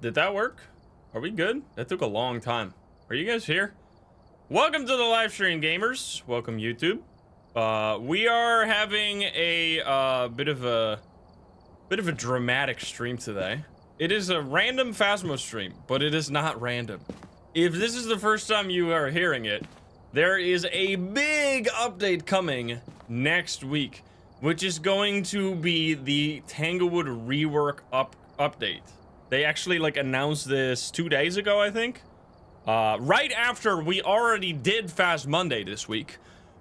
Did that work? Are we good? That took a long time. Are you guys here? Welcome to the live stream, gamers. Welcome, YouTube. We are having a bit of a dramatic stream today. It is a random Phasmo stream, but it is not random. If this is the first time you are hearing it, there is a big update coming next week, which is going to be the Tanglewood rework update. They actually like announced this 2 days ago, I think. Right after we already did Phas Monday this week.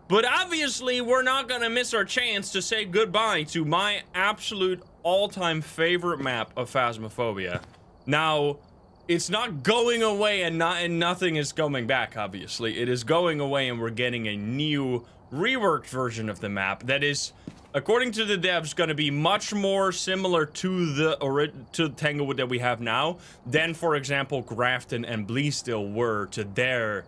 But obviously, we're not gonna miss our chance to say goodbye to my absolute all-time favorite map of Phasmophobia. Now, it's not going away and nothing is coming back, obviously. It is going away and we're getting a new reworked version of the map that is, according to the devs, going to be much more similar to the Tanglewood that we have now than, for example, Grafton and Bleestill were to their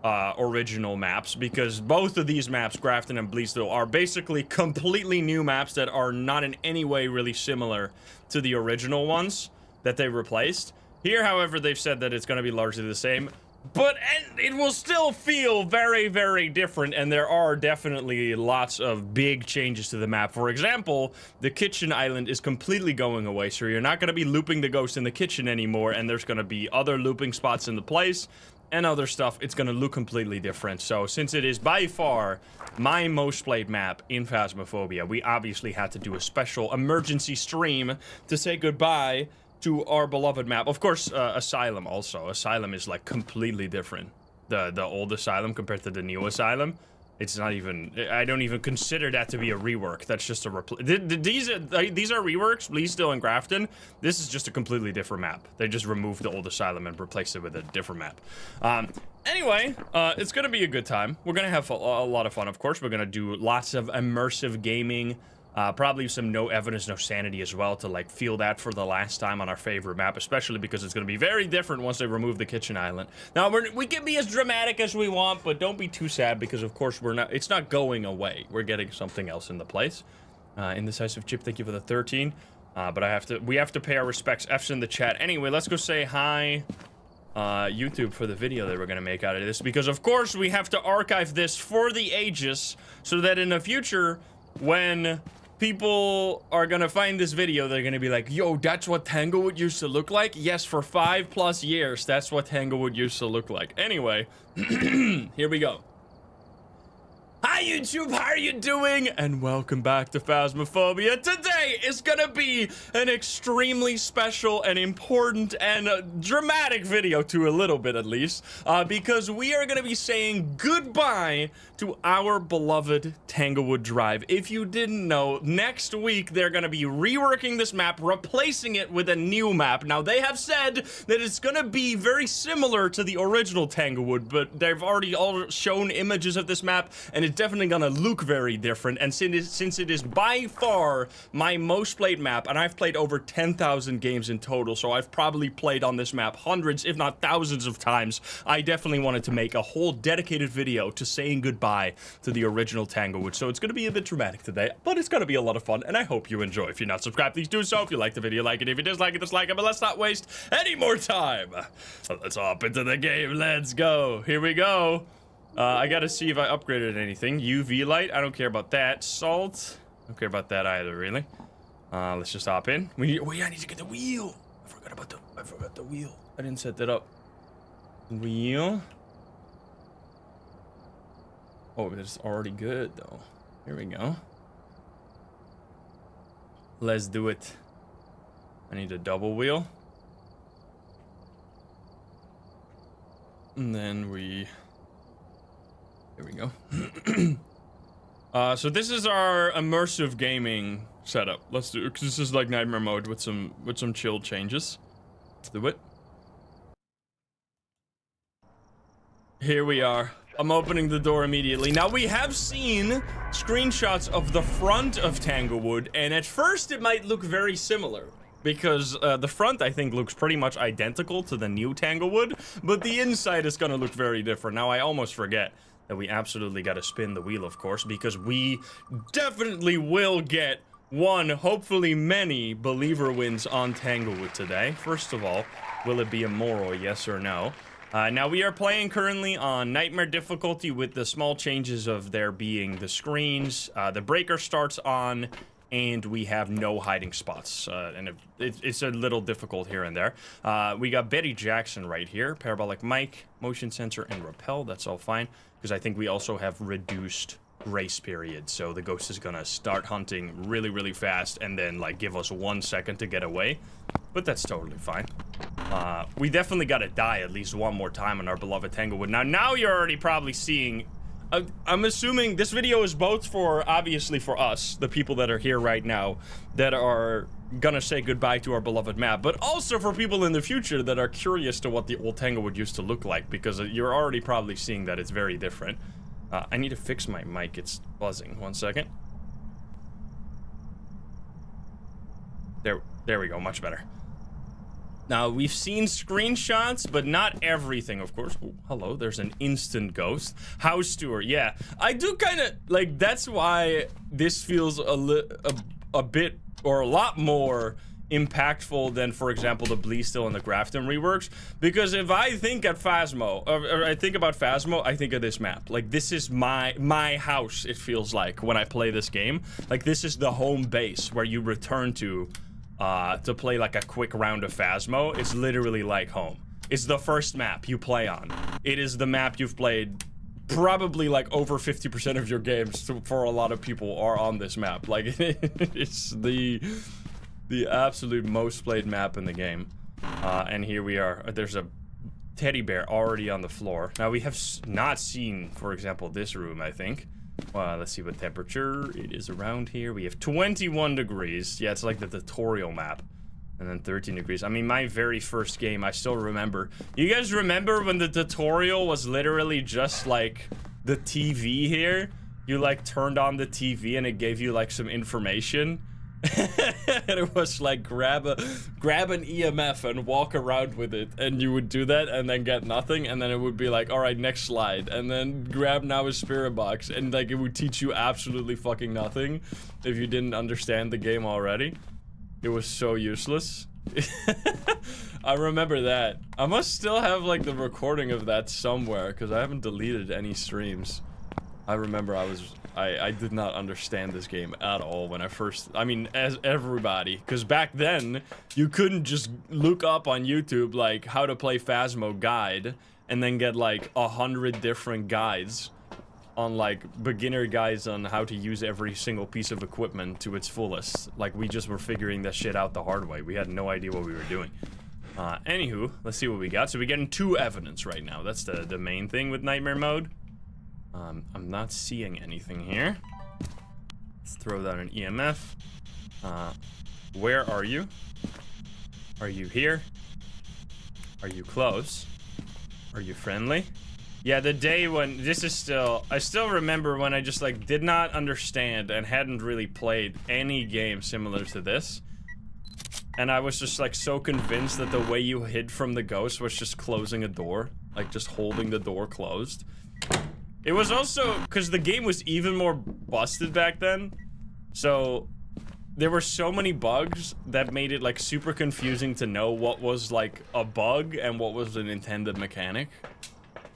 original maps, because both of these maps, Grafton and Bleestill, are basically completely new maps that are not in any way really similar to the original ones that they replaced. Here, however, they've said that it's going to be largely the same, but it will still feel very, very different, and there are definitely lots of big changes to the map. For example, the kitchen island is completely going away, so you're not going to be looping the ghost in the kitchen anymore, and there's going to be other looping spots in the place and other stuff. It's going to look completely different. So since it is by far my most played map in Phasmophobia, we obviously had to do a special emergency stream to say goodbye to our beloved map. Of course, Asylum also. Asylum is like completely different. The old Asylum compared to the new Asylum. It's not even, I don't even consider that to be a rework. That's just a these are reworks, Bleestill and Grafton. This is just a completely different map. They just removed the old Asylum and replaced it with a different map. Anyway, it's gonna be a good time. We're gonna have a lot of fun, of course. We're gonna do lots of immersive gaming. Probably some no evidence, no sanity as well to like feel that for the last time on our favorite map, especially because it's going to be very different once they remove the kitchen island. Now, we can be as dramatic as we want, but don't be too sad because, of course, it's not going away. We're getting something else in the place. Indecisive Chip, thank you for the 13. But we have to pay our respects. F's in the chat. Anyway, let's go say hi, YouTube, for the video that we're going to make out of this, because, of course, we have to archive this for the ages so that in the future, when people are gonna find this video, they're gonna be like, yo, that's what Tanglewood used to look like? Yes, for 5+ years, that's what Tanglewood used to look like. Anyway, here we go. Hi YouTube, how are you doing? And welcome back to Phasmophobia. Today is gonna be an extremely special and important and dramatic video, to a little bit at least, because we are gonna be saying goodbye to our beloved Tanglewood Drive. If you didn't know, next week they're gonna be reworking this map, replacing it with a new map. Now, they have said that it's gonna be very similar to the original Tanglewood, but they've already all shown images of this map, and it's definitely gonna look very different. And since it is by far my most played map, and I've played over 10,000 games in total, so I've probably played on this map hundreds, if not thousands of times, I definitely wanted to make a whole dedicated video to saying goodbye to the original Tanglewood. So it's gonna be a bit dramatic today, but it's gonna be a lot of fun, and I hope you enjoy. If you're not subscribed, please do so. If you like the video, like it. If you dislike it, dislike it. But let's not waste any more time. Let's hop into the game. Let's go. Here we go. I gotta see if I upgraded anything. UV light, I don't care about that. Salt, I don't care about that either, really. Let's just hop in. I need to get the wheel. I forgot the wheel. I didn't set that up. Wheel. Oh, it's already good though. Here we go. Let's do it. I need a double wheel. And then here we go. So this is our immersive gaming setup. Let's do it, because this is like nightmare mode with some chill changes. Let's do it. Here we are. I'm opening the door immediately. Now, we have seen screenshots of the front of Tanglewood, and at first it might look very similar, because the front, I think, looks pretty much identical to the new Tanglewood, but the inside is gonna look very different. Now, I almost forget that we absolutely gotta spin the wheel, of course, because we definitely will get one, hopefully many believer wins on Tanglewood today. First of all, will it be a moral, yes or no? Now, we are playing currently on Nightmare difficulty with the small changes of there being the screens. The breaker starts on, and we have no hiding spots. And it's a little difficult here and there. We got Betty Jackson right here. Parabolic mic, motion sensor, and repel. That's all fine, because I think we also have reduced grace period. So the ghost is gonna start hunting really, really fast and then, like, give us 1 second to get away. But that's totally fine. We definitely gotta die at least one more time on our beloved Tanglewood. Now you're already probably seeing... I'm assuming this video is both for, obviously, for us, the people that are here right now, that are gonna say goodbye to our beloved map, but also for people in the future that are curious to what the old Tanglewood used to look like, because you're already probably seeing that it's very different. I need to fix my mic, it's buzzing. 1 second. There we go, much better. Now, we've seen screenshots, but not everything, of course. Oh, hello, there's an instant ghost. House tour, yeah. I do kind of, like, that's why this feels a bit, or a lot more impactful than, for example, the Bleestill and the Grafton reworks. Because if I think at Phasmo, or I think about Phasmo, I think of this map. Like, this is my house, it feels like, when I play this game. Like, this is the home base where you return to play like a quick round of Phasmo. It's literally like home. It's the first map you play on. It is the map you've played probably like over 50% of your games for a lot of people are on this map. Like, it's the absolute most played map in the game. And here we are. There's a teddy bear already on the floor. Now, we have not seen, for example, this room, I think. Well, let's see what temperature it is around here. We have 21 degrees. Yeah, it's like the tutorial map. And then 13 degrees. I mean, my very first game, I still remember. You guys remember when the tutorial was literally just like the TV here? You like turned on the TV and it gave you like some information. And it was like grab an EMF and walk around with it, and you would do that and then get nothing, and then it would be like, all right, next slide, and then grab now a spirit box, and like it would teach you absolutely fucking nothing if you didn't understand the game already. It was so useless. I remember that. I must still have like the recording of that somewhere, because I haven't deleted any streams. I remember I did not understand this game at all when I first, I mean, as everybody, because back then, you couldn't just look up on YouTube, like, how to play Phasmo guide, and then get, like, 100 different guides on, like, beginner guides on how to use every single piece of equipment to its fullest. Like, we just were figuring that shit out the hard way. We had no idea what we were doing. Anywho, let's see what we got. So we're getting 2 evidence right now. That's the main thing with Nightmare mode. I'm not seeing anything here. Let's throw down an EMF. Where are you? Are you here? Are you close? Are you friendly? Yeah, the day when this is still, I still remember when I just like did not understand and hadn't really played any game similar to this. And I was just like so convinced that the way you hid from the ghost was just closing a door, like just holding the door closed. It was also because the game was even more busted back then, so there were so many bugs that made it like super confusing to know what was like a bug and what was an intended mechanic.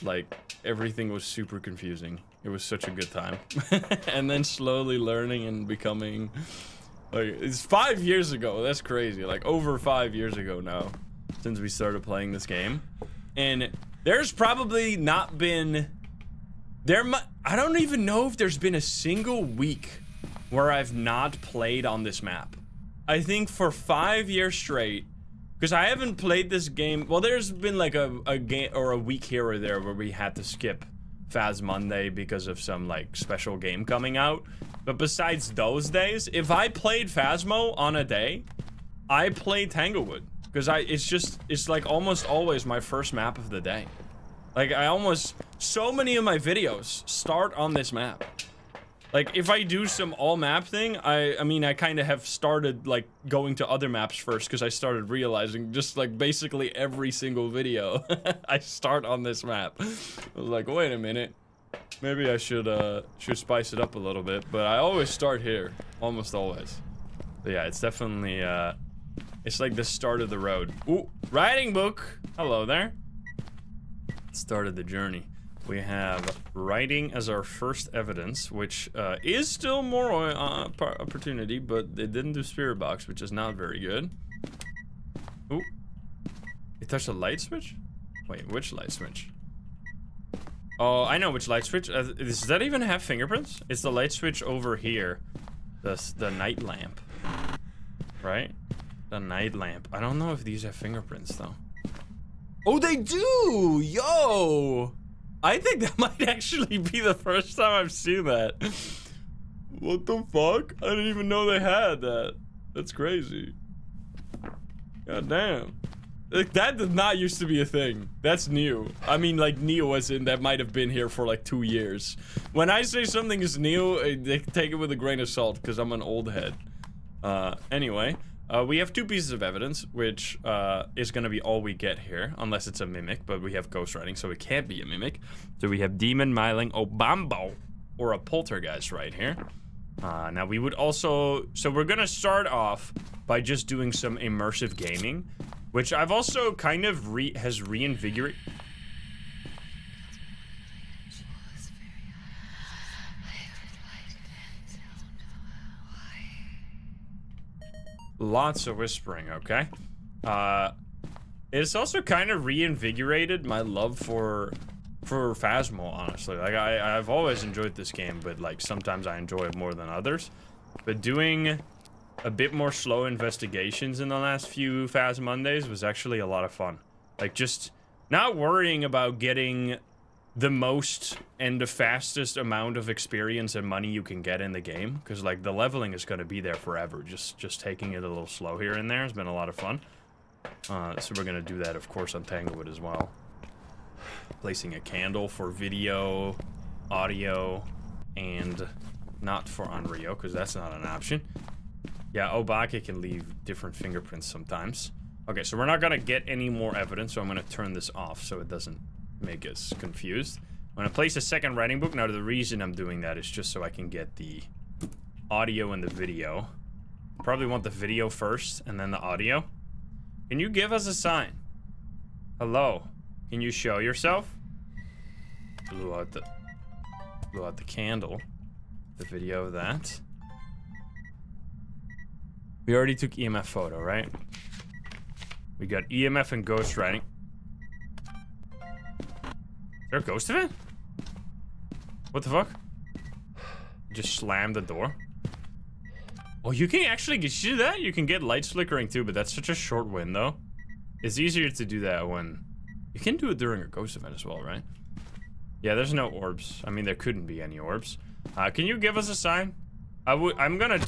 Like, everything was super confusing. It was such a good time. And then slowly learning and becoming, like, it's 5 years ago. That's crazy. Like, over 5 years ago now since we started playing this game. And there's probably not been, I don't even know if there's been a single week where I've not played on this map. I think for 5 years straight, because I haven't played this game. Well, there's been like a game or a week here or there where we had to skip Phas Monday because of some like special game coming out. But besides those days, if I played Phasmo on a day, I play Tanglewood because it's like almost always my first map of the day. Like so many of my videos start on this map. Like, if I do some all-map thing, I mean, I kind of have started, like, going to other maps first, because I started realizing, just, like, basically every single video, I start on this map. I was like, wait a minute, maybe I should spice it up a little bit, but I always start here, almost always. But yeah, it's definitely, it's like the start of the road. Ooh, writing book. Hello there. Start of the journey. We have writing as our first evidence, which is still more opportunity, but they didn't do spirit box, which is not very good. Ooh. It touched a light switch? Wait, which light switch? Oh, I know which light switch. Does that even have fingerprints? It's the light switch over here. The night lamp. Right? The night lamp. I don't know if these have fingerprints, though. Oh, they do! Yo! I think that might actually be the first time I've seen that. What the fuck? I didn't even know they had that. That's crazy. God damn. Like, that did not used to be a thing. That's new. I mean, like, Neo as in that might have been here for like 2 years. When I say something is new, they take it with a grain of salt because I'm an old head. Anyway, we have 2 pieces of evidence, which is going to be all we get here, unless it's a mimic, but we have ghostwriting, so it can't be a mimic. So we have Demon, Myling, Obambo, or a Poltergeist right here. Now we would also, so we're going to start off by just doing some immersive gaming, which I've also kind of has reinvigorated. Lots of whispering, okay? It's also kind of reinvigorated my love for Phasmo, honestly. Like, I've always enjoyed this game, but like sometimes I enjoy it more than others. But doing a bit more slow investigations in the last few Phas Mondays was actually a lot of fun. Like, just not worrying about getting the most and the fastest amount of experience and money you can get in the game, because like the leveling is going to be there forever. Just taking it a little slow here and there has been a lot of fun. So we're going to do that, of course, on Tanglewood as well. Placing a candle for video, audio, and not for Onryo, because that's not an option. Yeah, Obake can leave different fingerprints sometimes. Okay, so we're not gonna get any more evidence, so I'm gonna turn this off so it doesn't make us confused. I'm gonna place a second writing book. Now, the reason I'm doing that is just so I can get the audio and the video. Probably want the video first and then the audio. Can you give us a sign? Hello? Can you show yourself? Blew out the candle. The video of that. We already took EMF photo, right? We got EMF and ghostwriting. Is there a ghost of it? What the fuck? Just slammed the door. Oh, you can actually get, you see that? You can get lights flickering too, but that's such a short window. It's easier to do that when... You can do it during a ghost event as well, right? Yeah, there's no orbs. I mean, there couldn't be any orbs. Can you give us a sign? I'm gonna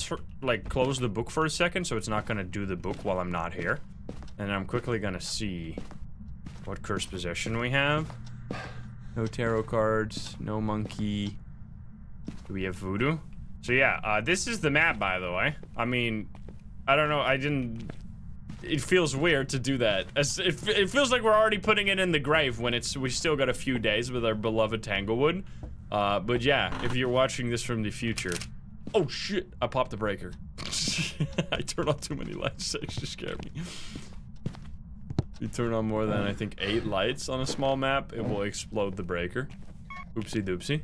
like close the book for a second, so it's not gonna do the book while I'm not here. And I'm quickly gonna see what cursed possession we have. No tarot cards, no monkey. Do we have voodoo? So yeah, this is the map, by the way. I mean, I don't know, it feels weird to do that. It feels like we're already putting it in the grave when we still got a few days with our beloved Tanglewood. But yeah, if you're watching this from the future. Oh shit, I popped the breaker. I turned on too many lights, that actually scared me. If you turn on more than, I think, 8 lights on a small map, it will explode the breaker. Oopsie doopsie.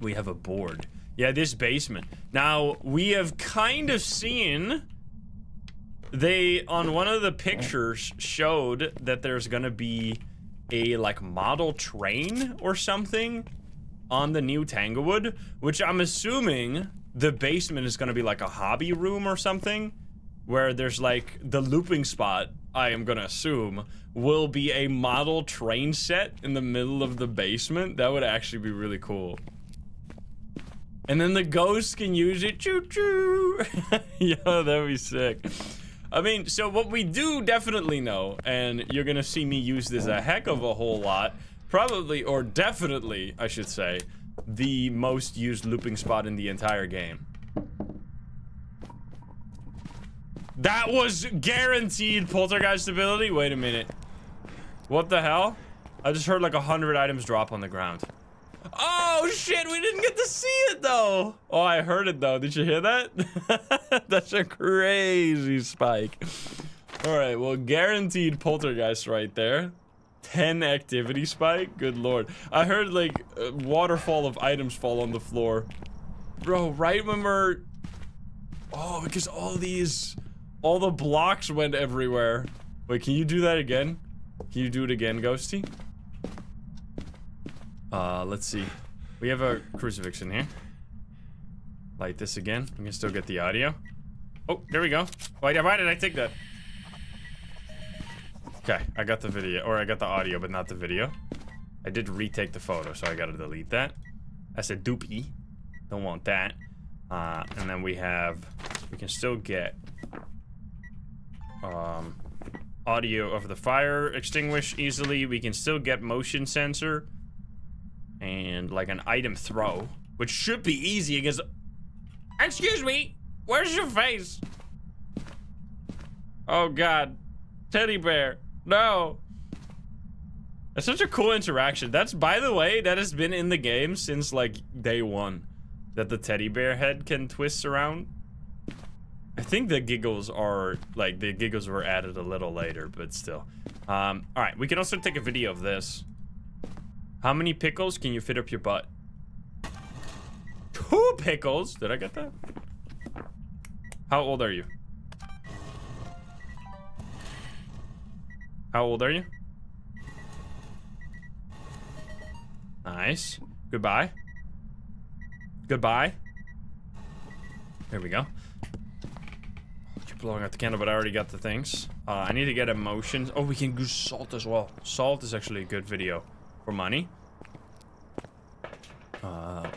We have a board. Yeah, this basement. Now, we have kind of seen... They, on one of the pictures, showed that there's gonna be a, like, model train or something on the new Tanglewood, which I'm assuming the basement is gonna be like a hobby room or something, where there's, like, the looping spot, I am gonna assume, will be a model train set in the middle of the basement. That would actually be really cool. And then the ghosts can use it. Choo-choo! Yo, that'd be sick. I mean, so what we do definitely know, and you're gonna see me use this a heck of a whole lot, probably, or definitely, I should say, the most used looping spot in the entire game. That was guaranteed poltergeist ability? Wait a minute. What the hell? I just heard like 100 items drop on the ground. Oh shit, we didn't get to see it though. Oh, I heard it though. Did you hear that? That's a crazy spike. All right, well, guaranteed poltergeist right there. 10 activity spike. Good lord. I heard like a waterfall of items fall on the floor. Bro, right when we're... Oh, because all the blocks went everywhere. Wait, can you do that again? Can you do it again, Ghosty? Let's see. We have a crucifix in here. Light this again. We can still get the audio. Oh, there we go. Why did I take that? Okay, I got the video, or I got the audio, but not the video. I did retake the photo, so I gotta delete that. That's a doopy. Don't want that. And then we can still get audio of the fire extinguish easily. We can still get motion sensor and like an item throw, which should be easy because... Excuse me, where's your face? Oh god, teddy bear, no. That's such a cool interaction. That's, by the way, that has been in the game since like day one, that the teddy bear head can twist around. I think the giggles are, like, the giggles were added a little later, but still. All right, we can also take a video of this. How many pickles can you fit up your butt? 2 pickles? Did I get that? How old are you? How old are you? Nice. Goodbye. Goodbye. There we go. Keep blowing out the candle, but I already got the things. I need to get emotions. Oh, we can use salt as well. Salt is actually a good video for money.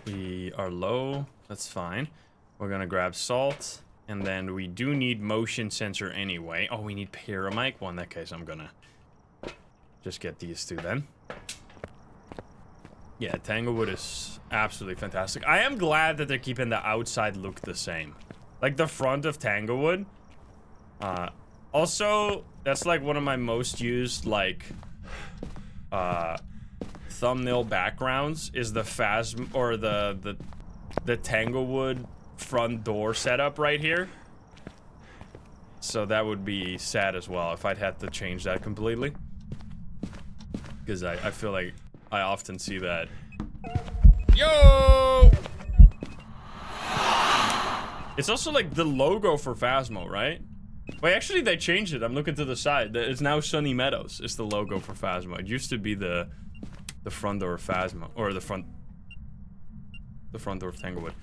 We are low. That's fine. We're gonna grab salt. And then we do need motion sensor anyway. Oh, we need paramic. Well, in that case, I'm gonna just get these 2 then. Yeah, Tanglewood is absolutely fantastic. I am glad that they're keeping the outside look the same. Like the front of Tanglewood. Also, that's like one of my most used, like, thumbnail backgrounds is the phasm, or the Tanglewood front door setup right here. So that would be sad as well if I'd had to change that completely. Because I feel like I often see that. Yo! It's also like the logo for Phasmo, right? Wait, actually they changed it. I'm looking to the side. It's now Sunny Meadows. It's the logo for Phasmo. It used to be the front door of Phasmo, or the front door of Tanglewood.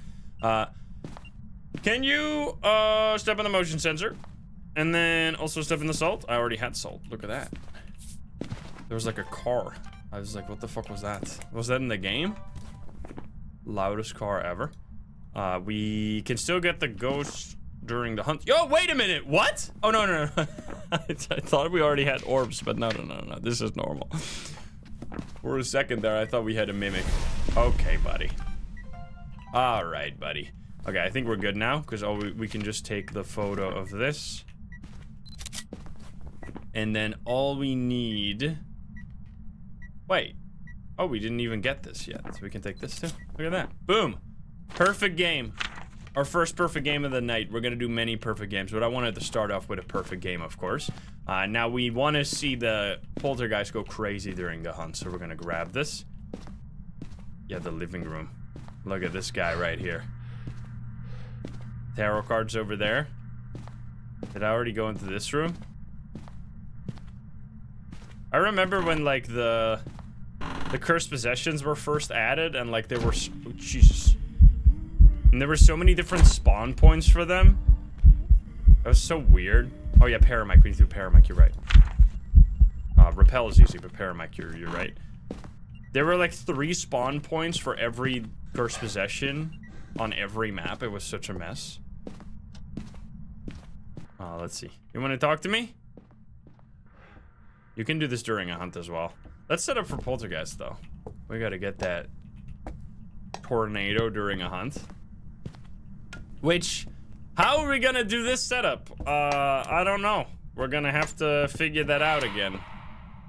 Can you step on the motion sensor? And then also step in the salt? I already had salt. Look at that. There was like a car. I was like, what the fuck was that? Was that in the game? Loudest car ever. We can still get the ghost during the hunt. Yo, wait a minute. What? Oh, no. I thought we already had orbs, but no. This is normal. For a second there, I thought we had a mimic. Okay, buddy. All right, buddy. Okay, I think we're good now, because we can just take the photo of this. And then all we need... Wait. Oh, we didn't even get this yet, so we can take this too. Look at that. Boom. Perfect game. Our first perfect game of the night. We're gonna do many perfect games, but I wanted to start off with a perfect game, of course. Now we want to see the poltergeist go crazy during the hunt, so we're gonna grab this. Yeah, the living room. Look at this guy right here. Tarot cards over there. Did I already go into this room? I remember when, like, the cursed possessions were first added, and, like, there were... Oh, Jesus. And there were so many different spawn points for them. That was so weird. Oh, yeah, paramic. We need to do paramic. You're right. Repel is easy, but paramic, you're right. There were, like, 3 spawn points for every cursed possession on every map. It was such a mess. Let's see. You want to talk to me? You can do this during a hunt as well. Let's set up for Poltergeist, though. We gotta get that tornado during a hunt. Which, how are we gonna do this setup? I don't know. We're gonna have to figure that out again.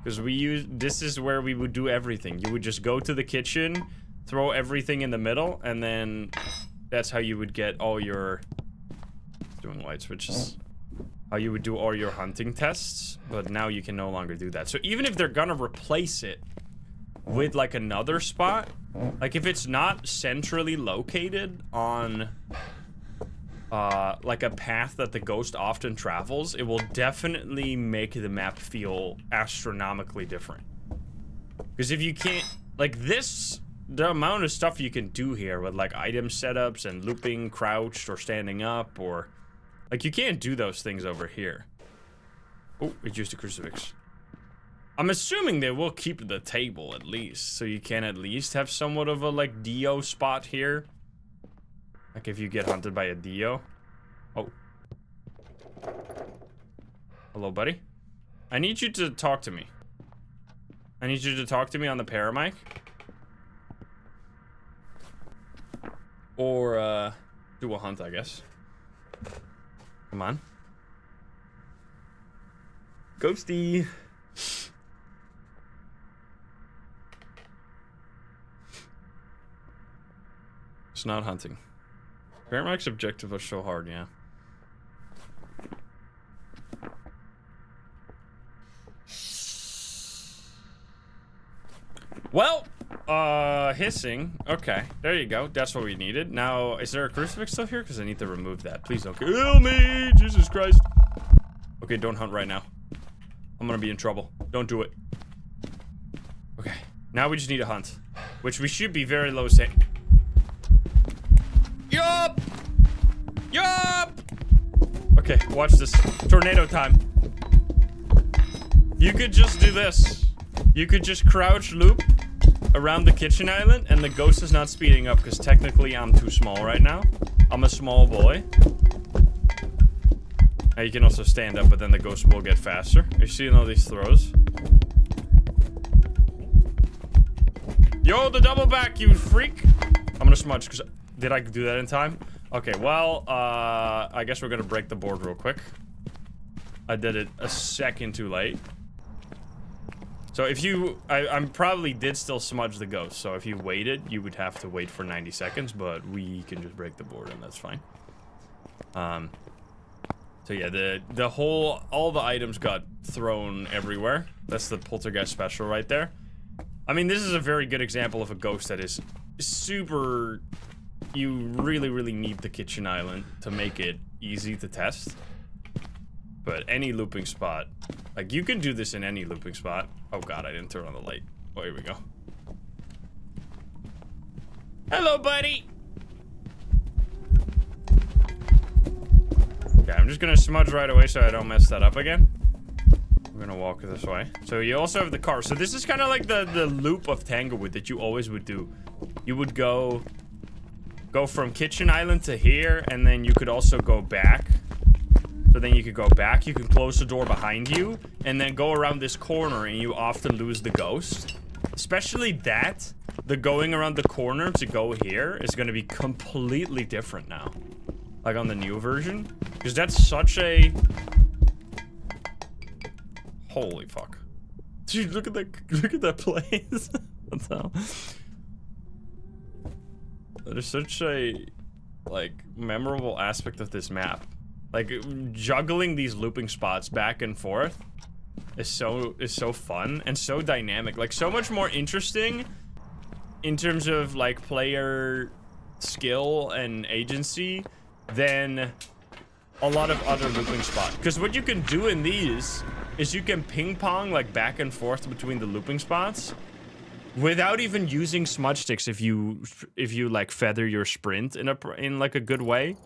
Because this is where we would do everything. You would just go to the kitchen, throw everything in the middle, and then that's how you would get all your doing light switches. How you would do all your hunting tests, but now you can no longer do that. So even if they're gonna replace it with like another spot, like if it's not centrally located on like a path that the ghost often travels, it will definitely make the map feel astronomically different. Because if you can't, like this, the amount of stuff you can do here with like item setups and looping crouched or standing up, or like you can't do those things over here. Oh, it used a crucifix. I'm assuming they will keep the table at least, so you can at least have somewhat of a like Dio spot here. Like if you get hunted by a Dio. Oh. Hello, buddy. I need you to talk to me. I need you to talk to me on the paramic. Or, do a hunt, I guess. Come on. Ghosty. It's not hunting. Paramac's objective was so hard, yeah. Well, hissing. Okay, there you go. That's what we needed. Now, is there a crucifix still here? Because I need to remove that. Please don't kill me, Jesus Christ. Okay, don't hunt right now. I'm gonna be in trouble. Don't do it. Okay, now we just need a hunt, which we should be very low set. Yup! Yup! Okay, watch this. Tornado time. You could just do this. You could just crouch loop around the kitchen island, and the ghost is not speeding up, because technically I'm too small right now. I'm a small boy. Now you can also stand up, but then the ghost will get faster. Are you seeing all these throws? Yo, the double back, you freak! I'm gonna smudge, because... Did I do that in time? Okay, well, I guess we're gonna break the board real quick. I did it a second too late. So if you... I probably did still smudge the ghost, so if you waited, you would have to wait for 90 seconds, but we can just break the board and that's fine. So yeah, the whole... All the items got thrown everywhere. That's the Poltergeist special right there. I mean, this is a very good example of a ghost that is super... You really, really need the kitchen island to make it easy to test. But any looping spot, like you can do this in any looping spot. Oh god, I didn't turn on the light. Oh, here we go. Hello, buddy. Okay, I'm just gonna smudge right away so I don't mess that up again. We're gonna walk this way. So you also have the car. So this is kind of like the loop of Tanglewood that you always would do. You would go from kitchen island to here, and then you could also go back. So then you could go back, you can close the door behind you, and then go around this corner, and you often lose the ghost. Especially that, the going around the corner to go here is going to be completely different now. Like on the new version. Because that's such a... Holy fuck. Dude, look at that place. That's how... There's such a, like, memorable aspect of this map. Like, juggling these looping spots back and forth is so fun and so dynamic. Like, so much more interesting in terms of, like, player skill and agency than a lot of other looping spots. Because what you can do in these is you can ping pong, like, back and forth between the looping spots without even using smudge sticks if you like feather your sprint in like a good way.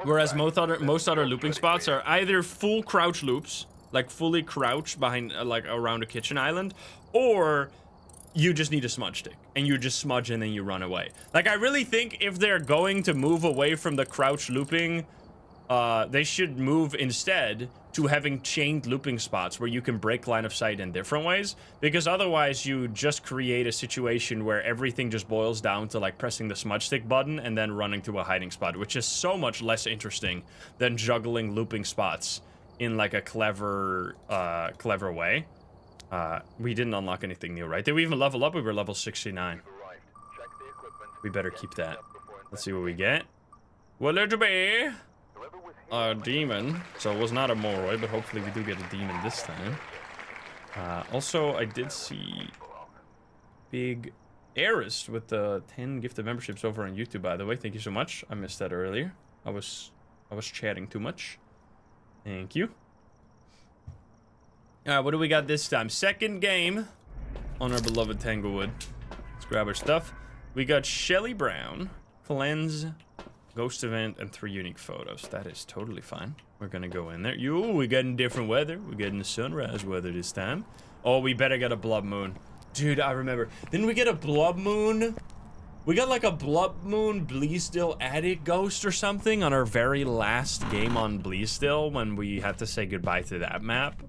Whereas most other looping spots are either full crouch loops, like fully crouched behind like around a kitchen island, or you just need a smudge stick and you just smudge and then you run away. Like I really think if they're going to move away from the crouch looping, they should move instead to having chained looping spots where you can break line of sight in different ways, because otherwise you just create a situation where everything just boils down to like pressing the smudge stick button and then running to a hiding spot, which is so much less interesting than juggling looping spots in like a clever way. We didn't unlock anything new, right? Did we even level up? We were level 69. We better keep that. Let's see what we get. Will it be a demon? So it was not a Moroi, but hopefully we do get a demon this time. Also, I did see big Heiress with the 10 gifted memberships over on YouTube, by the way. Thank you so much. I missed that earlier. I was chatting too much. Thank you. Alright, what do we got this time? Second game on our beloved Tanglewood. Let's grab our stuff. We got Shelly Brown, Cleanse, Ghost Event, and 3 unique photos. That is totally fine. We're gonna go in there. We're getting different weather. We're getting the sunrise weather this time. Oh, we better get a blood moon. Dude, I remember. Didn't we get a blood moon? We got like a blood moon Bleasdale attic ghost or something on our very last game on Bleasdale when we had to say goodbye to that map.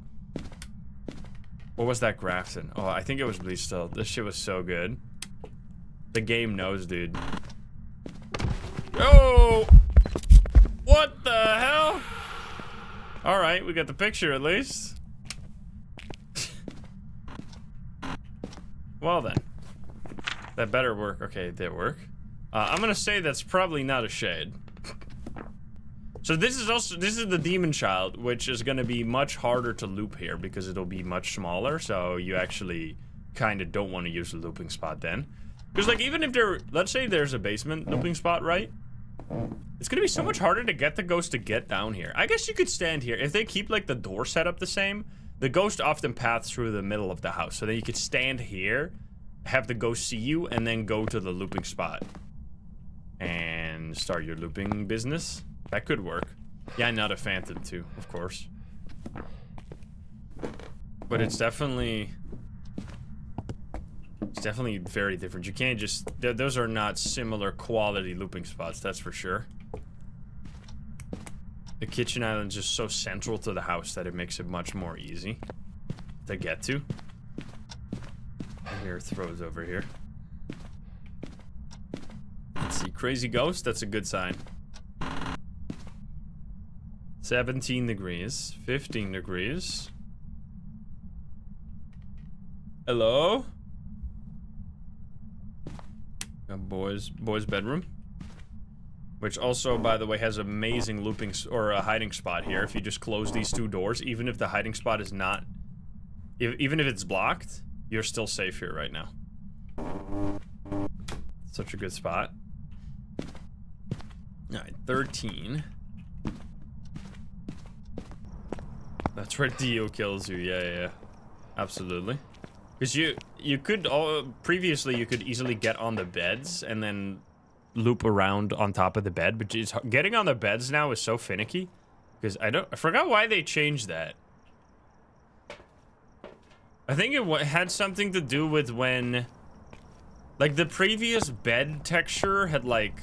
What was that Grafton? Oh, I think it was Bleasdale. This shit was so good. The game knows, dude. Oh! What the hell? Alright, we got the picture at least. Well then. That better work. Okay, it did work. I'm gonna say that's probably not a shade. So this is the demon child, which is gonna be much harder to loop here because it'll be much smaller, so you actually kinda don't want to use the looping spot then. Because like even if let's say there's a basement looping spot, right? It's gonna be so much harder to get the ghost to get down here. I guess you could stand here. If they keep like the door set up the same, the ghost often paths through the middle of the house. So then you could stand here, have the ghost see you, and then go to the looping spot. And start your looping business. That could work. Yeah, not a phantom too, of course. But it's definitely very different. You can't just, those are not similar quality looping spots, that's for sure. The kitchen island's just so central to the house that it makes it much more easy to get to. Here, throws over here. Let's see, crazy ghost, that's a good sign. 17 degrees, 15 degrees. Hello? A boys bedroom. Which also, by the way, has amazing looping or a hiding spot here. If you just close these 2 doors, even if the hiding spot is not, even if it's blocked, you're still safe here right now. Such a good spot. Alright, 13. That's where Dio kills you. Yeah. Absolutely. Because you could previously you could easily get on the beds and then loop around on top of the bed, but getting on the beds now is so finicky. Because I forgot why they changed that. I think it had something to do with when, like, the previous bed texture had like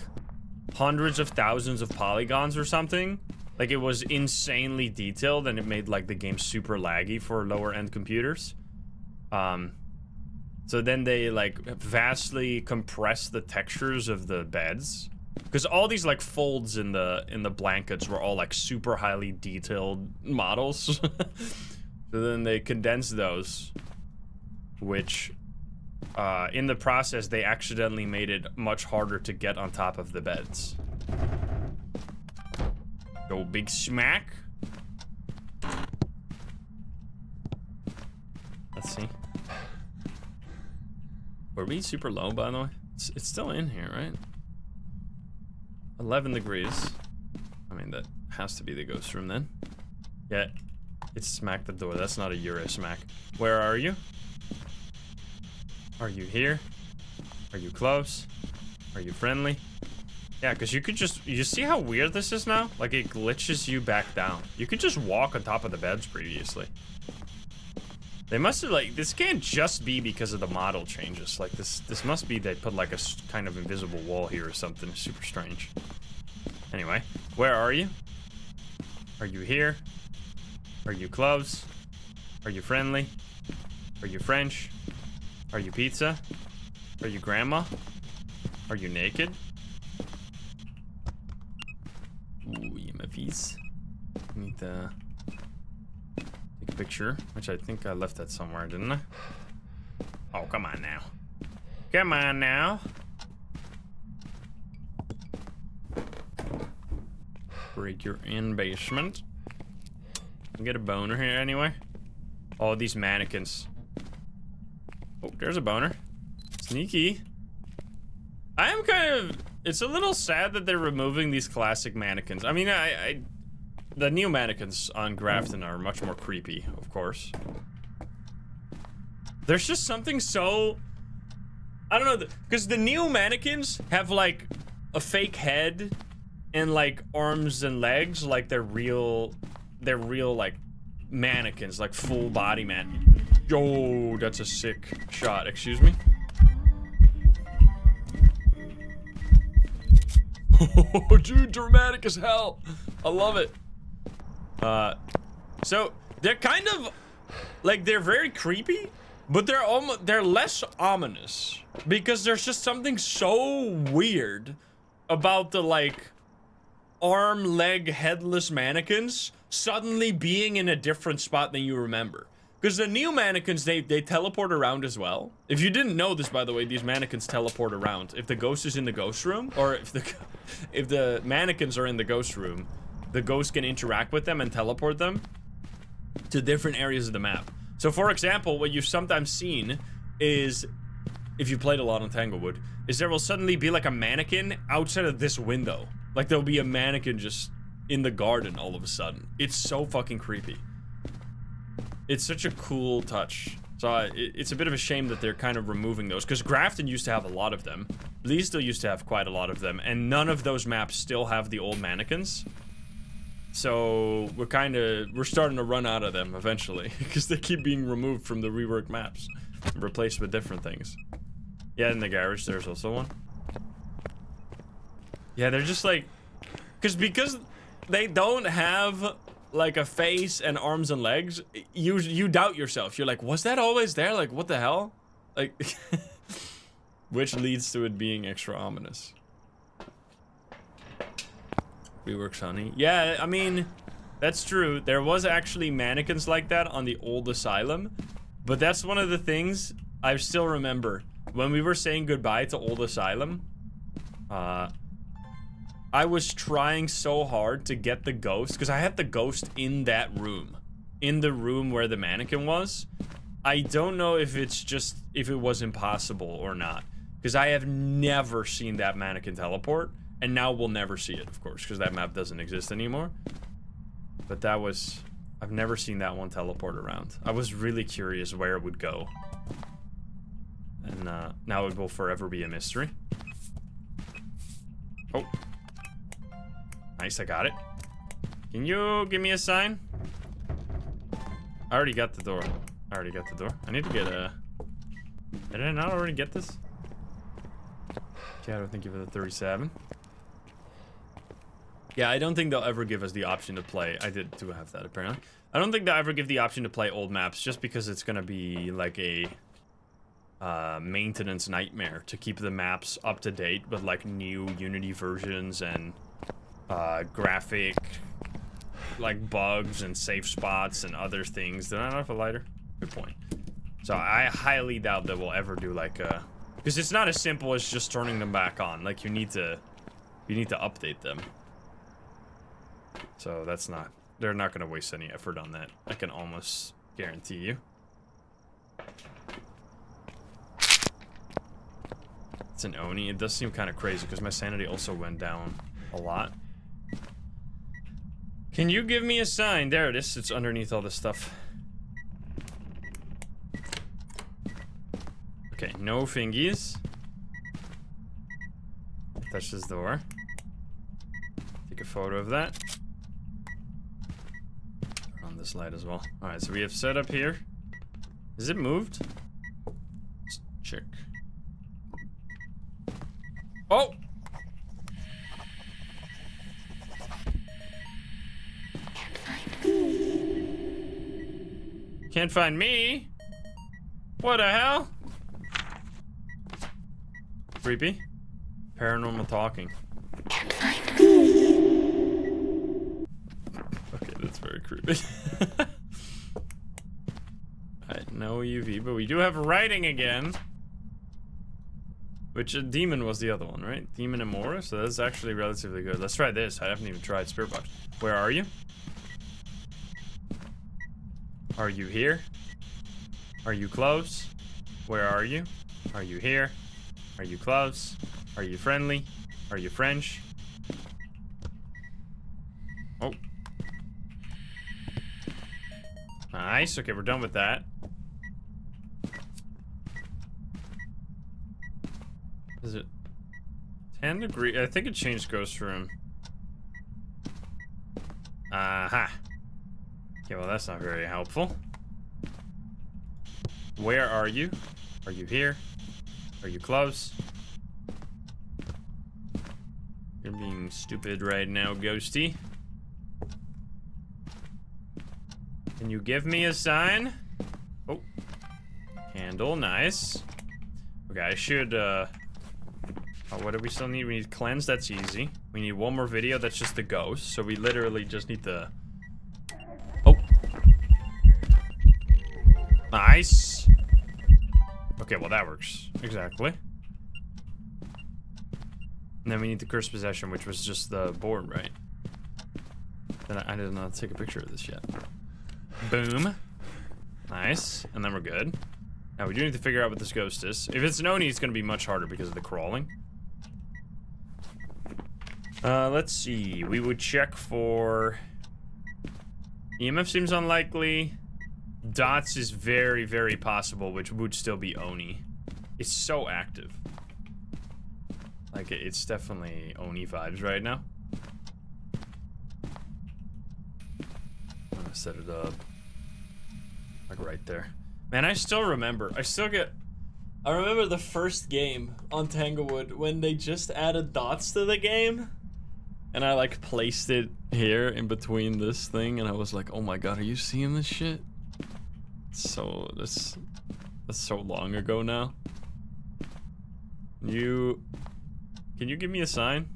hundreds of thousands of polygons or something. Like, it was insanely detailed and it made like the game super laggy for lower end computers. So then they like vastly compressed the textures of the beds, because all these like folds in the blankets were all like super highly detailed models. So then they condensed those, which in the process they accidentally made it much harder to get on top of the beds. Go big smack. Let's see. Were we super low, by the way? It's still in here, right? 11 degrees. I mean, that has to be the ghost room then. Yeah, it smacked the door. That's not a Yurei smack. Where are you? Are you here? Are you close? Are you friendly? Yeah, because you could just... You see how weird this is now? Like, it glitches you back down. You could just walk on top of the beds previously. They must have, like... This can't just be because of the model changes. Like, this must be they put, like, a kind of invisible wall here or something. Super strange. Anyway, where are you? Are you here? Are you close? Are you friendly? Are you French? Are you pizza? Are you grandma? Are you naked? Ooh, EMFs. Need to take a picture, which I think I left that somewhere, didn't I? Oh, come on now. Come on now. break your in basement. Get a boner here anyway. Oh, these mannequins. Oh, there's a boner. Sneaky. I am kind of... It's a little sad that they're removing these classic mannequins. I mean, the new mannequins on Grafton are much more creepy, of course. There's just something so... I don't know, because the new mannequins have, like, a fake head and, like, arms and legs, like they're real, like, mannequins, like, full body man. Yo, that's a sick shot, excuse me. Oh, dude, dramatic as hell. I love it. So they're kind of like, they're very creepy, but they're less ominous because there's just something so weird about the, like, arm, leg, headless mannequins suddenly being in a different spot than you remember. Because the new mannequins, they teleport around as well. If you didn't know this, by the way, these mannequins teleport around. If the ghost is in the ghost room, or if the mannequins are in the ghost room, the ghost can interact with them and teleport them to different areas of the map. So, for example, what you've sometimes seen is, if you played a lot on Tanglewood, is there will suddenly be like a mannequin outside of this window. Like there'll be a mannequin just in the garden all of a sudden. It's so fucking creepy. It's such a cool touch. So it's a bit of a shame that they're kind of removing those, because Grafton used to have a lot of them. Lee still used to have quite a lot of them, and none of those maps still have the old mannequins. So we're starting to run out of them eventually, because they keep being removed from the reworked maps and replaced with different things. Yeah, in the garage there's also one. Yeah, they're just like, because they don't have like a face and arms and legs, you doubt yourself. You're like, was that always there? Like, what the hell? Like, which leads to it being extra ominous. Reworks, honey. Yeah, I mean, that's true. There was actually mannequins like that on the old asylum, but that's one of the things I still remember. When we were saying goodbye to old asylum, I was trying so hard to get the ghost, because I had the ghost in that room. In the room where the mannequin was. I don't know if it's just, if it was impossible or not. Because I have never seen that mannequin teleport. And now we'll never see it, of course, because that map doesn't exist anymore. But that was... I've never seen that one teleport around. I was really curious where it would go. And now it will forever be a mystery. Oh. Nice, I got it. Can you give me a sign? I already got the door. I need to get a... Did I not already get this? Okay, I don't think you have the 37. Yeah, I don't think they'll ever give us the option to play. I do have that, apparently. I don't think they'll ever give the option to play old maps, just because it's gonna be like a maintenance nightmare to keep the maps up to date with like new Unity versions and graphic like bugs and safe spots and other things. Did I not have a lighter? Good point. So I highly doubt that we'll ever do like a, because it's not as simple as just turning them back on. Like you need to update them. So that's not, they're not going to waste any effort on that. I can almost guarantee you. It's an Oni. It does seem kind of crazy because my sanity also went down a lot. Can you give me a sign? There it is. It's underneath all this stuff. Okay, no fingies. Touch this door. Take a photo of that. Turn on this light as well. Alright, so we have set up here. Is it moved? Let's check. Oh! Can't find me? What the hell? Creepy. Paranormal talking. Okay, that's very creepy. Alright, no UV, but we do have writing again. Which demon was the other one, right? Demon and Mora, so that's actually relatively good. Let's try this. I haven't even tried Spirit Box. Where are you? Are you here? Are you close? Where are you? Are you here? Are you close? Are you friendly? Are you French? Oh. Nice. Okay, we're done with that. Is it 10 degrees? I think it changed Ghost Room. Aha. Okay, well, that's not very helpful. Where are you? Are you here? Are you close? You're being stupid right now, Ghosty. Can you give me a sign? Oh. Candle, nice. Okay, I should, oh, what do we still need? We need cleanse, that's easy. We need one more video, that's just the ghost. So we literally just need the... Oh. Nice. Okay, well that works. Exactly. And then we need the cursed possession, which was just the board, right? Then I did not take a picture of this yet. Boom. Nice. And then we're good. Now we do need to figure out what this ghost is. If it's an Oni, it's going to be much harder because of the crawling. Let's see. We would check for... EMF seems unlikely. Dots is very, very possible, which would still be Oni. It's so active. Like, it's definitely Oni vibes right now. I'm gonna set it up. Like right there. Man, I still remember. I remember the first game on Tanglewood when they just added dots to the game. And I like placed it here in between this thing, and I was like, oh my god, are you seeing this shit? So that's so long ago now. Can you give me a sign?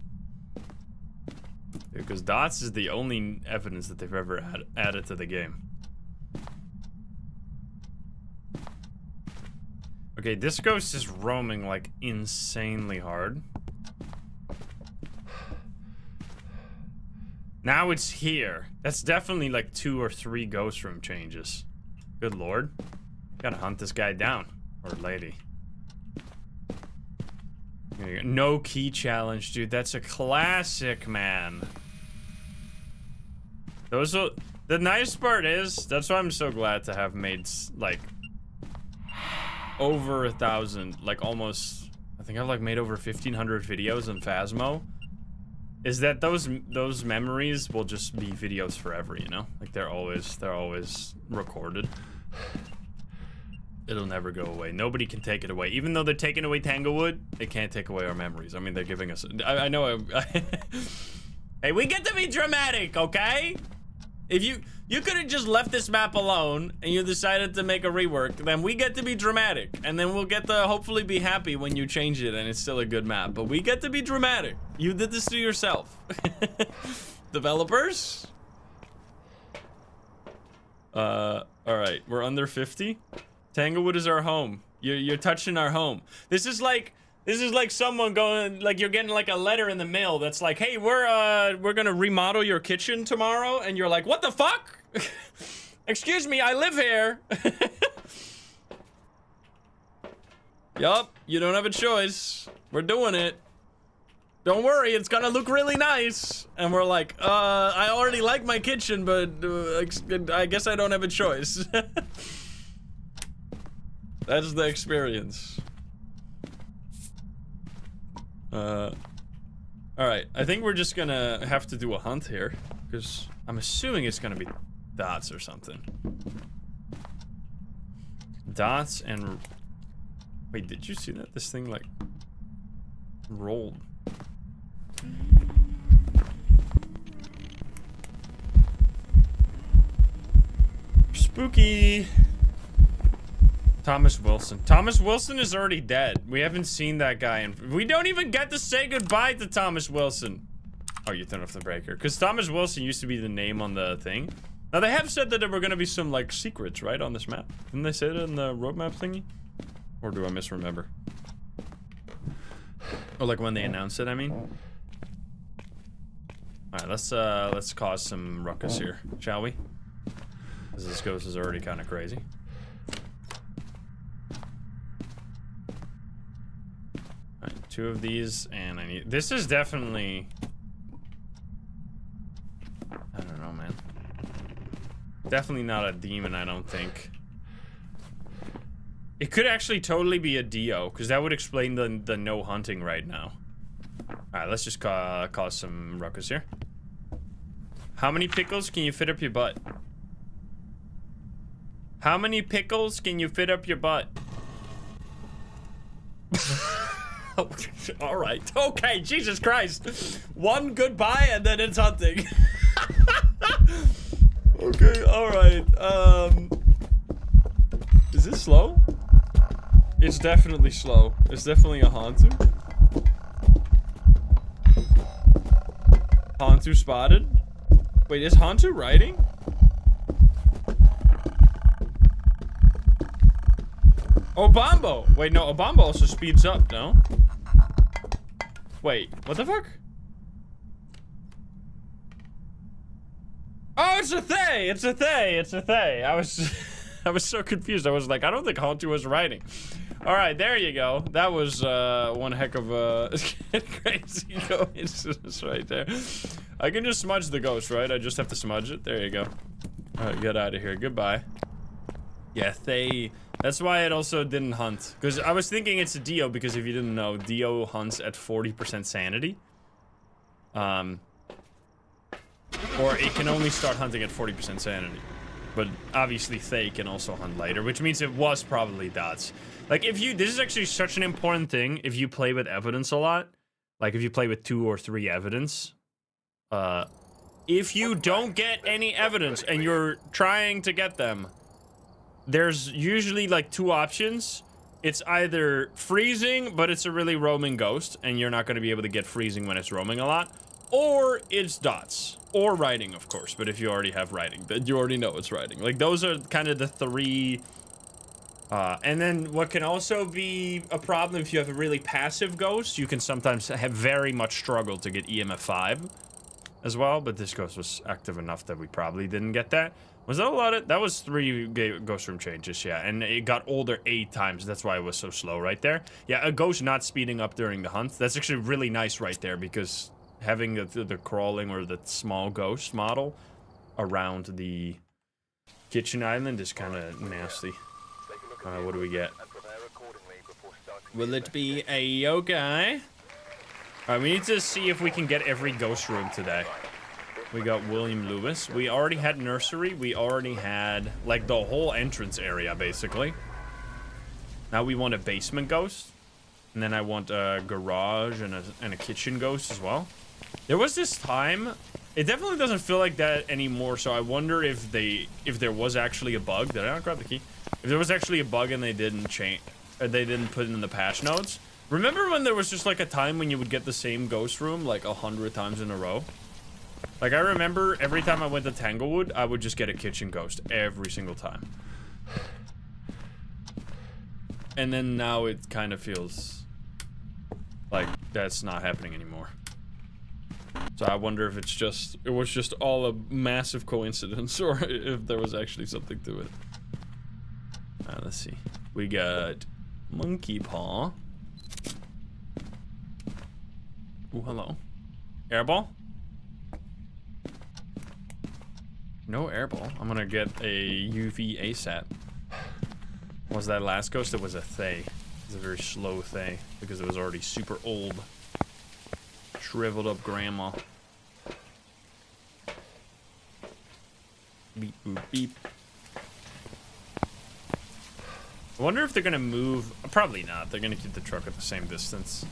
Because dots is the only evidence that they've ever added to the game. Okay, this ghost is roaming like insanely hard. Now it's here. That's definitely like 2 or 3 ghost room changes. Good lord. Gotta hunt this guy down. Or lady. No key challenge, dude. That's a classic, man. Those are... The nice part is, that's why I'm so glad to have made, like... over 1,000, like almost... I think I've like made over 1,500 videos in Phasmo. Is that those memories will just be videos forever, you know? Like they're always recorded. It'll never go away. Nobody can take it away. Even though they're taking away Tanglewood, they can't take away our memories. I mean, they're giving us... I know... Hey, we get to be dramatic, okay? If you could have just left this map alone and you decided to make a rework, then we get to be dramatic. And then we'll get to hopefully be happy when you change it and it's still a good map. But we get to be dramatic. You did this to yourself. Developers? Alright. We're under 50. Tanglewood is our home. You're touching our home. This is like someone going, like you're getting like a letter in the mail that's like, hey, we're gonna remodel your kitchen tomorrow, and you're like, what the fuck? Excuse me, I live here. Yup, you don't have a choice. We're doing it. Don't worry, it's gonna look really nice. And we're like, I already like my kitchen, but I guess I don't have a choice. That's the experience. Alright, I think we're just gonna have to do a hunt here, because I'm assuming it's gonna be dots or something. Dots and... Wait, did you see that? This thing, like, rolled. Spooky! Thomas Wilson. Thomas Wilson is already dead. We haven't seen that guy and we don't even get to say goodbye to Thomas Wilson. Oh, you turned off the breaker. Because Thomas Wilson used to be the name on the thing. Now, they have said that there were going to be some, like, secrets, right, on this map. Didn't they say that in the roadmap thingy? Or do I misremember? Or like when they announced it, I mean. Alright, let's cause some ruckus here, shall we? Because this ghost is already kind of crazy. Alright, 2 of these, and I need... This is definitely... I don't know, man. Definitely not a demon, I don't think. It could actually totally be a Dio, because that would explain the no hunting right now. Alright, let's just cause some ruckus here. How many pickles can you fit up your butt? How many pickles can you fit up your butt? Alright, okay, Jesus Christ. One goodbye and then it's hunting. Okay, alright. Is this slow? It's definitely slow. It's definitely a Hantu. Hantu spotted? Wait, is Hantu riding? Obambo! Wait, no, Obambo also speeds up, no? Wait, what the fuck? Oh, it's a Thay! It's a Thay! It's a Thay! I was so confused. I was like, I don't think Hantu was riding. Alright, there you go. That was one heck of a crazy coincidence right there. I can just smudge the ghost, right? I just have to smudge it. There you go. Alright, get out of here. Goodbye. Yeah, that's why it also didn't hunt. Because I was thinking it's a Dio, because if you didn't know, Dio hunts at 40% sanity. Or it can only start hunting at 40% sanity. But obviously Thay can also hunt lighter, which means it was probably dots. Like this is actually such an important thing if you play with evidence a lot. Like if you play with 2 or 3 evidence. If you don't get any evidence and you're trying to get them, there's usually like 2 options. It's either freezing, but it's a really roaming ghost, and you're not going to be able to get freezing when it's roaming a lot. Or it's dots. Or riding, of course. But if you already have riding, then you already know it's riding. Like, those are kind of the 3... and then what can also be a problem if you have a really passive ghost, you can sometimes have very much struggle to get EMF 5 as well. But this ghost was active enough that we probably didn't get that. Was that a lot of... That was 3 ghost room changes, yeah. And it got older 8 times. That's why it was so slow right there. Yeah, a ghost not speeding up during the hunt. That's actually really nice right there, because... having the crawling or the small ghost model around the kitchen island is kind of nasty. What do we get? Will it be a yokai? Alright, we need to see if we can get every ghost room today. We got William Lewis. We already had nursery. We already had, like, the whole entrance area, basically. Now we want a basement ghost. And then I want a garage and a kitchen ghost as well. There was this time, it definitely doesn't feel like that anymore, so I wonder if there was actually a bug. Did I not grab the key? If there was actually a bug and they didn't change, or they didn't put it in the patch notes. Remember when there was just like a time when you would get the same ghost room like 100 times in a row? Like I remember every time I went to Tanglewood, I would just get a kitchen ghost every single time. And then now it kind of feels like that's not happening anymore. So I wonder if it was just all a massive coincidence, or if there was actually something to it. Alright, let's see. We got Monkey Paw. Ooh, hello. Airball? No airball. I'm gonna get a UV ASAP. Was that last ghost? It was a Thay. It was a very slow Thay, because it was already super old. Shriveled up grandma. Beep, boop, beep. I wonder if they're gonna move. Probably not. They're gonna keep the truck at the same distance.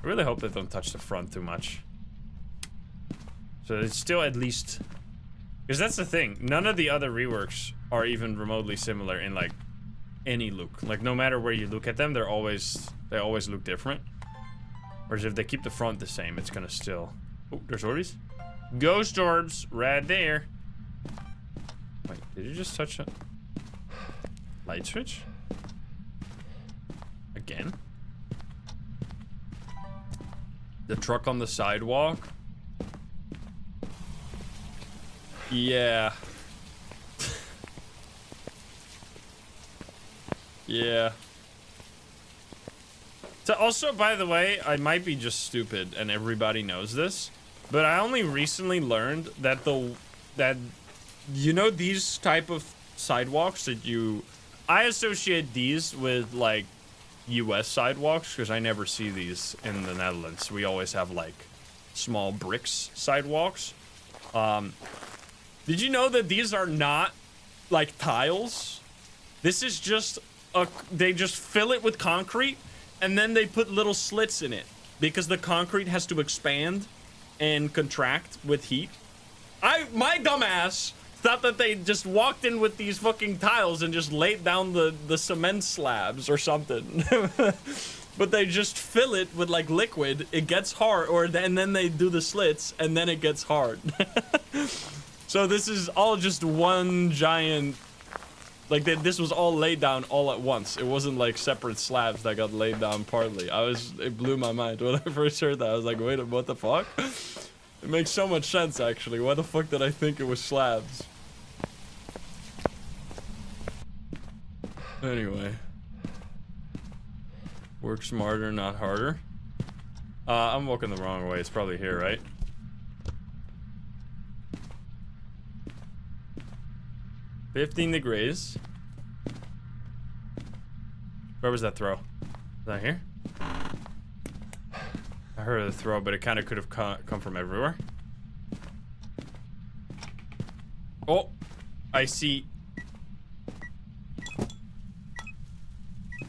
I really hope they don't touch the front too much. So it's still at least... Because that's the thing. None of the other reworks are even remotely similar in, like, any look. Like, no matter where you look at them, they always look different. Whereas if they keep the front the same, it's gonna still... Oh, there's orbs. Ghost orbs right there. Wait, did you just touch a light switch? Again? The truck on the sidewalk. Yeah. Yeah. So also, by the way, I might be just stupid and everybody knows this, but I only recently learned that you know, these type of sidewalks that I associate these with like US sidewalks because I never see these in the Netherlands. We always have like small bricks sidewalks. Did you know that these are not like tiles? This is just they just fill it with concrete and then they put little slits in it because the concrete has to expand and contract with heat. My dumbass thought that they just walked in with these fucking tiles and just laid down the cement slabs or something. But they just fill it with like liquid, it gets hard, and then they do the slits and then it gets hard. So this is all just one giant, like this was all laid down all at once. It wasn't like separate slabs that got laid down partly. It blew my mind when I first heard that. I was like, wait, what the fuck? It makes so much sense actually. Why the fuck did I think it was slabs? Anyway. Work smarter, not harder. I'm walking the wrong way. It's probably here, right? $15 degrees. Where was that throw? Is that here? I heard a throw, but it kind of could have come from everywhere. Oh, I see.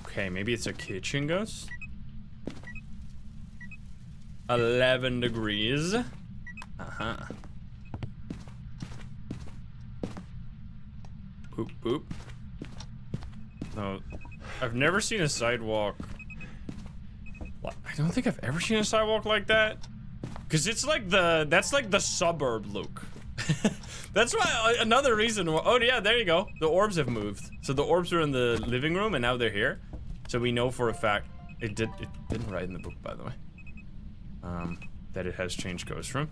Okay, maybe it's a kitchen ghost. 11 degrees. Uh-huh. Boop, boop. No, I've never seen a sidewalk. I don't think I've ever seen a sidewalk like that. Cause it's like that's like the suburb look. That's why another reason. Oh yeah, there you go. The orbs have moved. So the orbs were in the living room and now they're here. So we know for a fact it didn't write in the book, by the way, that it has changed ghost room.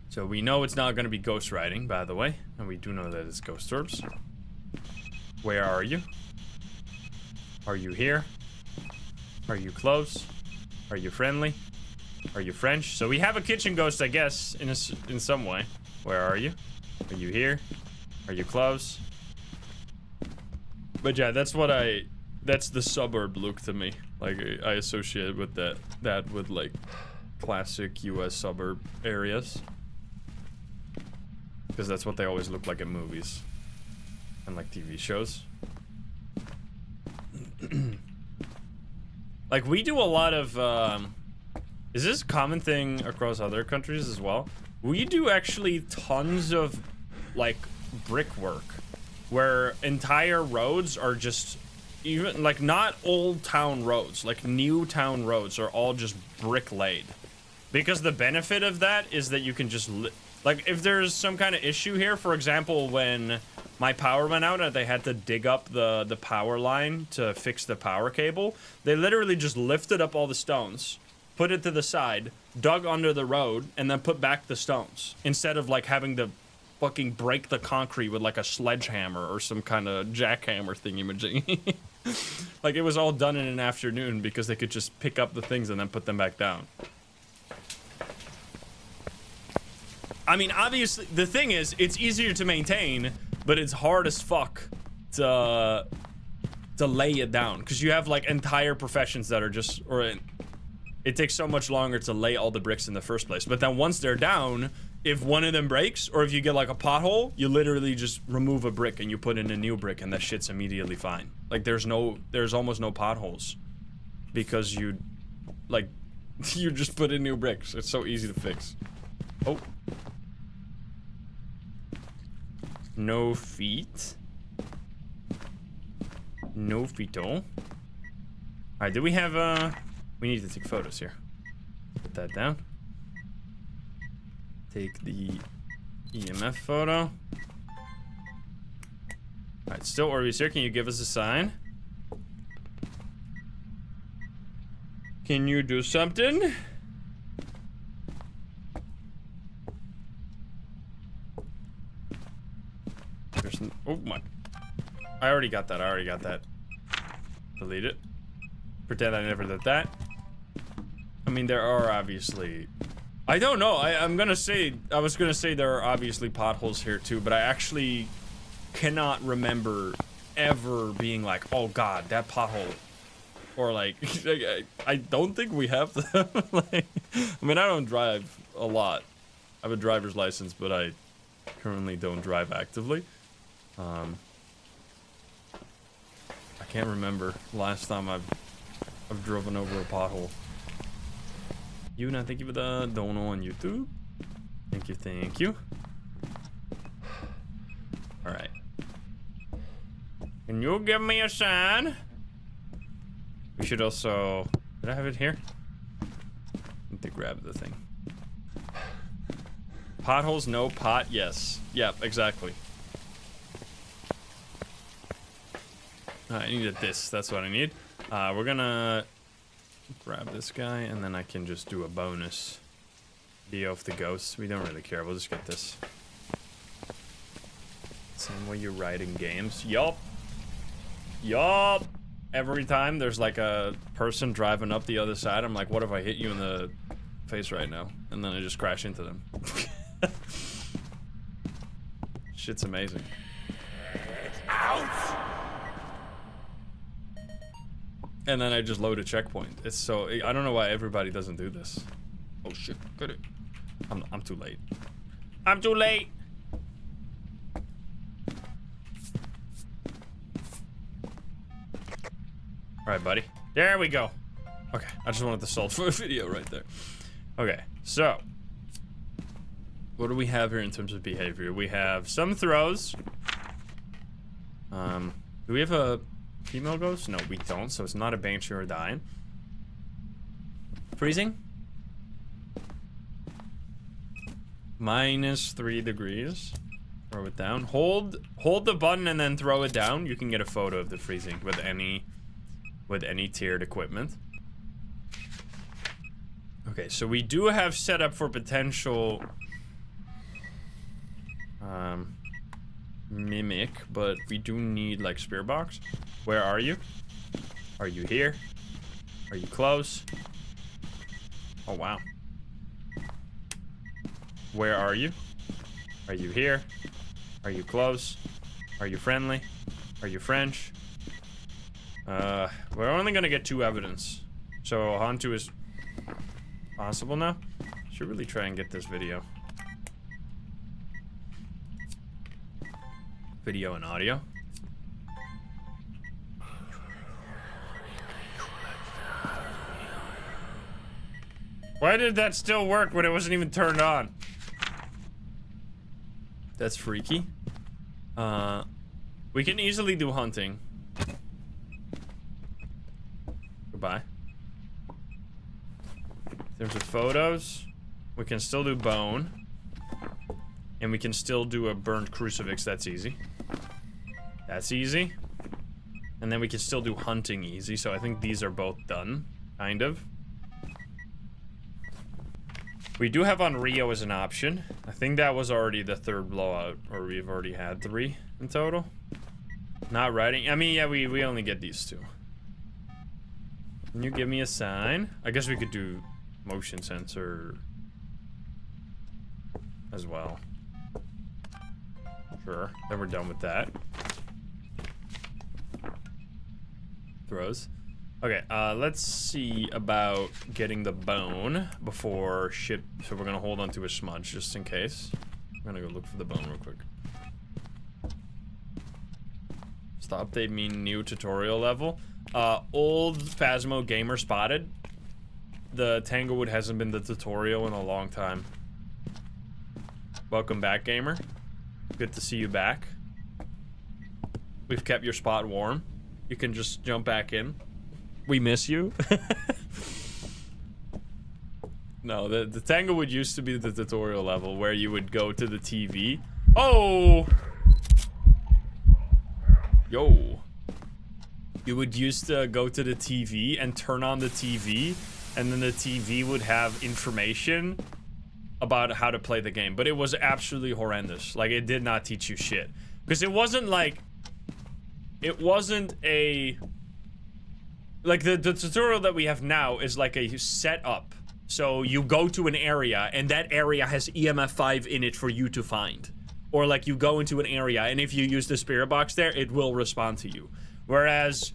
So we know it's not gonna be ghost writing, by the way, and we do know that it's ghost orbs. Where are you? Are you here? Are you close? Are you friendly? Are you French? So we have a kitchen ghost, I guess, in some way. Where are you? Are you here? Are you close? But yeah, that's the suburb look to me. Like I associate with that with like classic US suburb areas. Because that's what they always look like in movies and like TV shows. Like we do a lot of is this a common thing across other countries as well? We do actually tons of like brickwork where entire roads are just, even like not old town roads, like new town roads are all just brick laid. Because the benefit of that is that you can just like if there's some kind of issue here, for example, when my power went out and they had to dig up the power line to fix the power cable, they literally just lifted up all the stones, put it to the side, dug under the road, and then put back the stones. Instead of like having to fucking break the concrete with like a sledgehammer or some kind of jackhammer thingy-majiggy. Like it was all done in an afternoon because they could just pick up the things and then put them back down. I mean, obviously, the thing is, it's easier to maintain, but it's hard as fuck to lay it down because you have like entire professions that are just, it takes so much longer to lay all the bricks in the first place. But then once they're down, if one of them breaks or if you get like a pothole, you literally just remove a brick and you put in a new brick and that shit's immediately fine. Like there's almost no potholes because you just put in new bricks. It's so easy to fix. Oh. No feet. No feetle. Alright, do we have we need to take photos here. Put that down. Take the EMF photo. Alright, still Orbeez here. Can you give us a sign? Can you do something? Oh my. I already got that. Delete it. Pretend I never did that. I mean, there are obviously... I don't know. I was gonna say there are obviously potholes here too, but I actually cannot remember ever being like, oh god, that pothole. Or like, I don't think we have them. Like, I mean, I don't drive a lot. I have a driver's license, but I currently don't drive actively. I can't remember last time I've driven over a pothole. Yuna, thank you for the dono on YouTube. Thank you. Alright. Can you give me a sign? We should also... Did I have it here? I need to grab the thing. Potholes, no. Pot, yes. Yep, exactly. I needed this. That's what I need. We're gonna grab this guy, and then I can just do a bonus video of the ghosts. We don't really care. We'll just get this. Same way you write in games. Yup. Every time there's like a person driving up the other side, I'm like, what if I hit you in the face right now? And then I just crash into them. Shit's amazing. Ouch! And then I just load a checkpoint. It's so... I don't know why everybody doesn't do this. Oh shit, get it. I'm too late. I'm too late! Alright, buddy. There we go. Okay, I just wanted to solve for a video right there. Okay, so... What do we have here in terms of behavior? We have some throws. Do we have a... female ghost? No, we don't, so it's not a banshee or dying. Freezing? -3 degrees. Throw it down. Hold the button and then throw it down. You can get a photo of the freezing with any tiered equipment. Okay, so we do have set up for potential mimic, but we do need like spirit box. Where are you? Are you here? Are you close? Oh wow. Where are you? Are you here? Are you close? Are you friendly? Are you French? We're only gonna get 2 evidence. So Hantu is possible now. Should really try and get this video. Video and audio. Why did that still work when it wasn't even turned on? That's freaky. We can easily do hunting. Goodbye. In terms of photos, we can still do bone. And we can still do a burnt crucifix. That's easy. That's easy. And then we can still do hunting easy. So I think these are both done, kind of. We do have Onryo as an option. I think that was already the 3rd blowout, or we've already had 3 in total. Not writing. I mean, yeah, we only get these 2. Can you give me a sign? I guess we could do motion sensor as well. Sure. Then we're done with that. Throws. Okay, let's see about getting the bone before shit. So we're gonna hold on to a smudge just in case. I'm gonna go look for the bone real quick. Does the update mean new tutorial level? Old Phasmo gamer spotted. The Tanglewood hasn't been the tutorial in a long time. Welcome back, gamer. Good to see you back. We've kept your spot warm. You can just jump back in. We miss you. No, the Tanglewood used to be the tutorial level where you would go to the TV. Oh! Yo. you would used to go to the TV and turn on the TV, and then the TV would have information about how to play the game. But it was absolutely horrendous. Like, it did not teach you shit. Because it wasn't like... It wasn't a... Like, the tutorial that we have now is like a setup. So you go to an area, and that area has EMF 5 in it for you to find. Or, like, you go into an area, and if you use the spirit box there, it will respond to you. Whereas,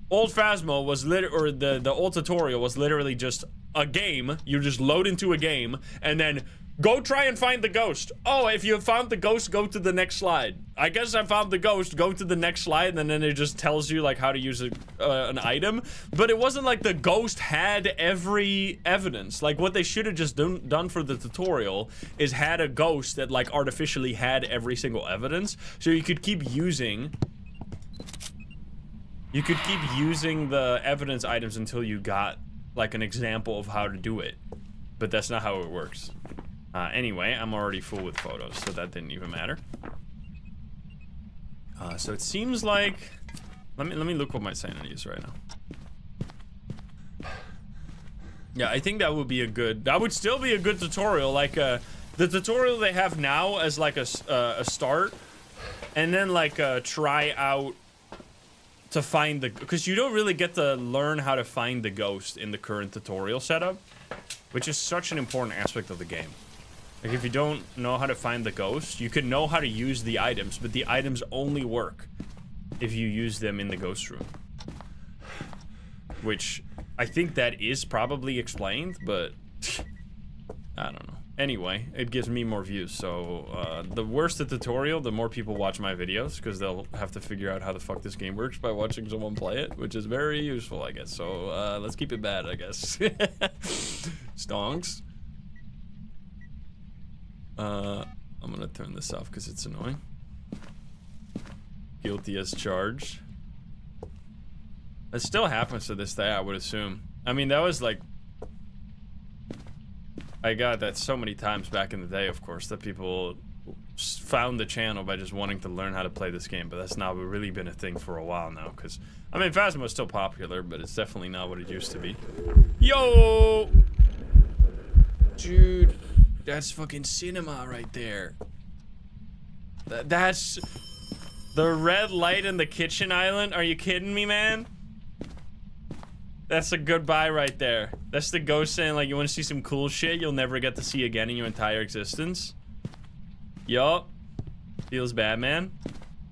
old Phasmo was the old tutorial was literally just a game. You just load into a game, and then go try and find the ghost. Oh, if you have found the ghost, go to the next slide. I guess I found the ghost, go to the next slide, and then it just tells you, like, how to use an item. But it wasn't like the ghost had every evidence. Like, what they should have just done for the tutorial is had a ghost that, like, artificially had every single evidence. So you could keep using... You could keep using the evidence items until you got, like, an example of how to do it. But that's not how it works. Anyway, I'm already full with photos, so that didn't even matter. So it seems like... Let me look what my sanity is right now. Yeah, I think that would be a good... That would still be a good tutorial, like, the tutorial they have now as, like, a start. And then, like, try out to find the... Because you don't really get to learn how to find the ghost in the current tutorial setup. Which is such an important aspect of the game. Like, if you don't know how to find the ghost, you can know how to use the items, but the items only work if you use them in the ghost room. Which, I think that is probably explained, but I don't know. Anyway, it gives me more views, so the worse the tutorial, the more people watch my videos, because they'll have to figure out how the fuck this game works by watching someone play it, which is very useful, I guess. So, let's keep it bad, I guess. Stonks. I'm gonna turn this off because it's annoying. Guilty as charged. It still happens to this day, I would assume. I mean, that was like... I got that so many times back in the day, of course, that people found the channel by just wanting to learn how to play this game, but that's not really been a thing for a while now, because... I mean, Phasmo is still popular, but it's definitely not what it used to be. Yo! Dude... That's fucking cinema right there. That's the red light in the kitchen island. Are you kidding me, man? That's a goodbye right there. That's the ghost saying, like, you want to see some cool shit you'll never get to see again in your entire existence. Yup. Feels bad, man.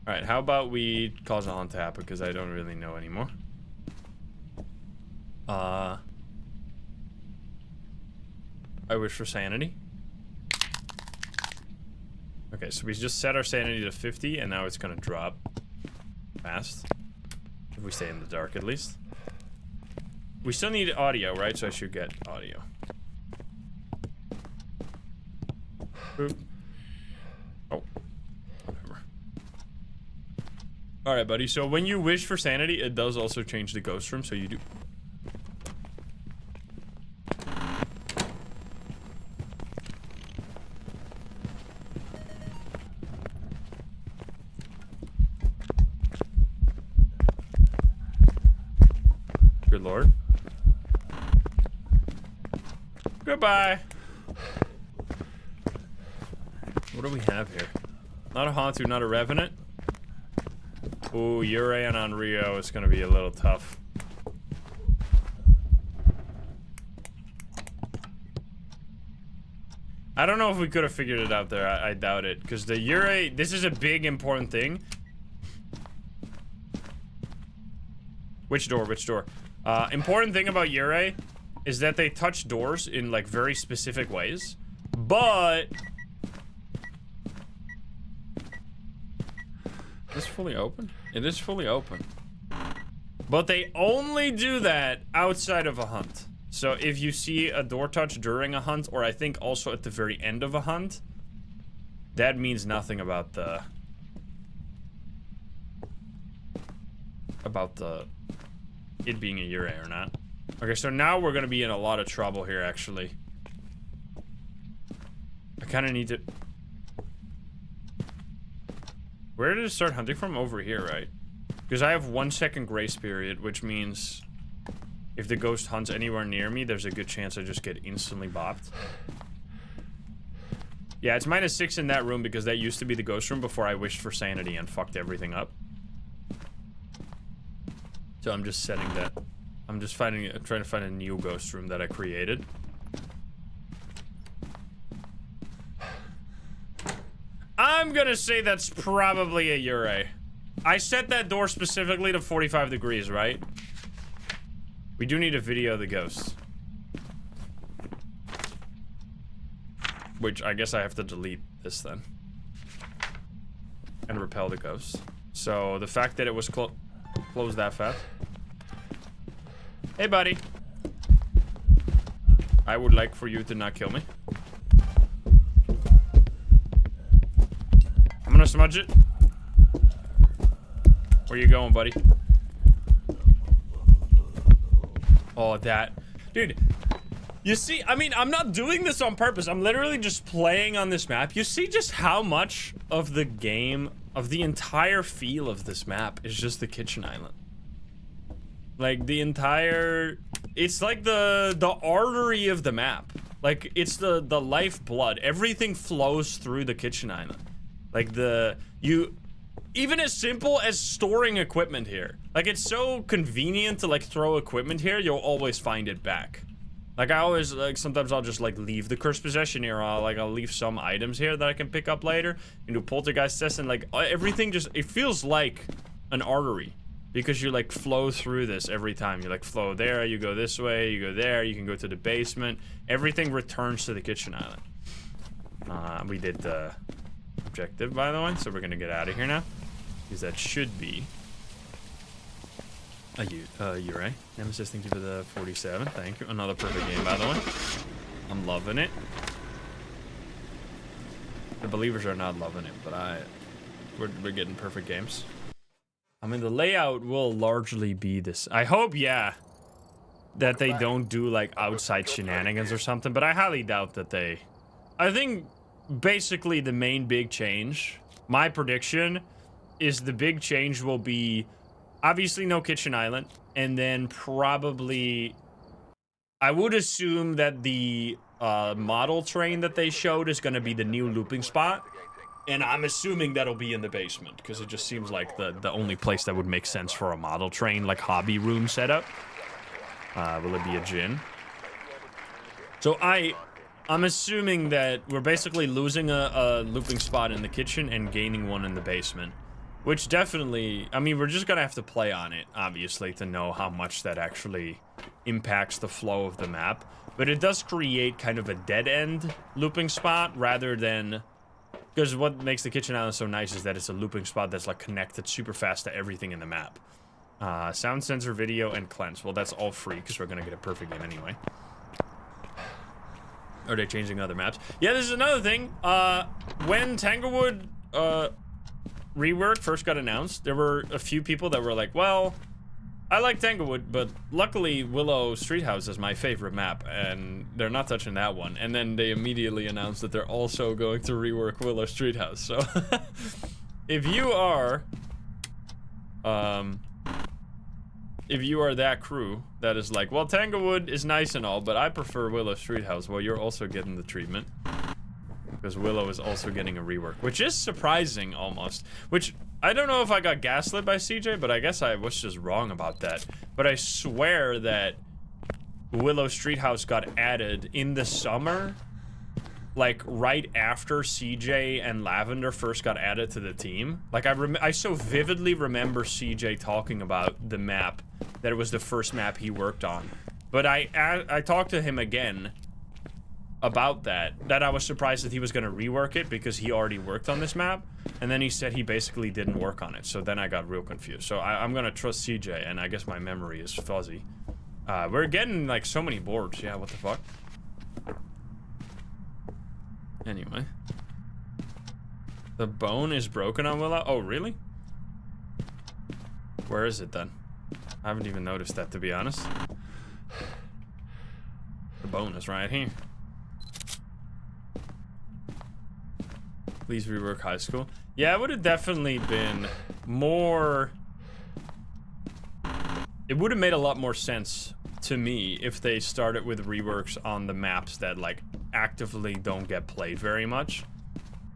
Alright, how about we cause a hunt to happen, because I don't really know anymore. I wish for sanity. Okay, so we just set our sanity to 50, and now it's gonna drop fast. If we stay in the dark, at least. We still need audio, right? So I should get audio. Boop. Oh. Whatever. Alright, buddy. So when you wish for sanity, it does also change the ghost room, so you do... Good lord. Goodbye. What do we have here? Not a Hantu, not a Revenant. Ooh, Yurei and Onryo is gonna be a little tough. I don't know if we could have figured it out there. I doubt it. Because the Yurei, this is a big important thing. Which door? Which door? Important thing about Yurei is that they touch doors in, like, very specific ways. But... Is this fully open? It is fully open. But they only do that outside of a hunt. So if you see a door touch during a hunt, or I think also at the very end of a hunt, that means nothing about the... it being a Yurei or not. Okay, so now we're gonna be in a lot of trouble here, actually. I kind of need to... Where did it start hunting from? Over here, right? Because I have 1 second grace period, which means if the ghost hunts anywhere near me, there's a good chance I just get instantly bopped. Yeah, it's -6 in that room because that used to be the ghost room before I wished for sanity and fucked everything up. So I'm just setting that. I'm just trying to find a new ghost room that I created. I'm gonna say that's probably a Yurei. I set that door specifically to 45 degrees, right? We do need a video of the ghosts. Which I guess I have to delete this then. And repel the ghost. So the fact that it was closed that fast. Hey, buddy. I would like for you to not kill me. I'm gonna smudge it. Where you going, buddy? Oh, that. Dude, you see, I mean, I'm not doing this on purpose. I'm literally just playing on this map. You see just how much of the game, of the entire feel of this map is just the kitchen island. Like, the entire... It's like the artery of the map. Like, it's the lifeblood. Everything flows through the kitchen island. Like, even as simple as storing equipment here. Like, it's so convenient to, like, throw equipment here, you'll always find it back. Like, I always, like, sometimes I'll just, like, leave the cursed possession here, or I'll leave some items here that I can pick up later. You do poltergeist tests, and, like, everything just, it feels like an artery. Because you, like, flow through this every time. You, like, flow there, you go this way, you go there, you can go to the basement. Everything returns to the kitchen island. We did the objective, by the way, so we're gonna get out of here now. Because that should be a Yurei. Nemesis, thank you for the 47. Thank you. Another perfect game, by the way. I'm loving it. The believers are not loving it, but we're getting perfect games. I mean, the layout will largely be this. I hope, yeah, that they don't do, like, outside shenanigans or something, but I highly doubt that they... I think, basically, the main big change, my prediction, is the big change will be, obviously, no kitchen island, and then probably... I would assume that the model train that they showed is going to be the new looping spot. And I'm assuming that'll be in the basement, because it just seems like the only place that would make sense for a model train, like hobby room setup. Will it be a gin? So I'm assuming that we're basically losing a looping spot in the kitchen and gaining one in the basement. Which definitely, I mean, we're just gonna have to play on it, obviously, to know how much that actually impacts the flow of the map. But it does create kind of a dead-end looping spot, rather than... Because what makes the kitchen island so nice is that it's a looping spot that's, like, connected super fast to everything in the map. Sound sensor, video, and cleanse. Well, that's all free, because we're gonna get a perfect game anyway. Are they changing other maps? Yeah, this is another thing. When Tanglewood, rework first got announced, there were a few people that were like, well, I like Tanglewood, but luckily Willow Street House is my favorite map, and they're not touching that one. And then they immediately announced that they're also going to rework Willow Street House. So if you are that crew that is like, well, Tanglewood is nice and all, but I prefer Willow Street House, well, you're also getting the treatment. Because Willow is also getting a rework, which is surprising almost. Which, I don't know if I got gaslit by CJ, but I guess I was just wrong about that. But I swear that Willow Street House got added in the summer, like right after CJ and Lavender first got added to the team. Like, I so vividly remember CJ talking about the map, that it was the first map he worked on. But I talked to him again about that I was surprised that he was going to rework it because he already worked on this map, and then he said he basically didn't work on it, so then I got real confused. So I'm going to trust CJ, and I guess my memory is fuzzy. We're getting, like, so many boards. Yeah, what the fuck? Anyway. The bone is broken on Willow? Oh, really? Where is it, then? I haven't even noticed that, to be honest. The bone is right here. Please rework high school. Yeah, it would have definitely been more it would have made a lot more sense to me if they started with reworks on the maps that like actively don't get played very much,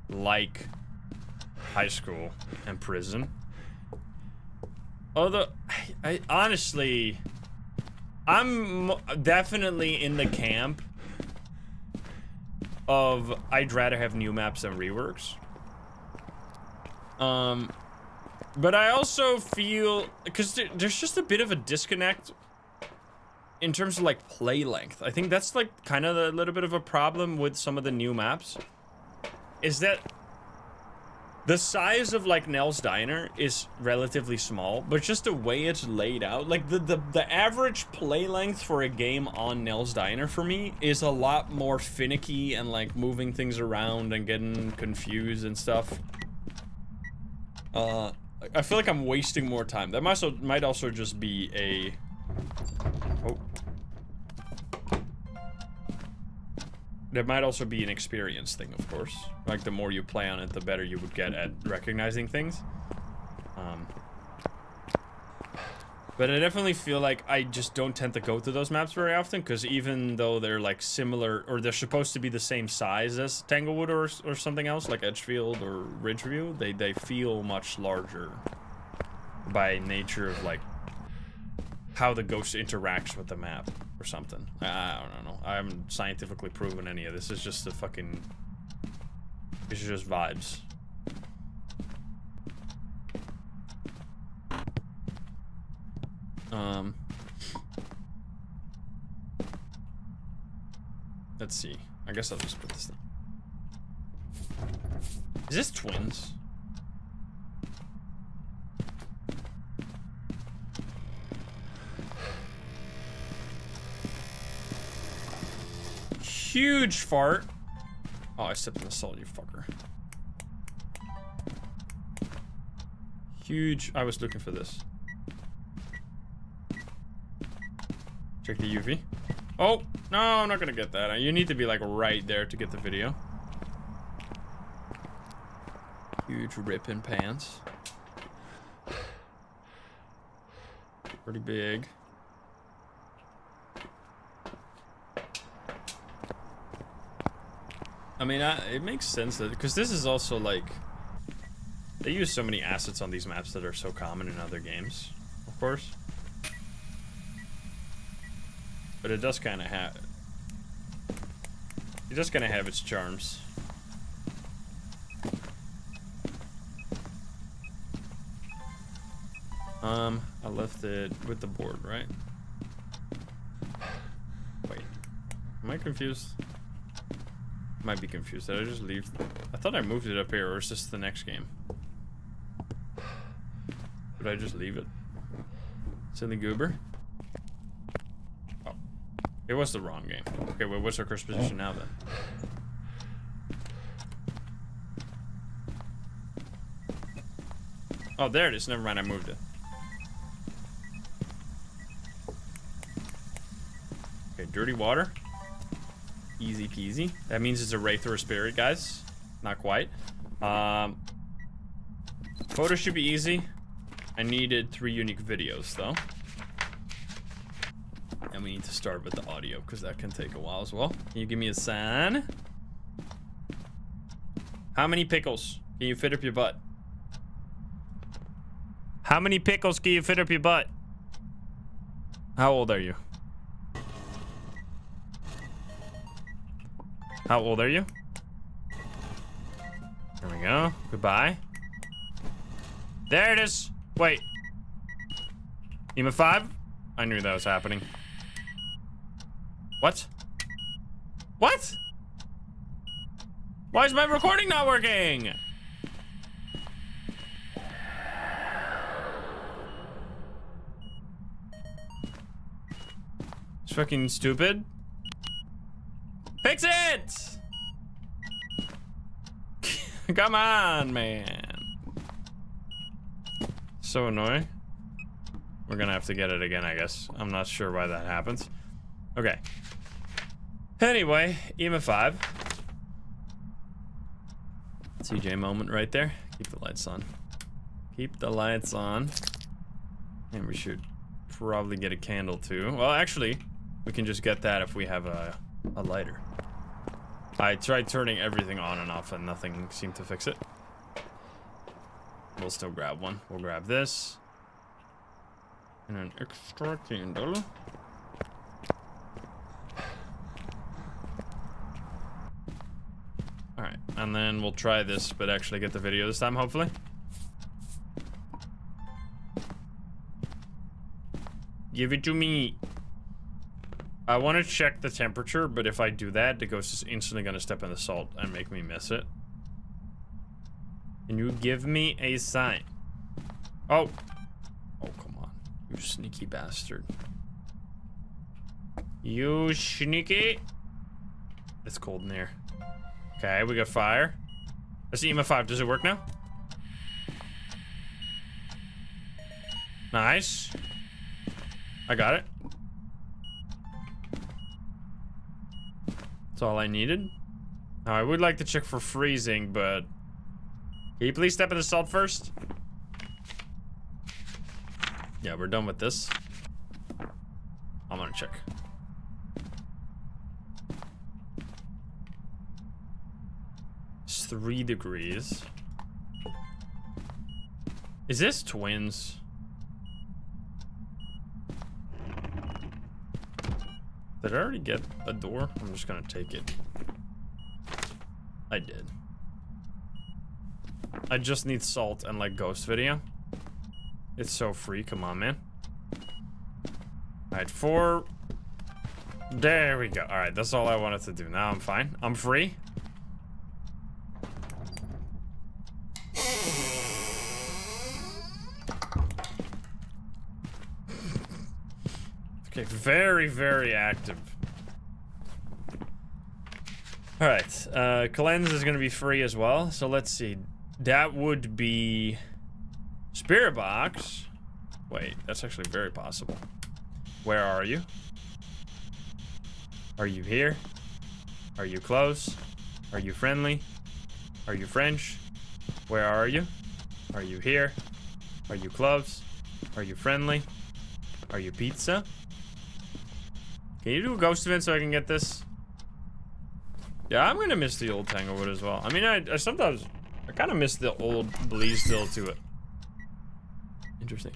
like high school and prison. Although I honestly, I'm definitely in the camp of I'd rather have new maps than reworks. But I also feel, because there's just a bit of a disconnect in terms of like play length. I think that's like kind of a little bit of a problem with some of the new maps, is that the size of like Nell's Diner is relatively small, but just the way it's laid out, like the average play length for a game on Nell's Diner for me is a lot more finicky and like moving things around and getting confused and stuff. I feel like I'm wasting more time. That might also just be a... Oh. That might also be an experience thing, of course. Like, the more you play on it, the better you would get at recognizing things. But I definitely feel like I just don't tend to go to those maps very often, because even though they're like similar, or they're supposed to be the same size as Tanglewood or something else, like Edgefield or Ridgeview, they feel much larger by nature of like how the ghost interacts with the map or something. I don't know. I haven't scientifically proven any of this. It's just a fucking... It's just vibes. Let's see. I guess I'll just put this thing. Is this twins? Huge fart. Oh, I stepped in the salt, you fucker. Huge. I was looking for this. Check the UV. Oh, no, I'm not gonna get that. You need to be like right there to get the video. Huge rip in pants. Pretty big. I mean, it makes sense that, because this is also like, they use so many assets on these maps that are so common in other games, of course. But it does kind of have, its charms. I left it with the board, right? Wait, am I confused? Might be confused. Did I just leave? I thought I moved it up here, or is this the next game? Did I just leave it? Silly goober. Oh, it was the wrong game. Okay, well, what's our curse position now then? Oh, there it is. Never mind, I moved it. Okay, dirty water. Easy peasy. That means it's a wraith or a spirit, guys. Not quite. Photos should be easy. I needed 3 unique videos, though. And we need to start with the audio, because that can take a while as well. Can you give me a sign? How many pickles can you fit up your butt? How many pickles can you fit up your butt? How old are you? How old are you? There we go. Goodbye. There it is. Wait. EMA 5? I knew that was happening. What? What? Why is my recording not working? It's fucking stupid. Fix it! Come on, man. So annoying. We're gonna have to get it again, I guess. I'm not sure why that happens. Okay. Anyway, EMA 5. CJ moment right there. Keep the lights on. Keep the lights on. And we shoot. probably get a candle too. Well, actually, we can just get that if we have a lighter. I tried turning everything on and off and nothing seemed to fix it. We'll still grab one. We'll grab this. And an extra candle. Alright, and then we'll try this, but actually get the video this time, hopefully. Give it to me. I want to check the temperature, but if I do that, the ghost is instantly going to step in the salt and make me miss it. Can you give me a sign? Oh. Oh, come on. You sneaky bastard. You sneaky. It's cold in here. Okay, we got fire. That's EMF5. Does it work now? Nice. I got it. That's all I needed. Now, I would like to check for freezing, but... Can you please step in the salt first? Yeah, we're done with this. I'm gonna check. It's 3 degrees. Is this twins? Did I already get a door? I'm just gonna take it. I did. I just need salt and like ghost video. It's so free, come on, man. Alright, 4. There we go. Alright, that's all I wanted to do. Now I'm fine. I'm free. Okay, very, very active. Alright, cleanse is gonna be free as well. So let's see. That would be spirit box. Wait, that's actually very possible. Where are you? Are you here? Are you close? Are you friendly? Are you French? Where are you? Are you here? Are you close? Are you friendly? Are you pizza? Can you do a ghost event so I can get this? Yeah, I'm gonna miss the old Tanglewood as well. I mean, I sometimes... I kind of miss the old Bleed still to it. Interesting.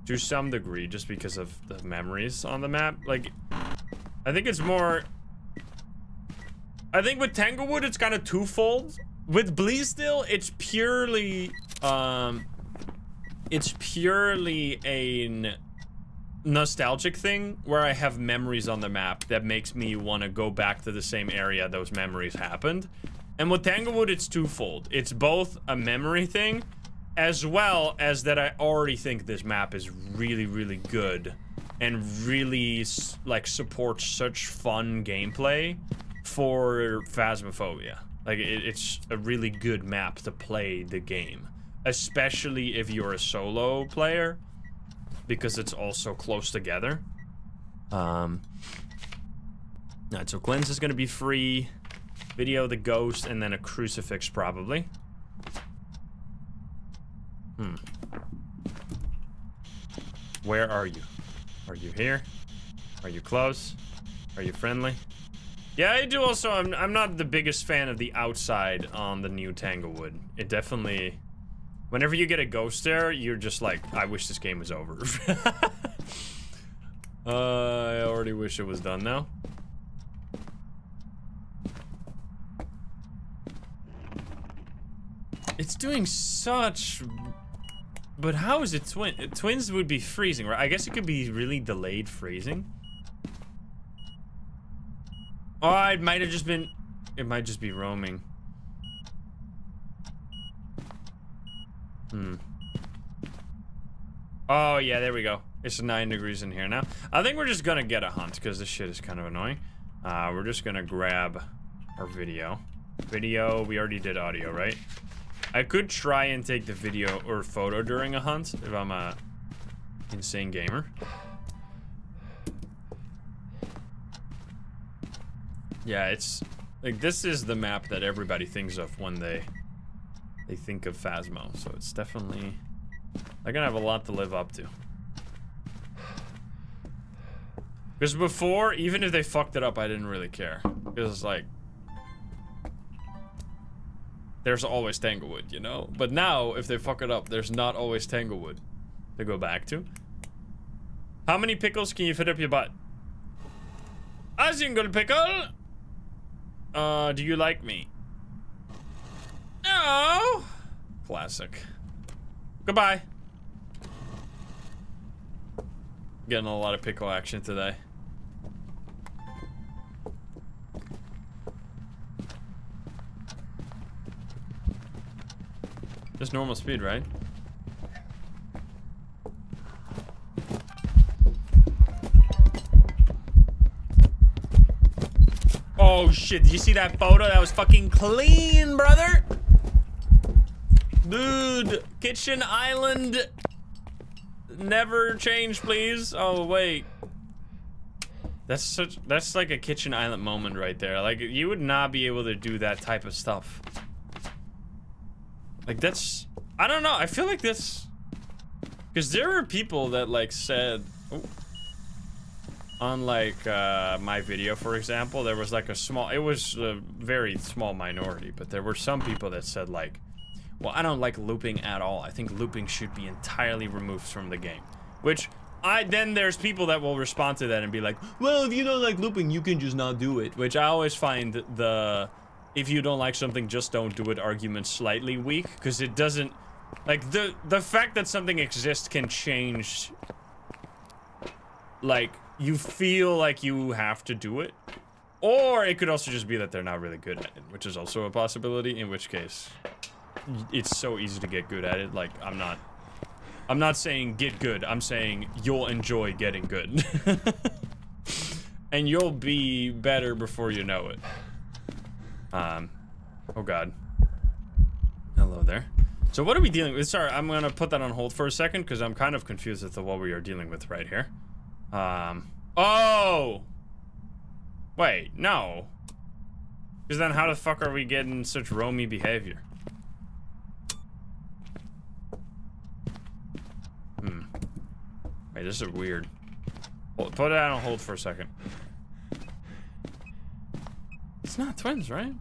To some degree, just because of the memories on the map. Like, I think it's more... I think with Tanglewood, it's kind of twofold. With Bleed still, it's purely... it's purely a nostalgic thing where I have memories on the map that makes me want to go back to the same area those memories happened. And with Tanglewood, it's twofold. It's both a memory thing, as well as that I already think this map is really, really good and really, like, supports such fun gameplay for Phasmophobia. Like, it's a really good map to play the game, especially if you're a solo player, because it's all so close together. Alright, so cleanse is gonna be free. Video, the ghost, and then a crucifix, probably. Where are you? Are you here? Are you close? Are you friendly? Yeah, I do also, I'm not the biggest fan of the outside on the new Tanglewood. It definitely... Whenever you get a ghost there, you're just like, I wish this game was over. I already wish it was done now. It's doing such... But how is it twins would be freezing, right? I guess it could be really delayed freezing. Oh, it might have just been... It might just be roaming. Oh, yeah, there we go. It's 9 degrees in here now. I think we're just gonna get a hunt, because this shit is kind of annoying. We're just gonna grab our video. Video, we already did audio, right? I could try and take the video or photo during a hunt if I'm a insane gamer. Yeah, it's like this is the map that everybody thinks of when they think of Phasmo, so it's definitely they're gonna have a lot to live up to. Because before, even if they fucked it up, I didn't really care. Because it's like, there's always Tanglewood, you know? But now, if they fuck it up, there's not always Tanglewood to go back to. How many pickles can you fit up your butt? A single pickle. Do you like me? No. Classic. Goodbye. Getting a lot of pickle action today. Just normal speed, right? Oh shit, did you see that photo? That was fucking clean, brother. Dude, kitchen island. Never change, please. Oh, wait. That's like a kitchen island moment right there. Like, you would not be able to do that type of stuff. Like, that's, I don't know. I feel like this, because there were people that like said, oh, on like my video, for example, there was like it was a very small minority, but there were some people that said like, well, I don't like looping at all. I think looping should be entirely removed from the game. Which, then there's people that will respond to that and be like, well, if you don't like looping, you can just not do it. Which I always find the, if you don't like something, just don't do it argument slightly weak. Because it doesn't, like, the fact that something exists can change, like, you feel like you have to do it. Or it could also just be that they're not really good at it, which is also a possibility, in which case it's so easy to get good at it. Like, I'm not saying get good, I'm saying you'll enjoy getting good. And you'll be better before you know it. Oh god. Hello there. So what are we dealing with? Sorry, I'm gonna put that on hold for a second because I'm kind of confused as to what we are dealing with right here. Oh! Wait, no. Because then how the fuck are we getting such roamy behavior? Wait, this is weird. Put it on hold for a second. It's not twins, right?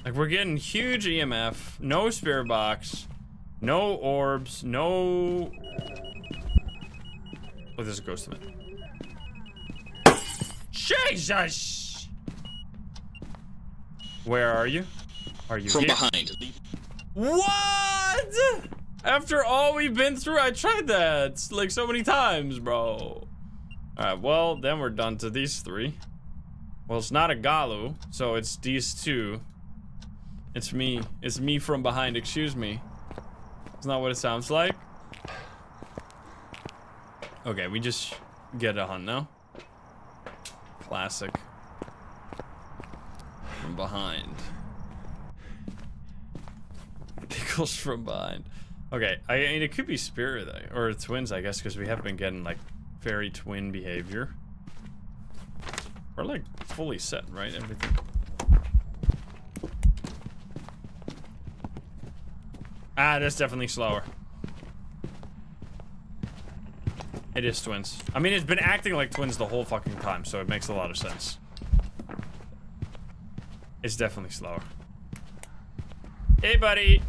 Like, we're getting huge EMF, no spirit box, no orbs, no... Oh, there's a ghost of it. Jesus! Where are you? Are you from here? behind? What? After all we've been through, I tried that like so many times, bro. Alright, well, then we're done to these three. Well, it's not a Gallo, so it's these two. It's me. It's me from behind, excuse me. It's not what it sounds like. Okay, we just get a hunt now. Classic. From behind. Pickles from behind. Okay, I mean, it could be spirit, or twins, I guess, because we have been getting, like, very twin behavior. We're, like, fully set, right? Everything. Ah, that's definitely slower. It is twins. I mean, it's been acting like twins the whole fucking time, so it makes a lot of sense. It's definitely slower. Hey, buddy.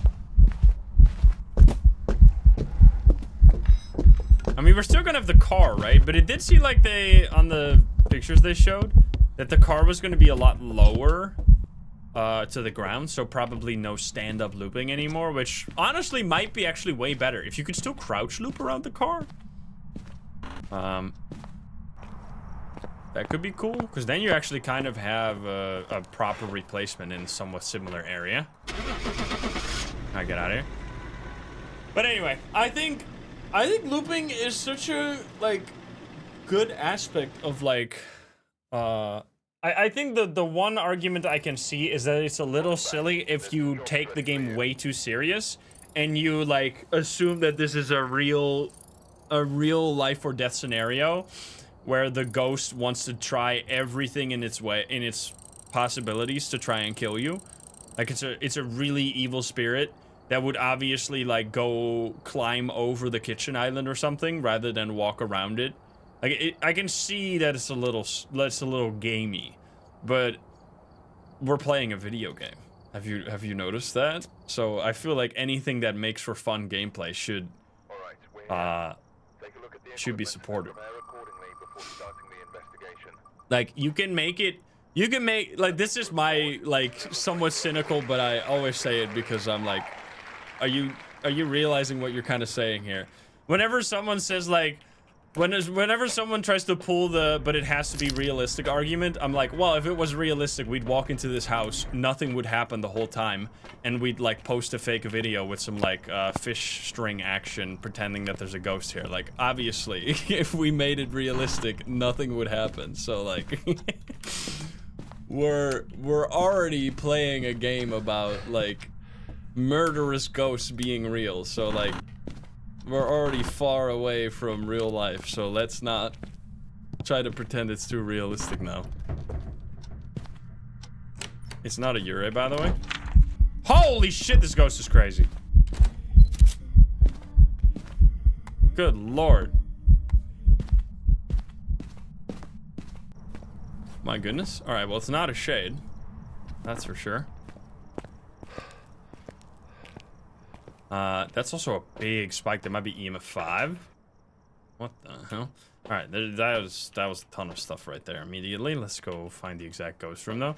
I mean, we're still gonna have the car, right? But it did seem like they, on the pictures they showed, that the car was gonna be a lot lower to the ground, so probably no stand-up looping anymore, which honestly might be actually way better. If you could still crouch loop around the car, that could be cool, because then you actually kind of have a proper replacement in a somewhat similar area. I get out of here. But anyway, I think looping is such a, like, good aspect of, like, I think the one argument I can see is that it's a little silly if you take the game way too serious and you, like, assume that this is a real life or death scenario where the ghost wants to try everything in its possibilities to try and kill you. Like, it's a really evil spirit that would obviously like go climb over the kitchen island or something rather than walk around it. Like I can see that it's a little gamey, but we're playing a video game. Have you noticed that? So I feel like anything that makes for fun gameplay should be supported. Like you can make like, this is my like somewhat cynical, but I always say it because I'm like, are you realizing what you're kind of saying here? Whenever someone says like, whenever someone tries to pull the but it has to be realistic argument, I'm like, well, if it was realistic, we'd walk into this house, nothing would happen the whole time, and we'd like post a fake video with some like fish string action pretending that there's a ghost here. Like, obviously, if we made it realistic, nothing would happen. So like we're already playing a game about like murderous ghosts being real. So like, we're already far away from real life, so let's not try to pretend it's too realistic now. It's not a Yurei, by the way. Holy shit, this ghost is crazy. Good lord. My goodness. Alright, well, it's not a shade. That's for sure. That's also a big spike. That might be EMF 5. What the hell? Alright, that was a ton of stuff right there immediately. Let's go find the exact ghost room, though.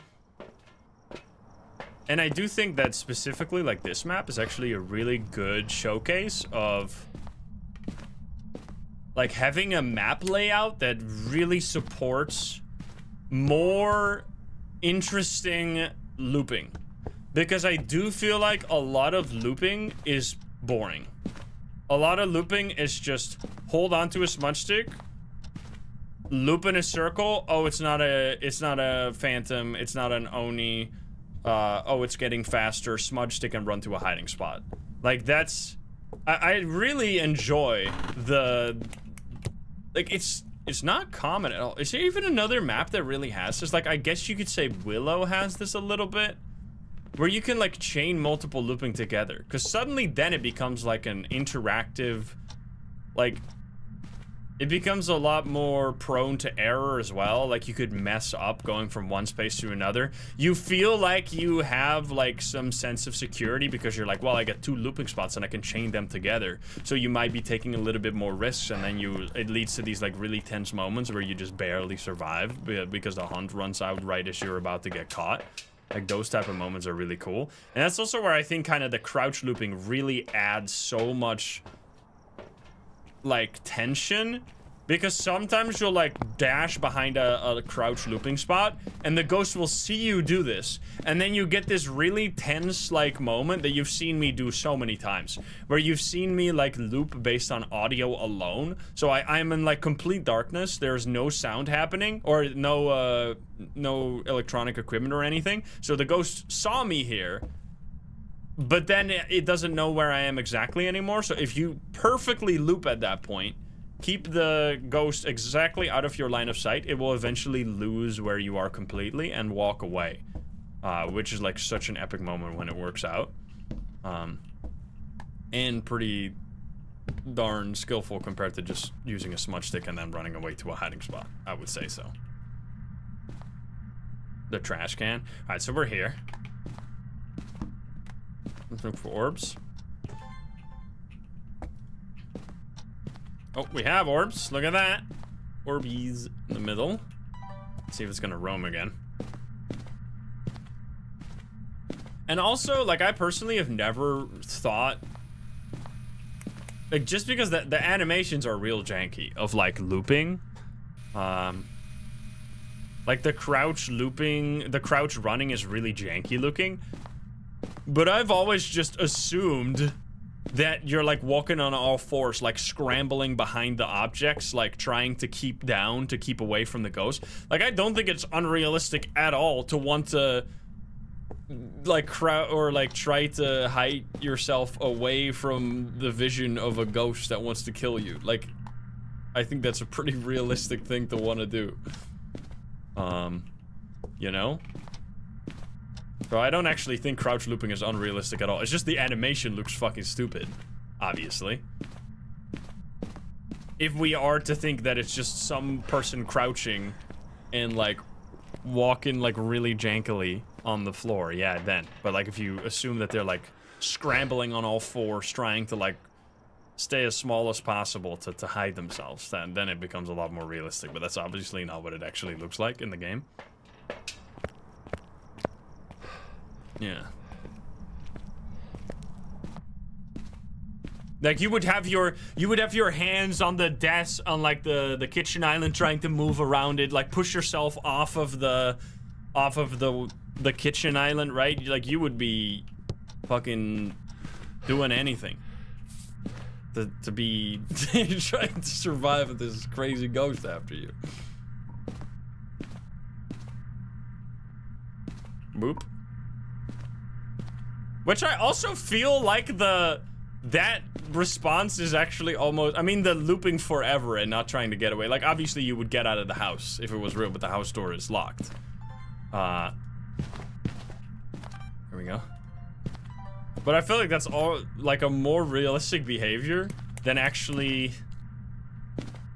And I do think that specifically, like, this map is actually a really good showcase of, like, having a map layout that really supports more interesting looping. Because I do feel like a lot of looping is boring. A lot of looping is just hold on to a smudge stick, loop in a circle. Oh, it's not a phantom. It's not an Oni. Oh, it's getting faster. Smudge stick and run to a hiding spot. Like, that's... I really enjoy the... Like, it's not common at all. Is there even another map that really has this? Like, I guess you could say Willow has this a little bit. Where you can, like, chain multiple looping together. Because suddenly then it becomes, like, an interactive... Like, it becomes a lot more prone to error as well. Like, you could mess up going from one space to another. You feel like you have, like, some sense of security because you're like, well, I got 2 looping spots and I can chain them together. So you might be taking a little bit more risks, and then it leads to these, like, really tense moments where you just barely survive because the hunt runs out right as you're about to get caught. Like, those type of moments are really cool. And that's also where I think kind of the crouch looping really adds so much, like, tension. Because sometimes you'll, like, dash behind a crouch looping spot, and the ghost will see you do this. And then you get this really tense, like, moment that you've seen me do so many times. Where you've seen me, like, loop based on audio alone. So I'm in, like, complete darkness. There's no sound happening, or no electronic equipment or anything. So the ghost saw me here, but then it doesn't know where I am exactly anymore. So if you perfectly loop at that point, keep the ghost exactly out of your line of sight, it will eventually lose where you are completely and walk away. Which is like such an epic moment when it works out. And pretty darn skillful compared to just using a smudge stick and then running away to a hiding spot. I would say so. The trash can. Alright, so we're here. Let's look for orbs. Oh, we have orbs. Look at that. Orbies in the middle. Let's see if it's gonna roam again. And also, like, I personally have never thought... Like, just because the animations are real janky of, like, looping. Like, the crouch looping... The crouch running is really janky looking. But I've always just assumed that you're, like, walking on all fours, like, scrambling behind the objects, like, trying to keep down, to keep away from the ghost. Like, I don't think it's unrealistic at all to want to, like, try to hide yourself away from the vision of a ghost that wants to kill you. Like, I think that's a pretty realistic thing to want to do. You know? So I don't actually think crouch looping is unrealistic at all. It's just the animation looks fucking stupid, obviously. If we are to think that it's just some person crouching and like walking like really jankily on the floor, yeah, then. But like if you assume that they're like scrambling on all fours, trying to like stay as small as possible to hide themselves, then it becomes a lot more realistic. But that's obviously not what it actually looks like in the game. Yeah. Like you would have your hands on the desk on like the kitchen island, trying to move around it, like push yourself off of the kitchen island, right? Like you would be fucking doing anything to be trying to survive with this crazy ghost after you. Boop. Which I also feel like that response is actually almost, I mean, the looping forever and not trying to get away. Like, obviously you would get out of the house if it was real, but the house door is locked. Here we go. But I feel like that's all, like, a more realistic behavior than actually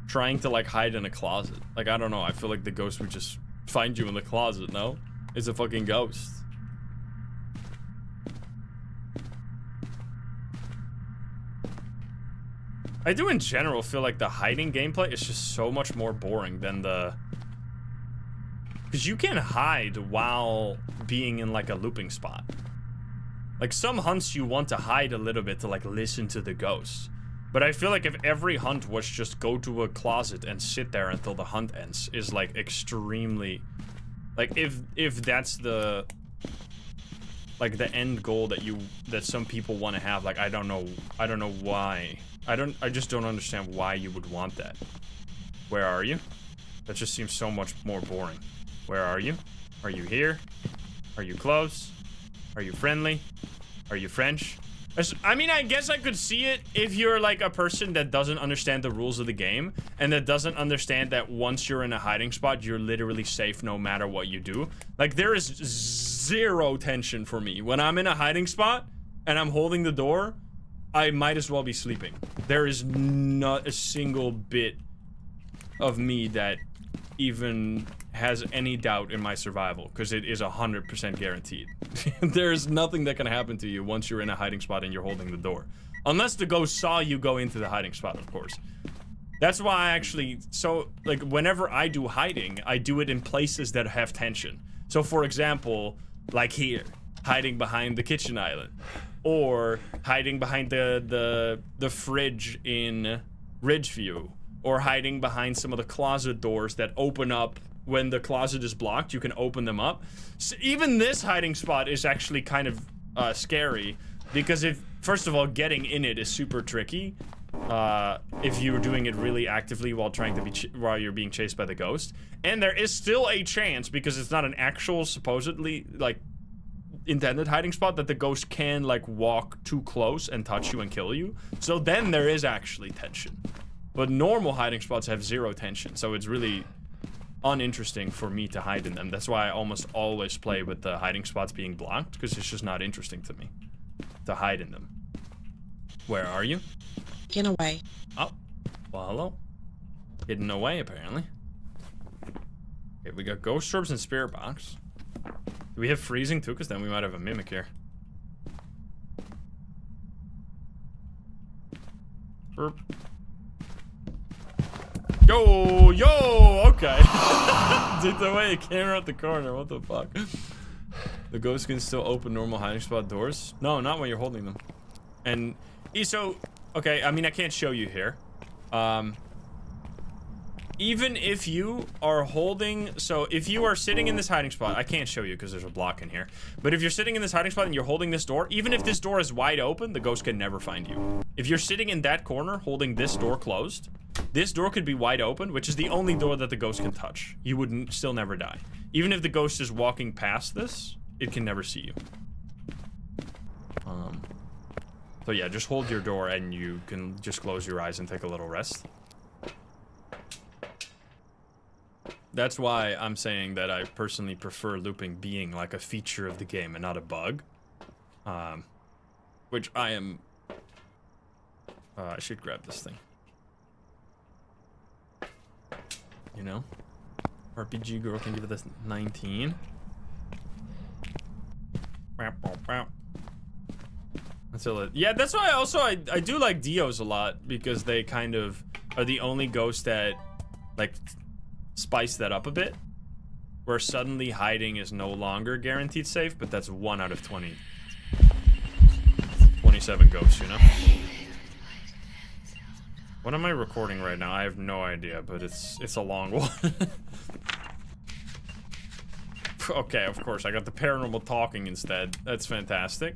trying to, like, hide in a closet. Like, I don't know, I feel like the ghost would just find you in the closet, no? It's a fucking ghost. I do in general feel like the hiding gameplay is just so much more boring than the... Because you can hide while being in like a looping spot. Like some hunts you want to hide a little bit to like listen to the ghosts. But I feel like if every hunt was just go to a closet and sit there until the hunt ends is like extremely... Like if that's the... Like the end goal that some people want to have, like I don't know why. I just don't understand why you would want that. Where are you? That just seems so much more boring. Where are you? Are you here? Are you close? Are you friendly? Are you French? I mean, I guess I could see it if you're like a person that doesn't understand the rules of the game and that doesn't understand that once you're in a hiding spot, you're literally safe no matter what you do. Like there is zero tension for me. When I'm in a hiding spot and I'm holding the door, I might as well be sleeping. There is not a single bit of me that even has any doubt in my survival, because it is 100% guaranteed. There's nothing that can happen to you once you're in a hiding spot and you're holding the door. Unless the ghost saw you go into the hiding spot, of course. That's why I actually, so, like, whenever I do hiding, I do it in places that have tension. So, for example, like here, hiding behind the kitchen island. Or hiding behind the fridge in Ridgeview. Or hiding behind some of the closet doors that open up when the closet is blocked. You can open them up. So even this hiding spot is actually kind of scary, because first of all, getting in it is super tricky. If you're doing it really actively while trying to while you're being chased by the ghost, and there is still a chance, because it's not an actual supposedly like intended hiding spot, that the ghost can like walk too close and touch you and kill you. So then there is actually tension. But normal hiding spots have zero tension, so it's really uninteresting for me to hide in them. That's why I almost always play with the hiding spots being blocked, because it's just not interesting to me to hide in them. Where are you? Hidden away. Oh, well, hello. Hidden away, apparently. Okay, we got ghost orbs and spirit box. Do we have freezing too? Because then we might have a mimic here. Burp. Yo, okay. Dude, the way it came around the corner, what the fuck? The ghost can still open normal hiding spot doors? No, not when you're holding them. And, so, okay, I mean, I can't show you here. Even if you are holding, so if you are sitting in this hiding spot, I can't show you because there's a block in here, but if you're sitting in this hiding spot and you're holding this door, even if this door is wide open, the ghost can never find you. If you're sitting in that corner holding this door closed, this door could be wide open, which is the only door that the ghost can touch. You would still never die. Even if the ghost is walking past this, it can never see you. So yeah, just hold your door and you can just close your eyes and take a little rest. that's why I'm saying that I personally prefer looping being like a feature of the game and not a bug. Which I am... I should grab this thing. You know? RPG girl can give it this 19. Yeah, that's why also I do like Dios a lot, because they kind of are the only ghosts that like spice that up a bit, where suddenly hiding is no longer guaranteed safe, but that's 1 out of 27 ghosts, you know? What am I recording right now? I have no idea, but it's a long one. Okay, of course, I got the paranormal talking instead. That's fantastic.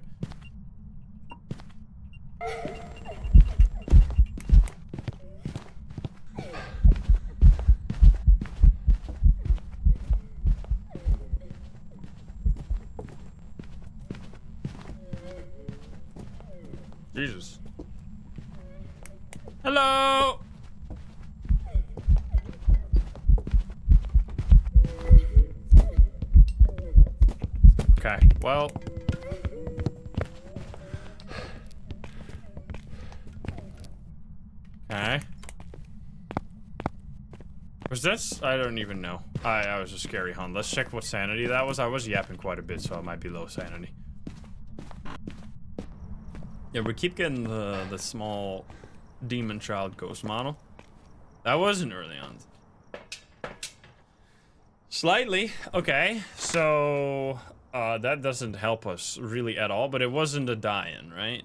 Jesus. Hello! Okay, well... Okay. Was this? I don't even know. I was a scary hunt. Let's check what sanity that was. I was yapping quite a bit, so it might be low sanity. Yeah, we keep getting the small demon child ghost model. That wasn't early on. Slightly. Okay, so that doesn't help us really at all, but it wasn't a die-in, right?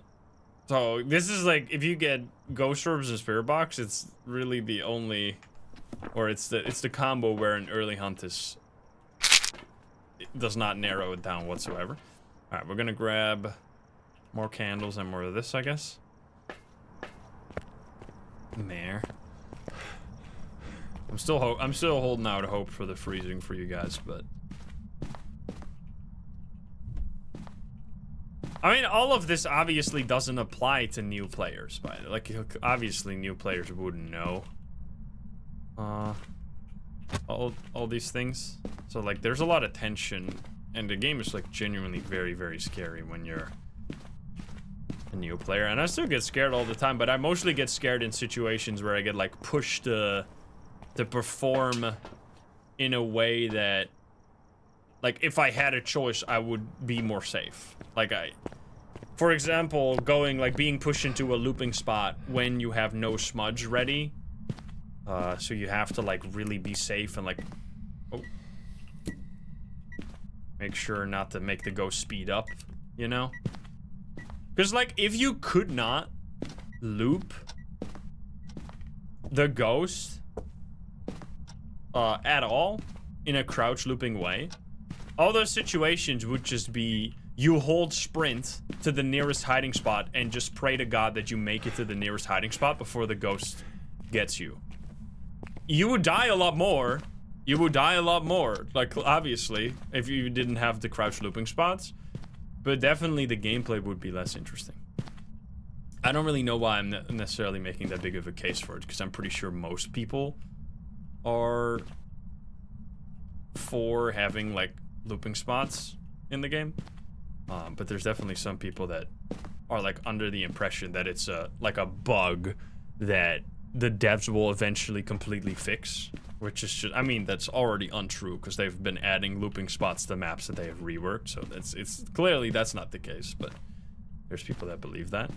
So this is like, if you get ghost orbs and spirit box, it's really the only, or it's the combo where an early hunt is, it does not narrow it down whatsoever. All right, we're gonna grab more candles and more of this, I guess. There. I'm still holding out hope for the freezing for you guys, but I mean, all of this obviously doesn't apply to new players, by the way. Like, obviously new players wouldn't know all these things. So like, there's a lot of tension, and the game is like genuinely very, very scary when you're a new player. And I still get scared all the time, but I mostly get scared in situations where I get like pushed to perform in a way that, like, if I had a choice, I would be more safe. Like, for example, being pushed into a looping spot when you have no smudge ready. So you have to like really be safe and like, make sure not to make the ghost speed up, you know? Because like, if you could not loop the ghost at all in a crouch looping way, all those situations would just be you hold sprint to the nearest hiding spot and just pray to God that you make it to the nearest hiding spot before the ghost gets you. You would die a lot more. You would die a lot more, like, obviously, if you didn't have the crouch looping spots. But definitely the gameplay would be less interesting. I don't really know why I'm necessarily making that big of a case for it, because I'm pretty sure most people are for having, like, looping spots in the game. But there's definitely some people that are, like, under the impression that it's like a bug that the devs will eventually completely fix, which is just, I mean, that's already untrue, because they've been adding looping spots to maps that they have reworked, so it's clearly that's not the case, but there's people that believe that.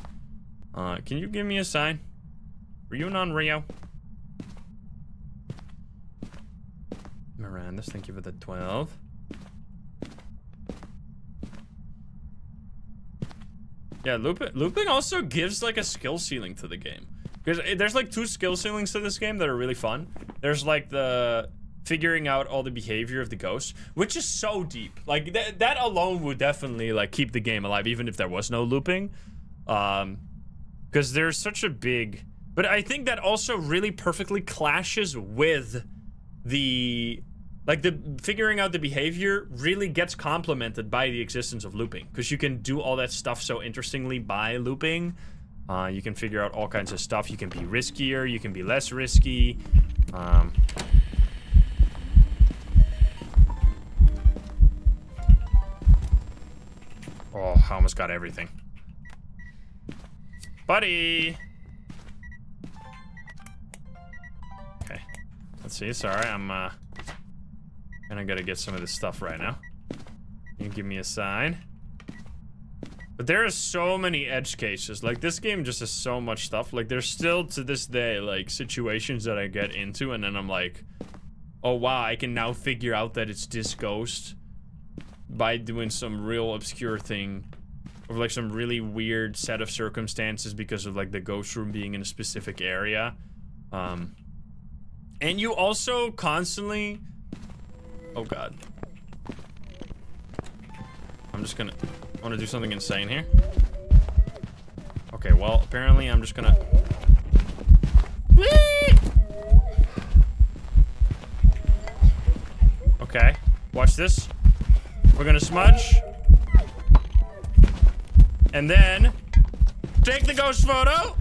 Can you give me a sign? Were you an Onryo? Miranda's, thank you for the 12. Yeah, looping also gives like a skill ceiling to the game. Because there's like 2 skill ceilings to this game that are really fun. There's like the figuring out all the behavior of the ghost, which is so deep. Like that alone would definitely like keep the game alive, even if there was no looping. Because there's such a big, but I think that also really perfectly clashes with the, like, the figuring out the behavior really gets complemented by the existence of looping, because you can do all that stuff so interestingly by looping. You can figure out all kinds of stuff. You can be riskier, you can be less risky. Oh, I almost got everything. Buddy! Okay. Let's see. Sorry, I'm, kinda gotta get some of this stuff right now. You give me a sign. But there are so many edge cases. Like, this game just has so much stuff. Like, there's still, to this day, like, situations that I get into, and then I'm like, oh, wow, I can now figure out that it's this ghost by doing some real obscure thing. Or, like, some really weird set of circumstances because of, like, the ghost room being in a specific area. And you also constantly... Oh, God. I'm just gonna... I want to do something insane here. Okay, well, apparently I'm just gonna... Whee! Okay, watch this. We're gonna smudge. And then... take the ghost photo!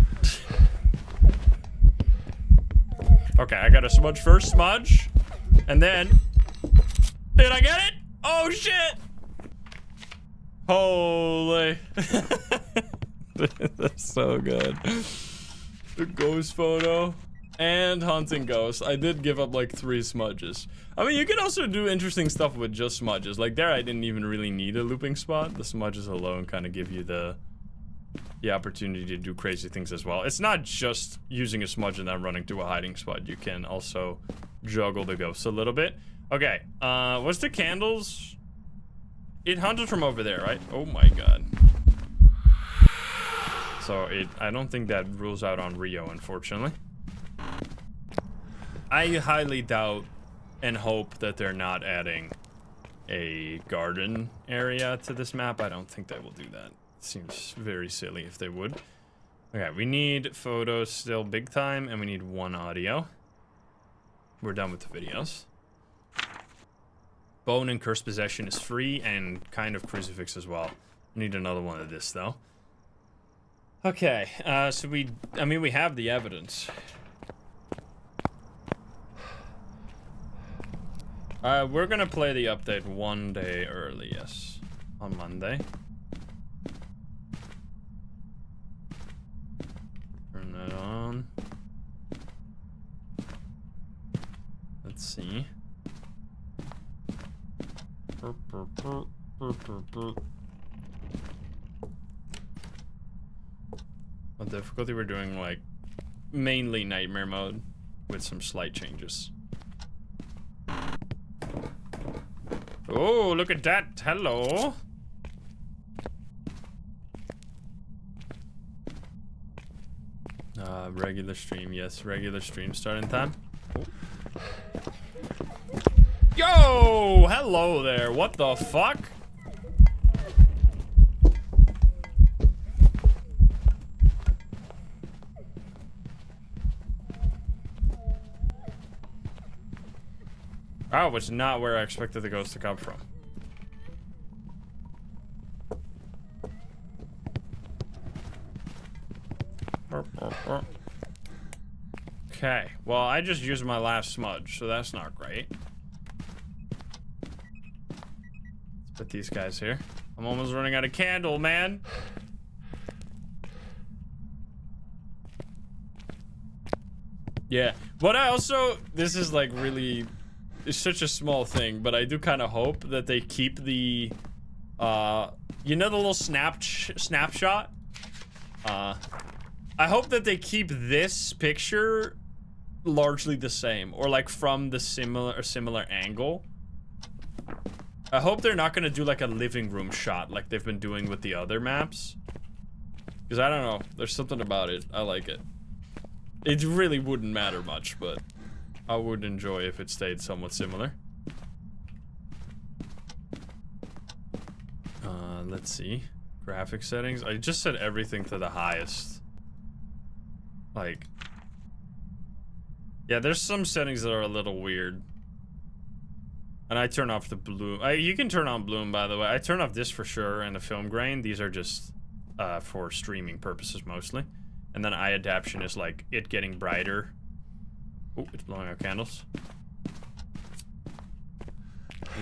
Okay, I gotta smudge first, smudge. And then... Did I get it? Oh, shit! Holy. That's so good. The ghost photo and hunting ghosts. I did give up like 3 smudges. I mean, you can also do interesting stuff with just smudges. Like there, I didn't even really need a looping spot. The smudges alone kind of give you the opportunity to do crazy things as well. It's not just using a smudge and then running to a hiding spot. You can also juggle the ghosts a little bit. Okay, what's the candles? It hunted from over there, right? Oh my god. So I don't think that rules out Onryo, unfortunately. I highly doubt and hope that they're not adding a garden area to this map. I don't think they will do that. It seems very silly if they would. Okay, we need photos still big time, and we need 1 audio. We're done with the videos. Bone and Cursed Possession is free, and kind of Crucifix as well. Need another one of this, though. Okay, so we have the evidence. We're gonna play the update 1 day early, yes. On Monday. Turn that on. Let's see. What difficulty we're doing, like, mainly nightmare mode with some slight changes. Oh, look at that. Hello. Regular stream. Yes, regular stream starting time. Oh. Yo! Hello there. What the fuck? That was not where I expected the ghost to come from. Okay, well, I just used my last smudge, so that's not great. Let's put these guys here. I'm almost running out of candle, man. Yeah, but I also, this is like really, it's such a small thing, but I do kind of hope that they keep the, you know, the little snapshot? I hope that they keep this picture largely the same, or like from the similar angle. I hope they're not gonna do like a living room shot like they've been doing with the other maps. Because I don't know, there's something about it. I like it. It really wouldn't matter much, but I would enjoy if it stayed somewhat similar. Let's see. Graphic settings. I just set everything to the highest. Like, yeah, there's some settings that are a little weird. And I turn off the bloom. You can turn on bloom, by the way. I turn off this for sure, and the film grain. These are just for streaming purposes mostly. And then eye adaption is like it getting brighter. Oh, it's blowing out candles.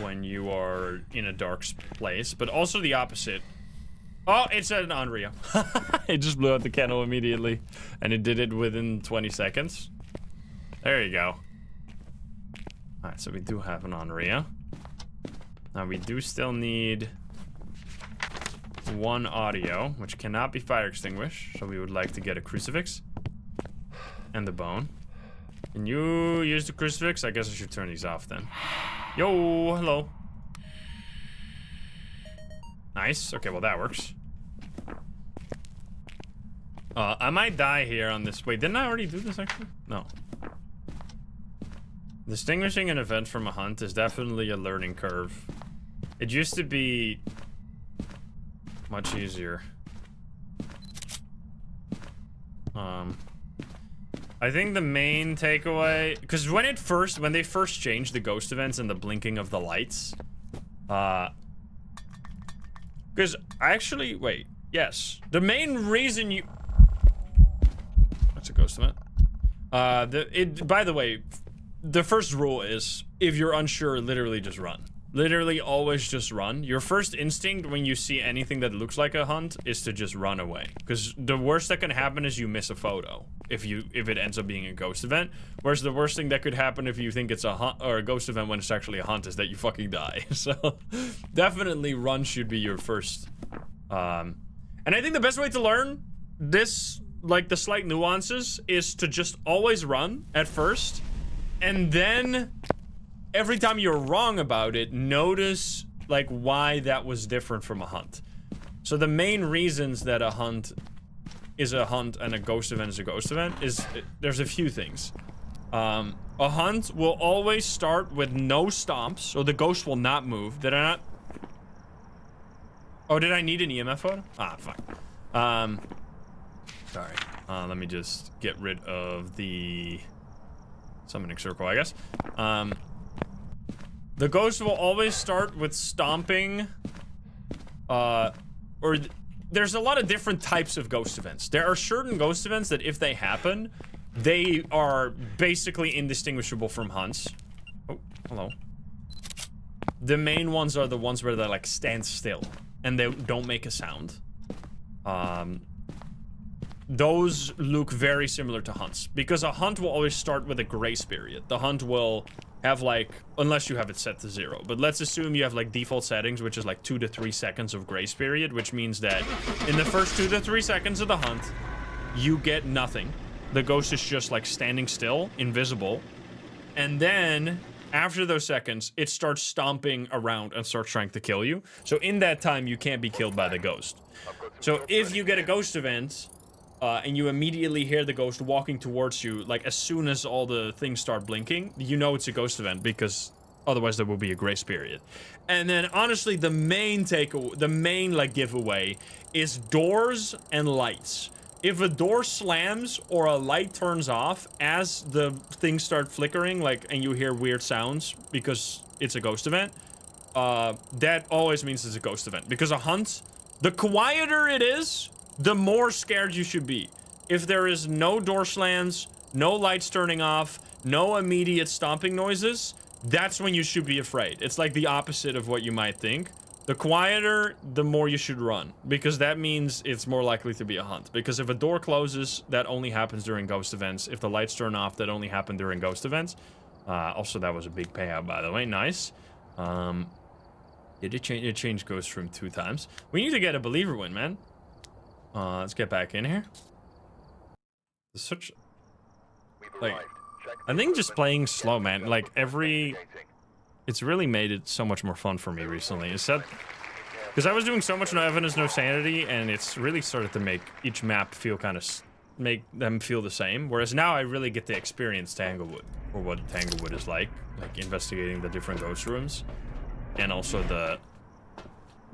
When you are in a dark place, but also the opposite. Oh, it said an Onryo. It just blew out the candle immediately. And it did it within 20 seconds. There you go. Alright, so we do have an Onryo. Now we do still need one audio, which cannot be fire extinguished. So we would like to get a crucifix. And the bone. Can you use the crucifix? I guess I should turn these off then. Yo, hello. Nice. Okay, well that works. I might die here on this. Wait, didn't I already do this actually? No. Distinguishing an event from a hunt is definitely a learning curve. It used to be much easier. I think the main takeaway, because when they first changed the ghost events and the blinking of the lights, because actually, wait, yes, the main reason you, that's a ghost event. By the way, the first rule is if you're unsure, literally just run. Literally always just run. Your first instinct when you see anything that looks like a hunt is to just run away. Because the worst that can happen is you miss a photo if it ends up being a ghost event. Whereas the worst thing that could happen if you think it's a hunt or a ghost event when it's actually a hunt is that you fucking die. So definitely run should be your first. And I think the best way to learn this, like the slight nuances, is to just always run at first. And then every time you're wrong about it, notice like why that was different from a hunt. So the main reasons that a hunt is a hunt and a ghost event is a ghost event is there's a few things. A hunt will always start with no stomps, so the ghost will not move. Did I not? Oh, did I need an EMF photo? Ah, fine. Sorry. Let me just get rid of the summoning circle, I guess. The ghost will always start with stomping, there's a lot of different types of ghost events. There are certain ghost events that if they happen, they are basically indistinguishable from hunts. Oh, hello. The main ones are the ones where they like stand still and they don't make a sound. Those look very similar to hunts because a hunt will always start with a grace period. The hunt will have like, unless you have it set to 0, but let's assume you have like default settings, which is like 2 to 3 seconds of grace period, which means that in the first 2 to 3 seconds of the hunt, you get nothing. The ghost is just like standing still, invisible. And then after those seconds, it starts stomping around and starts trying to kill you. So in that time, you can't be killed by the ghost. So if you get a ghost event, and you immediately hear the ghost walking towards you, like as soon as all the things start blinking, you know it's a ghost event because otherwise there will be a grace period. And then honestly, the main like giveaway is doors and lights. If a door slams or a light turns off as the things start flickering, like, and you hear weird sounds because it's a ghost event, that always means it's a ghost event. Because a hunt, the quieter it is, the more scared you should be. If there is no door slams, no lights turning off, no immediate stomping noises, that's when you should be afraid. It's like the opposite of what you might think. The quieter, the more you should run, because that means it's more likely to be a hunt. Because if a door closes, that only happens during ghost events. If the lights turn off, that only happened during ghost events. Also, that was a big payout, by the way. Nice. Did it change? It changed ghost room 2 times. We need to get a believer win, man. Let's get back in here. There's such, like, I think just playing slow, man, like it's really made it so much more fun for me recently. Is that because I was doing so much no evidence, no sanity, and it's really started to make each map feel kind of make them feel the same. Whereas now I really get to experience Tanglewood, or what Tanglewood is like investigating the different ghost rooms, and also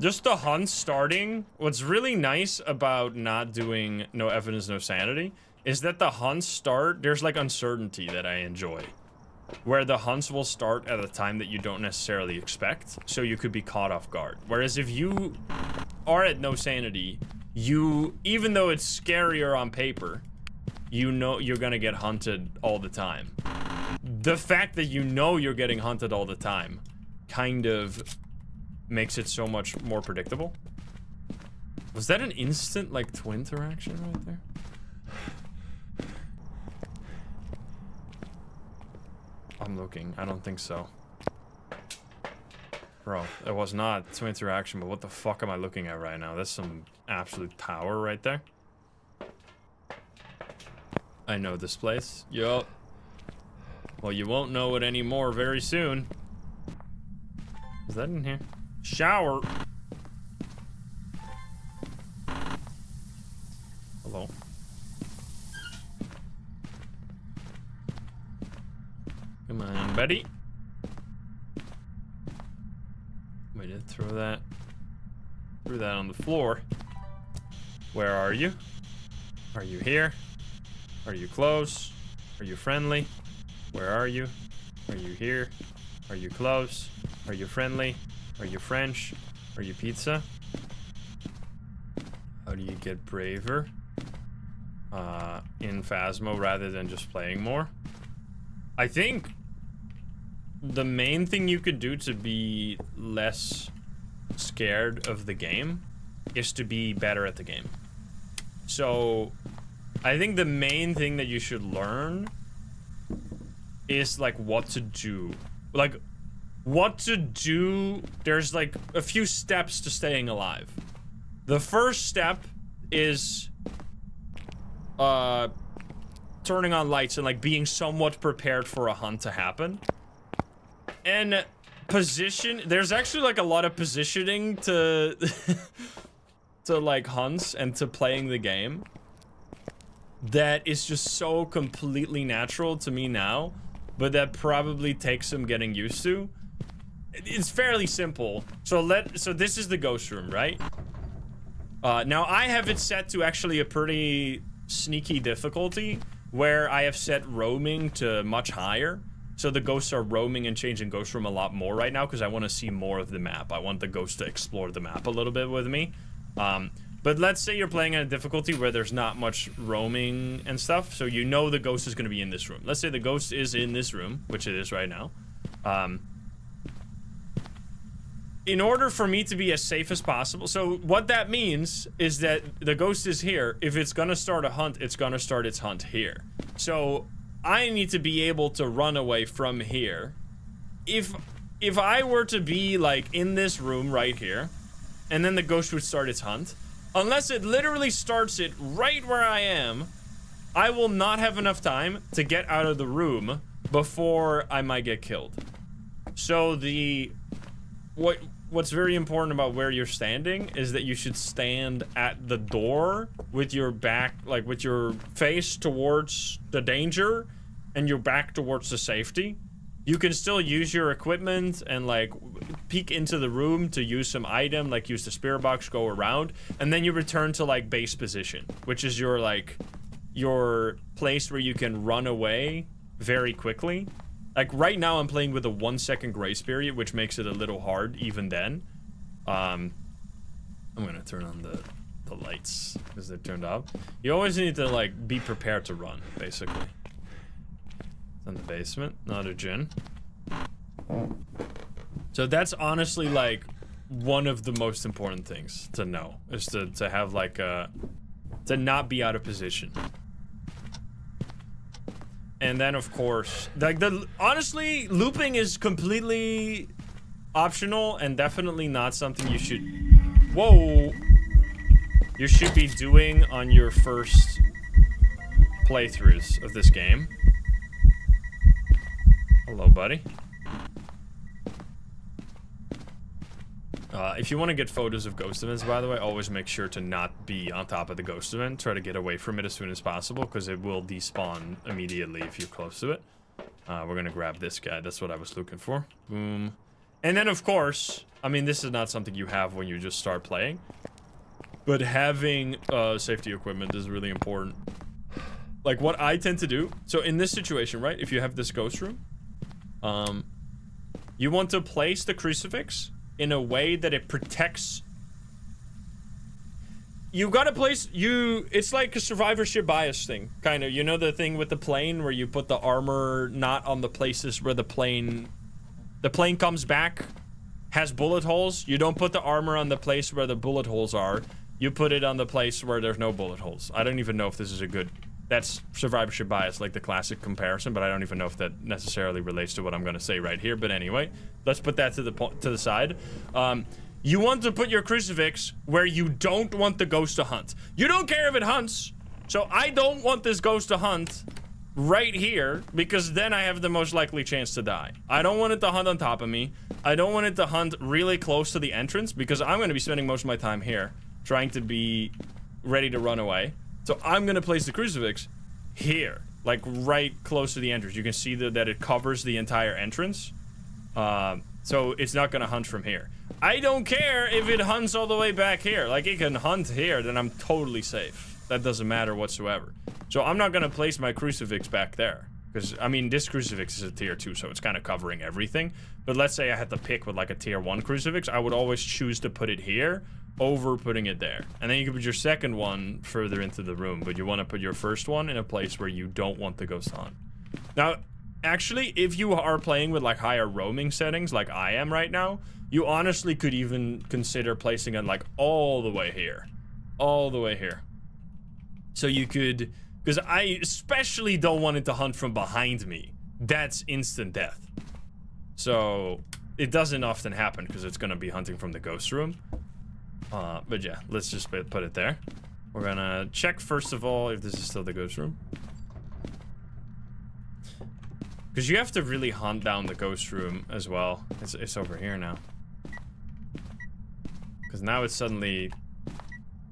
just the hunt starting. What's really nice about not doing no evidence, no sanity is that the hunts start, there's like uncertainty that I enjoy. Where the hunts will start at a time that you don't necessarily expect, so you could be caught off guard. Whereas if you are at no sanity, even though it's scarier on paper, you know you're gonna get hunted all the time. The fact that you know you're getting hunted all the time kind of makes it so much more predictable. Was that an instant, like, twin interaction right there? I'm looking. I don't think so. Bro, it was not twin interaction, but what the fuck am I looking at right now? That's some absolute power right there. I know this place. Yup. Well, you won't know it anymore very soon. Is that in here? Shower. Hello. Come on, buddy. We did throw that on the floor. Where are you? Are you here? Are you close? Are you friendly? Where are you? Are you here? Are you close? Are you friendly? Are you French? Are you pizza? How do you get braver in Phasmo rather than just playing more? I think the main thing you could do to be less scared of the game is to be better at the game. So I think the main thing that you should learn is like what to do. Like what to do. There's like a few steps to staying alive. The first step is turning on lights and like being somewhat prepared for a hunt to happen. And position, there's actually like a lot of positioning to to like hunts and to playing the game that is just so completely natural to me now, but that probably takes some getting used to. It's fairly simple. So this is the ghost room, right? Now I have it set to actually a pretty sneaky difficulty where I have set roaming to much higher. So the ghosts are roaming and changing ghost room a lot more right now because I want to see more of the map. I want the ghosts to explore the map a little bit with me. But let's say you're playing at a difficulty where there's not much roaming and stuff, so you know the ghost is going to be in this room. Let's say the ghost is in this room, which it is right now. In order for me to be as safe as possible, so what that means is that the ghost is here. If it's going to start a hunt, it's going to start its hunt here. So I need to be able to run away from here. If I were to be like in this room right here, and then the ghost would start its hunt, unless it literally starts it right where I am, I will not have enough time to get out of the room before I might get killed. So what's very important about where you're standing is that you should stand at the door with your back, like with your face towards the danger and your back towards the safety. You can still use your equipment and like peek into the room to use some item, like use the spirit box, go around, and then you return to like base position, which is your like your place where you can run away very quickly. Like right now I'm playing with a 1 second grace period, which makes it a little hard even then. I'm gonna turn on the lights because they're turned off. You always need to like be prepared to run, basically. In the basement, not a gin. So that's honestly like one of the most important things to know, is to have like to not be out of position. And then of course, like honestly, looping is completely optional and definitely not something you should you should be doing on your first playthroughs of this game. Hello, buddy. If you want to get photos of ghost events, by the way, always make sure to not be on top of the ghost event. Try to get away from it as soon as possible, because it will despawn immediately if you're close to it. We're gonna grab this guy. That's what I was looking for. Boom. And then, of course, I mean, this is not something you have when you just start playing, but having safety equipment is really important. Like what I tend to do, so in this situation, right, if you have this ghost room, you want to place the crucifix in a way that it protects. You gotta place, it's like a survivorship bias thing, kind of. You know the thing with the plane where you put the armor not on the places where the plane comes back, has bullet holes. You don't put the armor on the place where the bullet holes are. you put it on the place where there's no bullet holes. I don't even know if this is a good... That's survivorship bias, like the classic comparison, but I don't even know if that necessarily relates to what I'm going to say right here. But anyway, let's put that to the side. You want to put your crucifix where you don't want the ghost to hunt. You don't care if it hunts, so I don't want this ghost to hunt right here, because then I have the most likely chance to die. I don't want it to hunt on top of me. I don't want it to hunt really close to the entrance, because I'm going to be spending most of my time here trying to be ready to run away. So I'm going to place the crucifix here, like right close to the entrance. You can see that it covers the entire entrance. So it's not going to hunt from here. I don't care if it hunts all the way back here. Like, it can hunt here, then I'm totally safe. That doesn't matter whatsoever. So I'm not going to place my crucifix back there. Because, I mean, this crucifix is a tier 2, so it's kind of covering everything. But let's say I had to pick with, like, a tier 1 crucifix. I would always choose to put it here over putting it there. And then you can put your second one further into the room. But you want to put your first one in a place where you don't want the ghost to hunt. Now, actually, if you are playing with, like, higher roaming settings, like I am right now, you honestly could even consider placing it, like, all the way here. All the way here. So you could... Because I especially don't want it to hunt from behind me. That's instant death. So, it doesn't often happen because it's going to be hunting from the ghost room. But yeah, let's just put it there. We're going to check, first of all, if this is still the ghost room. Because you have to really hunt down the ghost room as well. It's over here now. Because now it's suddenly...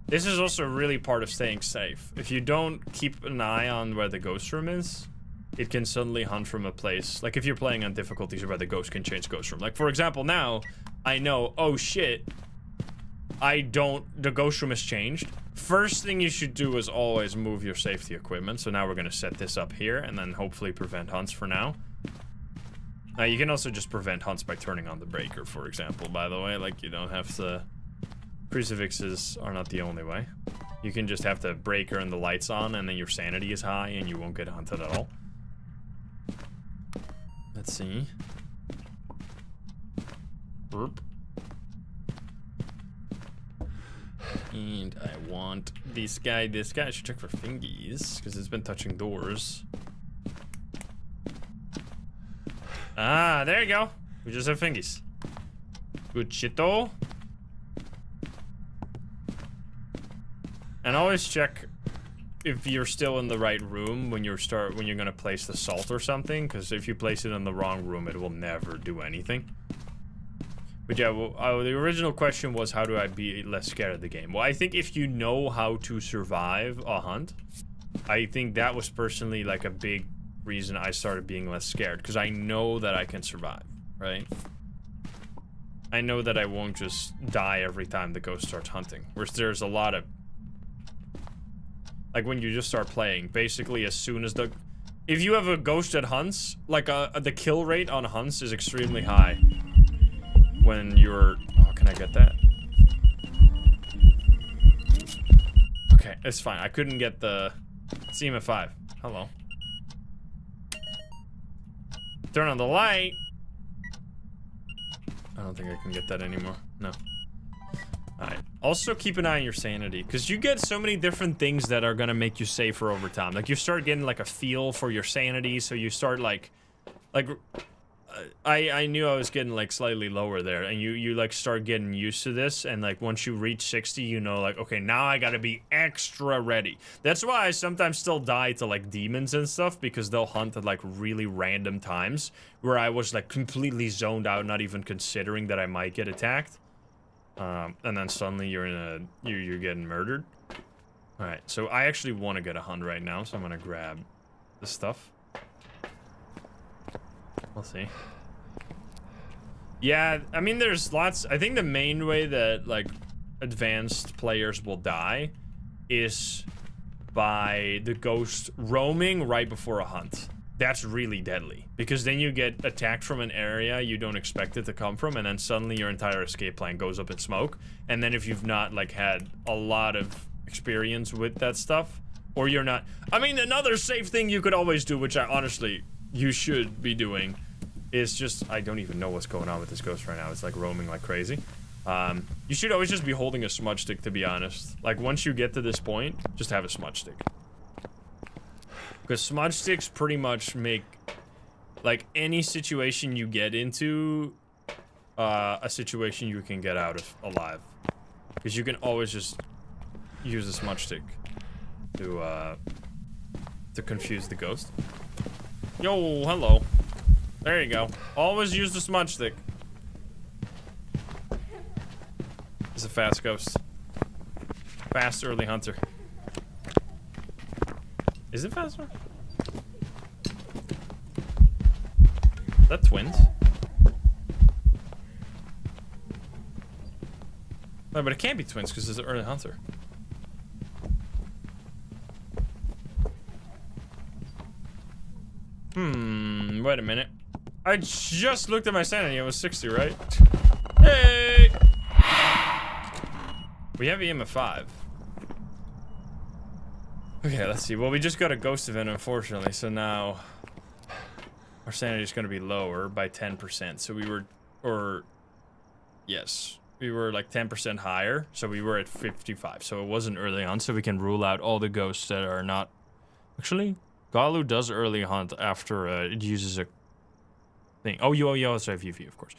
This is also really part of staying safe. If you don't keep an eye on where the ghost room is, it can suddenly hunt from a place. Like if you're playing on difficulties where the ghost can change ghost room. Like for example, now I know, oh shit, the ghost room has changed. First thing you should do is always move your safety equipment. So now we're gonna set this up here and then hopefully prevent hunts for now. You can also just prevent hunts by turning on the breaker, for example, by the way. Like you don't have to... Crucifixes are not the only way. You can just have the breaker and the lights on and then your sanity is high and you won't get hunted at all. Let's see. Burp. And I want this guy. I should check for fingies because it's been touching doors. Ah, there you go. We just have fingies. Good shito. And always check if you're still in the right room when you're gonna place the salt or something, because if you place it in the wrong room, it will never do anything. But yeah, well, the original question was, how do I be less scared of the game? Well, I think if you know how to survive a hunt, I think that was personally like a big reason I started being less scared, because I know that I can survive, right? I know that I won't just die every time the ghost starts hunting. Whereas there's a lot of... Like when you just start playing, basically as soon as if you have a ghost that hunts, like the kill rate on hunts is extremely high. When you're, oh, can I get that? Okay, it's fine. I couldn't get the CMF5. Hello. Turn on the light. I don't think I can get that anymore. No. Alright. Also keep an eye on your sanity, because you get so many different things that are gonna make you safer over time. Like you start getting like a feel for your sanity, so you start like I knew I was getting like slightly lower there, and you like start getting used to this, and like once you reach 60, you know, like, okay, now I gotta be extra ready. That's why I sometimes still die to like demons and stuff, because they'll hunt at like really random times where I was like completely zoned out, not even considering that I might get attacked. And then suddenly you're getting murdered. Alright, so I actually want to get a hunt right now, so I'm gonna grab this stuff. We'll see. Yeah, I mean, there's lots. I think the main way that, like, advanced players will die is by the ghost roaming right before a hunt. That's really deadly, because then you get attacked from an area you don't expect it to come from, and then suddenly your entire escape plan goes up in smoke. And then if you've not, like, had a lot of experience with that stuff, or you're not... I mean, another safe thing you could always do, which I honestly, you should be doing, is just... I don't even know what's going on with this ghost right now. It's, like, roaming like crazy. You should always just be holding a smudge stick, to be honest. Like, once you get to this point, just have a smudge stick. Because smudge sticks pretty much make, like, any situation you get into, a situation you can get out of alive. Because you can always just use a smudge stick to confuse the ghost. Yo, hello. There you go. Always use the smudge stick. It's a fast ghost. Fast early hunter. Is it faster? Is that twins? No, but it can't be twins because it's an early hunter. Wait a minute. I just looked at my sanity. It was 60, right? Hey! We have EM of 5. Okay, let's see. Well, we just got a ghost event, unfortunately, so now our sanity is going to be lower by 10%. So we were, yes, we were like 10% higher, so we were at 55. So it wasn't early on, so we can rule out all the ghosts that are not. Actually, Gallo does early hunt after it uses a thing. Oh, sorry, VV, of course.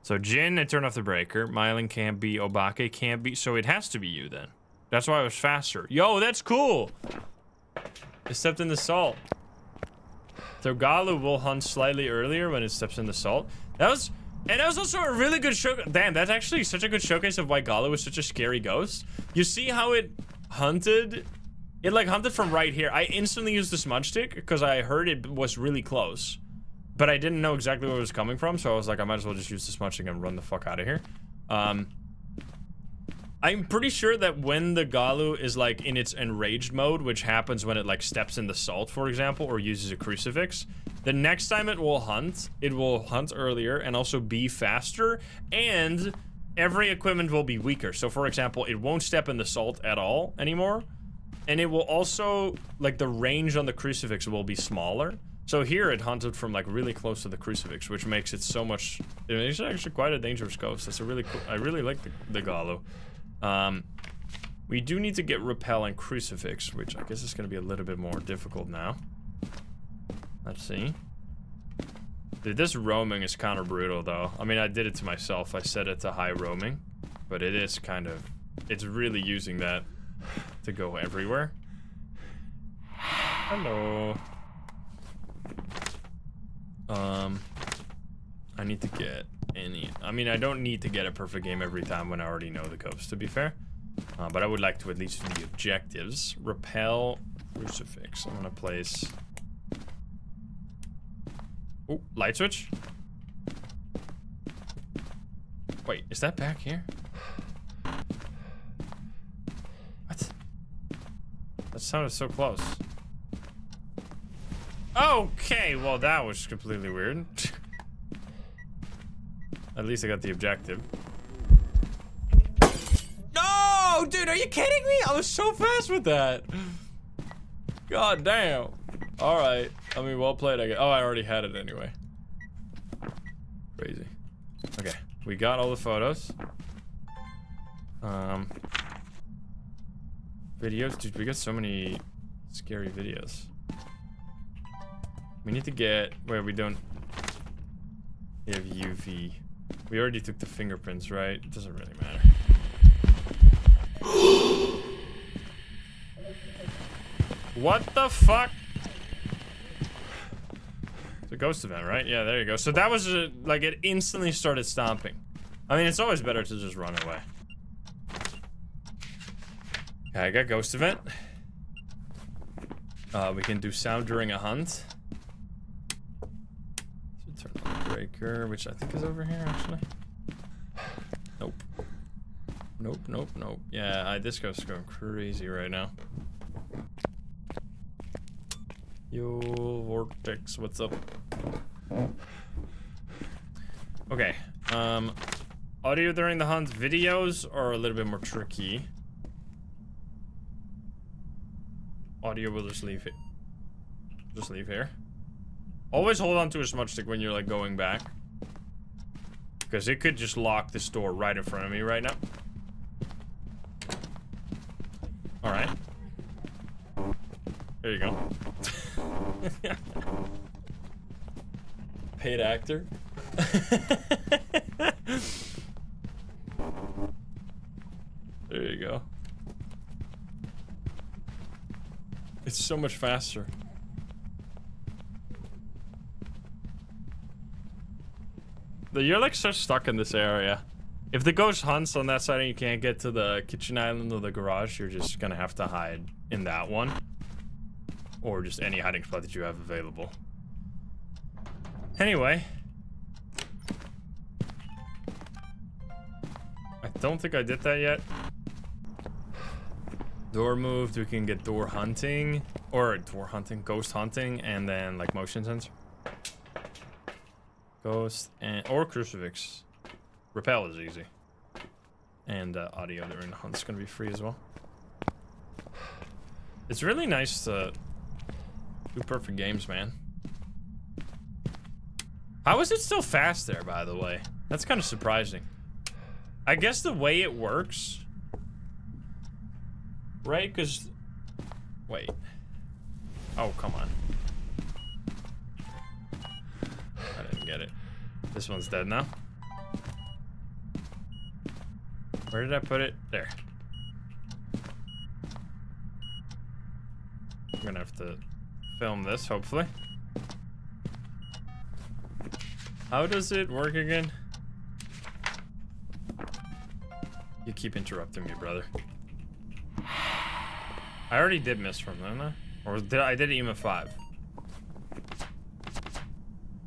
So Jin, I turned off the breaker. Myelin can't be. Obake can't be. So it has to be you then. That's why it was faster. Yo, that's cool. It stepped in the salt. So Gallo will hunt slightly earlier when it steps in the salt. That was also a really good show. Damn, that's actually such a good showcase of why Gallo was such a scary ghost. You see how it hunted? It like hunted from right here. I instantly used the smudge stick because I heard it was really close. But I didn't know exactly where it was coming from, so I was like, I might as well just use the smudge stick and run the fuck out of here. I'm pretty sure that when the Gallo is like in its enraged mode, which happens when it like steps in the salt, for example, or uses a crucifix, the next time it will hunt earlier and also be faster, and every equipment will be weaker. So for example, it won't step in the salt at all anymore, and it will also, like, the range on the crucifix will be smaller. So here it hunted from like really close to the crucifix, which makes it so much. It's actually quite a dangerous ghost. That's a really cool. I really like the Gallo. We do need to get repel and crucifix, which I guess is going to be a little bit more difficult now. Let's see. Dude, this roaming is kind of brutal though. I mean, I did it to myself. I set it to high roaming, but it is kind of. It's really using that to go everywhere. Hello. I need to get any. I mean, I don't need to get a perfect game every time when I already know the ghost, to be fair. But I would like to at least do the objectives. Repel, crucifix. I'm gonna place. Oh, light switch. Wait, is that back here? What? That sounded so close. Okay, well that was completely weird. At least I got the objective. No, dude, are you kidding me? I was so fast with that. God damn. All right. I mean, well played, I guess. Oh, I already had it anyway. Crazy. Okay, we got all the photos. Videos, dude, we got so many scary videos. We need to get where we don't. We have UV. We already took the fingerprints, right? It doesn't really matter. What the fuck? It's a ghost event, right? Yeah, there you go. So that was like it instantly started stomping. I mean, it's always better to just run away. Okay, I got ghost event. We can do sound during a hunt. So turn on the breaker, which I think is over here, actually. Nope. Nope, nope, nope. Yeah, this ghost is going crazy right now. Yo, Vortex, what's up? Okay, audio during the hunt. Videos are a little bit more tricky. Audio will just leave it. Just leave here. Always hold on to a smudge stick when you're like going back. Because it could just lock this door right in front of me right now. Alright. There you go. Paid actor. There you go. It's so much faster. You're like so stuck in this area. If the ghost hunts on that side and you can't get to the kitchen island or the garage, you're just gonna have to hide in that one. Or just any hiding spot that you have available. Anyway. I don't think I did that yet. Door moved, we can get door hunting. Or door hunting, ghost hunting, and then like motion sensor. Ghost and or crucifix. Repel is easy. And audio during the hunt's gonna be free as well. It's really nice to do perfect games, man. How is it still fast there, by the way? That's kind of surprising. I guess the way it works, right? Because wait. Oh, come on. I didn't get it. This one's dead now. Where did I put it? There. I'm gonna have to film this, hopefully. How does it work again? You keep interrupting me, brother. I already did miss from them, didn't I? Or did I did EMF 5?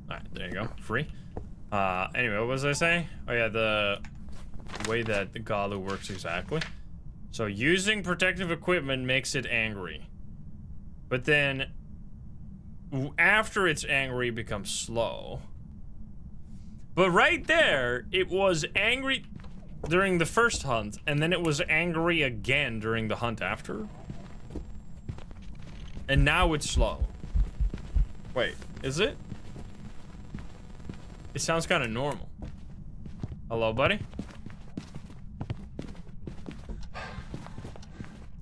Alright, there you go. Free. Anyway, what was I saying? Oh yeah, the way that the Gallo works exactly. So using protective equipment makes it angry. But then after it's angry, it becomes slow. But right there, it was angry during the first hunt, and then it was angry again during the hunt after. And now it's slow. Wait, is it? It sounds kind of normal. Hello, buddy?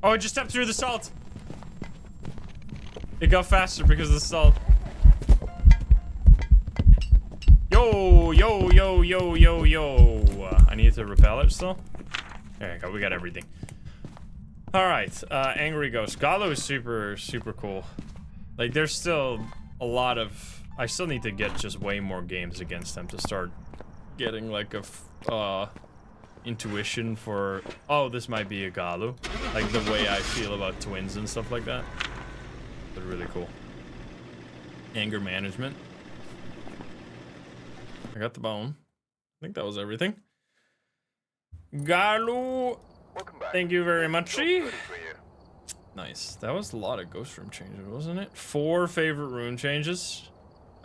Oh, I just stepped through the salt. It got faster because of the salt. Yo, yo, yo, yo, yo, yo. I need to repel it still. There you go, we got everything. Alright, Angry Ghost. Gallo is super, super cool. Like, there's still a lot of... I still need to get just way more games against them to start getting, like, a... intuition for... Oh, this might be a Gallo. Like, the way I feel about twins and stuff like that. They're really cool. Anger management. I got the bone. I think that was everything. Gallo, thank you very much. Nice. That was a lot of ghost room changes, wasn't it? 4 favorite room changes.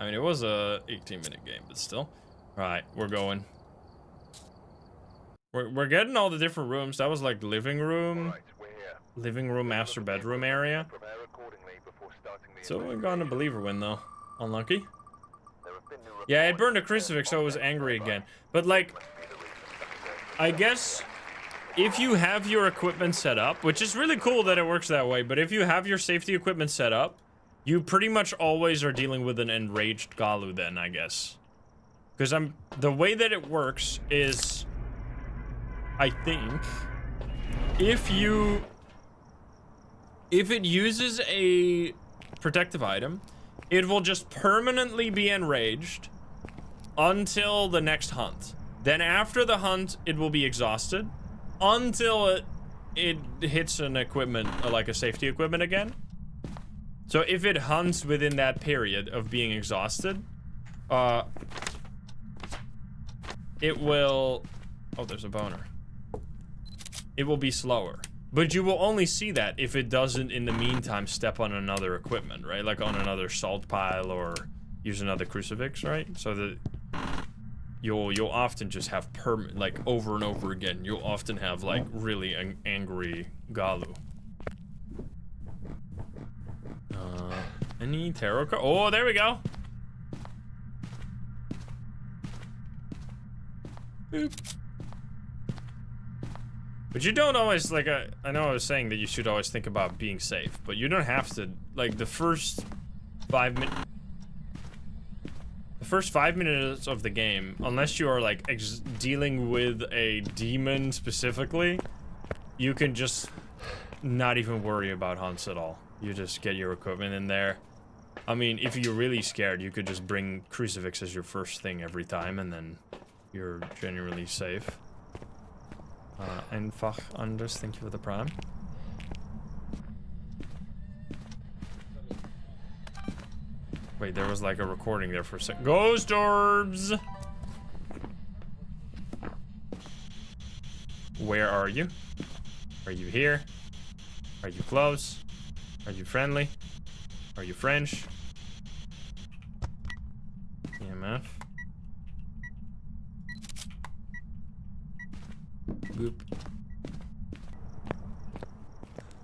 I mean, it was a 18-minute game, but still. All right, we're going. We're getting all the different rooms. That was like living room, master bedroom area. So we're gonna Believer win though. Unlucky. Yeah, it burned a crucifix, so it was angry again. But like, I guess if you have your equipment set up, which is really cool that it works that way, but if you have your safety equipment set up, you pretty much always are dealing with an enraged Gallo then, I guess. Because the way that it works is, I think, if it uses a protective item, it will just permanently be enraged until the next hunt. Then after the hunt, it will be exhausted until it hits an equipment, like a safety equipment again. So if it hunts within that period of being exhausted, it will... Oh, there's a boner. It will be slower. But you will only see that if it doesn't, in the meantime, step on another equipment, right? Like on another salt pile or use another crucifix, right? So that you'll often just have like over and over again. You'll often have like really angry Gallo. Any tarot card? Oh, there we go. Boop. But you don't always, like, I know I was saying that you should always think about being safe, but you don't have to, like, the first 5 minutes... The first 5 minutes of the game, unless you are, like, dealing with a demon specifically, you can just not even worry about hunts at all. You just get your equipment in there. I mean, if you're really scared, you could just bring crucifix as your first thing every time, and then you're generally safe. Einfach anders, thank you for the prime. Wait, there was like a recording there for a sec. Ghost orbs! Where are you? Are you here? Are you close? Are you friendly? Are you French? EMF. Boop.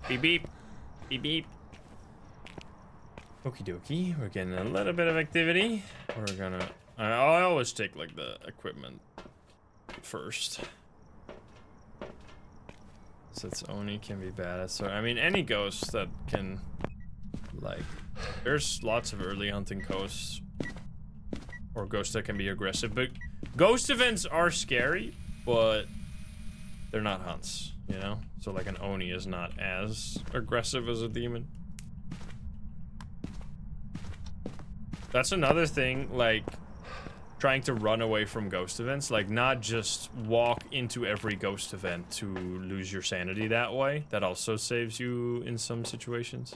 Beep beep. Beep beep. Okie dokie. We're getting a little bit of activity. We're gonna... I always take like the equipment first. So it's Oni can be bad. So I mean any ghost that can like there's lots of early hunting ghosts or ghosts that can be aggressive, but ghost events are scary, but they're not hunts, you know? So like an Oni is not as aggressive as a demon. That's another thing, like trying to run away from ghost events, like not just walk into every ghost event to lose your sanity that way. That also saves you in some situations.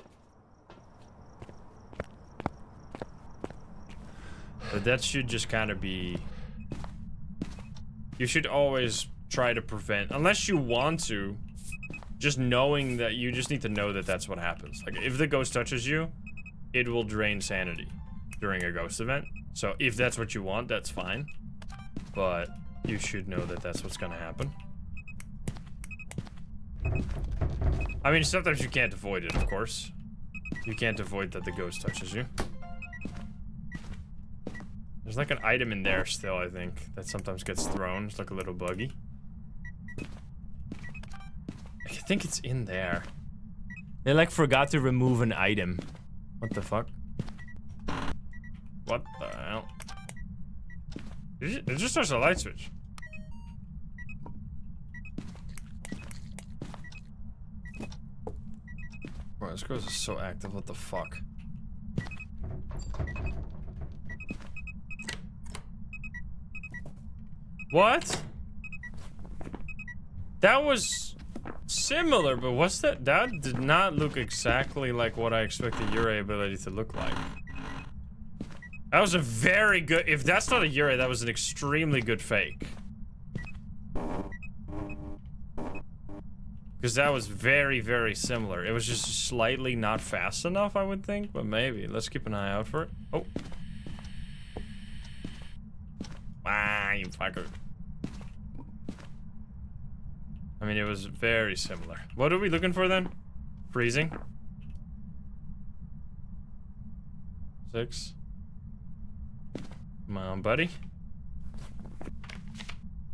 But that should just kind of be... You should always try to prevent, unless you want to, just knowing that you just need to know that that's what happens. Like if the ghost touches you, it will drain sanity during a ghost event. So if that's what you want, that's fine. But you should know that that's what's gonna happen. I mean, sometimes you can't avoid it, of course. You can't avoid that the ghost touches you. There's like an item in there still, I think, that sometimes gets thrown. It's like a little buggy. I think it's in there. They like forgot to remove an item. What the fuck? What the hell? It just starts a light switch. Bro, this ghost is so active, what the fuck? What? That was similar, but what's that? That did not look exactly like what I expected Yurei ability to look like. That was a very good... If that's not a Yurei, that was an extremely good fake. Because that was very, very similar. It was just slightly not fast enough, I would think. But maybe. Let's keep an eye out for it. Oh. Ah, you fucker. I mean, it was very similar. What are we looking for then? Freezing? 6. Come on, buddy.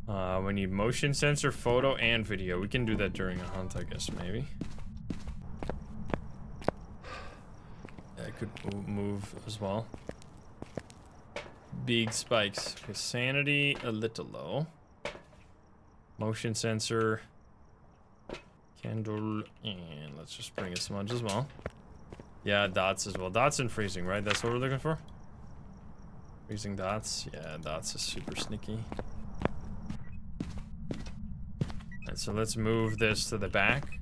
We need motion sensor, photo, and video. We can do that during a hunt, I guess, maybe. Yeah, I could move as well. Big spikes. Okay, sanity a little low. Motion sensor. Candle. And let's just bring a smudge as well. Yeah, dots as well. Dots and freezing, right? That's what we're looking for? Freezing dots. Yeah, dots is super sneaky. Alright, so let's move this to the back.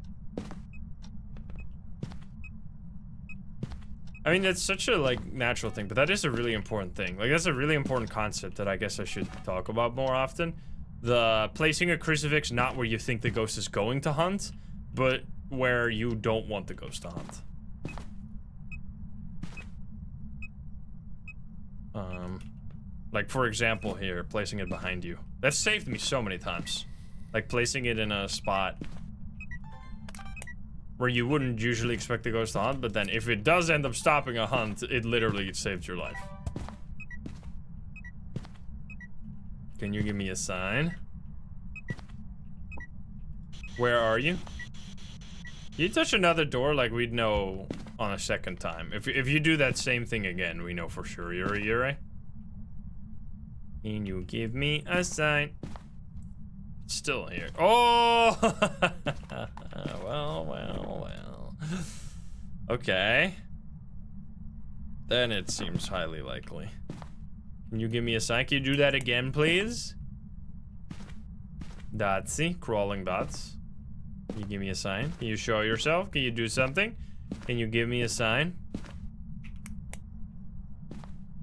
I mean, that's such a, like, natural thing, but that is a really important thing. Like, that's a really important concept that I guess I should talk about more often. The placing a crucifix not where you think the ghost is going to hunt, but where you don't want the ghost to hunt. Like, for example, here, placing it behind you. That saved me so many times. Like, placing it in a spot where you wouldn't usually expect the ghost to hunt, but then if it does end up stopping a hunt, it literally saved your life. Can you give me a sign? Where are you? You touch another door, like we'd know on a second time. If you do that same thing again, we know for sure. Yurei. Can you give me a sign? It's still here. Oh! well. Okay. Then it seems highly likely. Can you give me a sign? Can you do that again, please? Dotsy, crawling dots. Can you give me a sign? Can you show yourself? Can you do something? Can you give me a sign?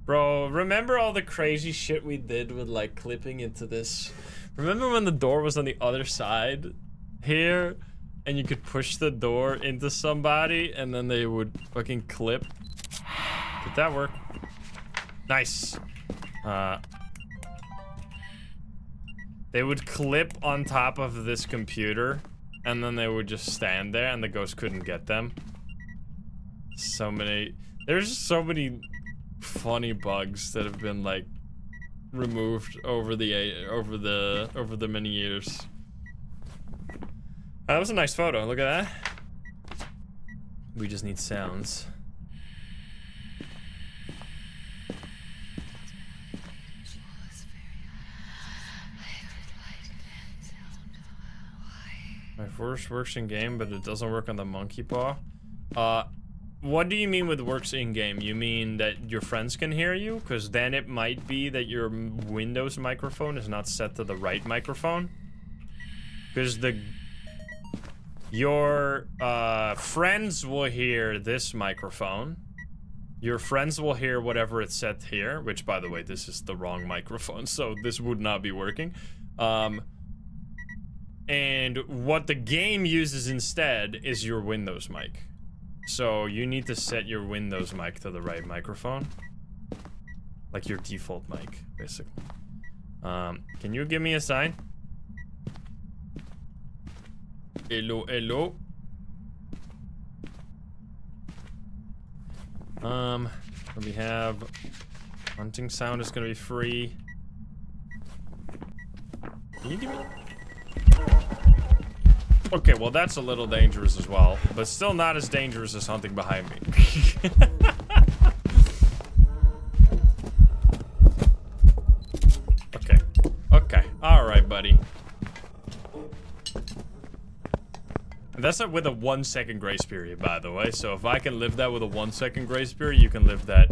Bro, remember all the crazy shit we did with like clipping into this? Remember when the door was on the other side here and you could push the door into somebody and then they would fucking clip? Did that work? Nice. They would clip on top of this computer and then they would just stand there and the ghost couldn't get them. There's so many funny bugs that have been like removed over the many years. That was a nice photo. Look at that. We just need sounds. My force works in game, but it doesn't work on the monkey paw. What do you mean with works in game? You mean that your friends can hear you? Because then it might be that your Windows microphone is not set to the right microphone. Because your friends will hear this microphone. Your friends will hear whatever it's set here, which by the way, this is the wrong microphone, so this would not be working. And what the game uses instead is your Windows mic. So you need to set your Windows mic to the right microphone. Like your default mic, basically. Can you give me a sign? Hello, hello. We have hunting sound is gonna be free. Can you give me? Okay, well that's a little dangerous as well, but still not as dangerous as hunting behind me. Okay, all right, buddy. That's with a 1 second grace period, by the way. So if I can live that with a 1 second grace period, you can live that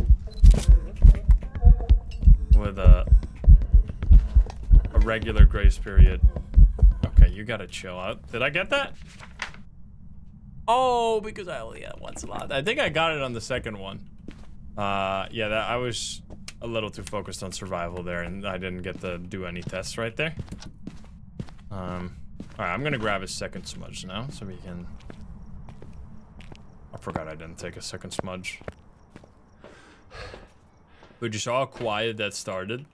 with a regular grace period. Okay, you gotta chill out. Did I get that? Oh, because I only had one slot. I think I got it on the second one. Yeah, I was a little too focused on survival there, and I didn't get to do any tests right there. Alright, I'm gonna grab a second smudge now, so we can... I forgot I didn't take a second smudge. But you saw how quiet that started?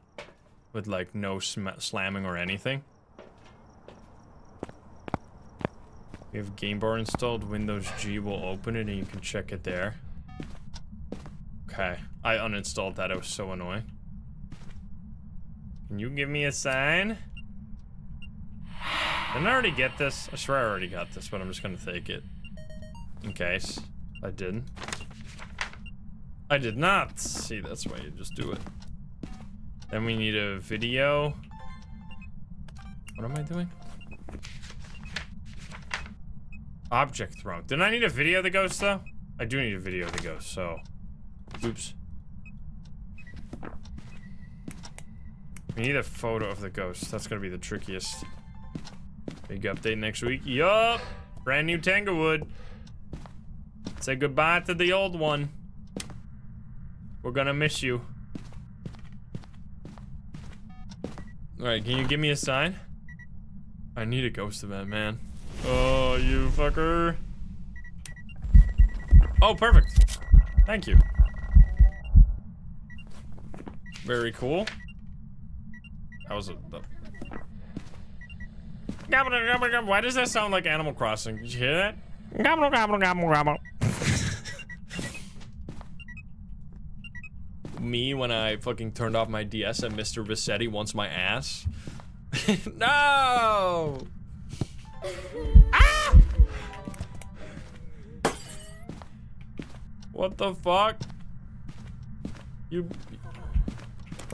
With like no slamming or anything. We have game bar installed, Windows G will open it and you can check it there. Okay, I uninstalled that, it was so annoying. Can you give me a sign? Didn't I already get this? I swear I already got this, but I'm just gonna take it. In case I didn't. I did not! See, that's why you just do it. Then we need a video. What am I doing? Object thrown. Didn't I need a video of the ghost, though? I do need a video of the ghost, so... Oops. We need a photo of the ghost. That's gonna be the trickiest. Big update next week. Yup! Brand new Tanglewood. Say goodbye to the old one. We're gonna miss you. Alright, can you give me a sign? I need a ghost event, man. Oh, you fucker. Oh, perfect. Thank you. Very cool. That was a... Why does that sound like Animal Crossing? Did you hear that? Gobble, gobble, gobble, gobble. Me when I fucking turned off my DS and Mr. Visetti wants my ass. No! Ah! What the fuck? You...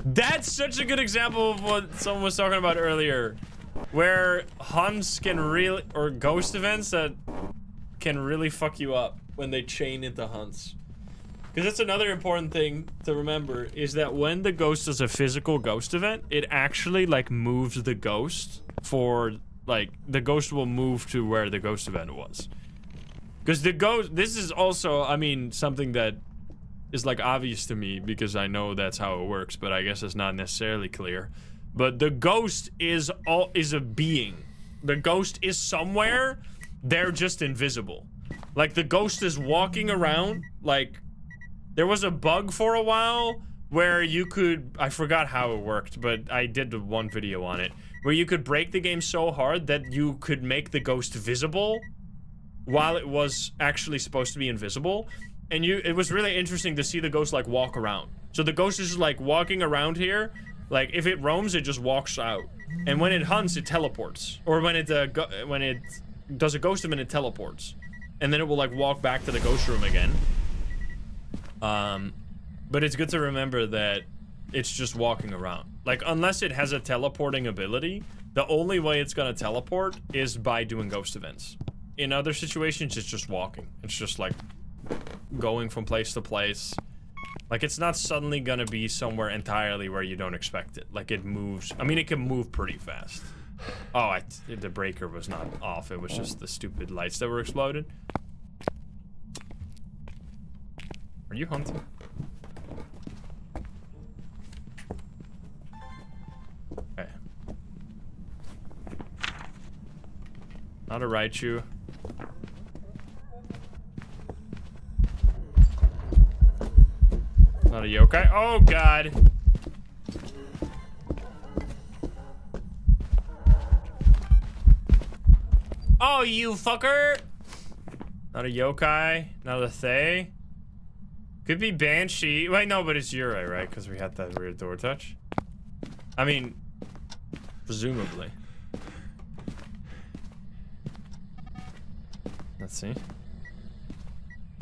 That's such a good example of what someone was talking about earlier. Where hunts can really... Or ghost events that can really fuck you up when they chain into hunts. Because that's another important thing to remember, is that when the ghost does a physical ghost event, it actually, like, moves the ghost for, like, the ghost will move to where the ghost event was. Because the ghost, this is also, I mean, something that is, like, obvious to me, because I know that's how it works, but I guess it's not necessarily clear. But the ghost is a being. The ghost is somewhere, they're just invisible. Like, the ghost is walking around, like... There was a bug for a while where you could, I forgot how it worked, but I did one video on it, where you could break the game so hard that you could make the ghost visible while it was actually supposed to be invisible. And it was really interesting to see the ghost like walk around. So the ghost is just like walking around here, like if it roams, it just walks out. And when it hunts, it teleports. Or when it does a ghost event, it teleports. And then it will like walk back to the ghost room again. But it's good to remember that it's just walking around. Like, unless it has a teleporting ability, the only way it's gonna teleport is by doing ghost events. In other situations, it's just walking. It's just, like, going from place to place. Like, it's not suddenly gonna be somewhere entirely where you don't expect it. Like, it moves. I mean, it can move pretty fast. Oh, the breaker was not off. It was just the stupid lights that were exploded. Are you hunting? Okay. Not a Raichu. Not a yokai. Oh god. Oh, you fucker. Not a yokai. Not a Thay. Could be Banshee. Wait, no, but it's Yurei, right? Because we had that weird door touch. I mean, presumably. Let's see.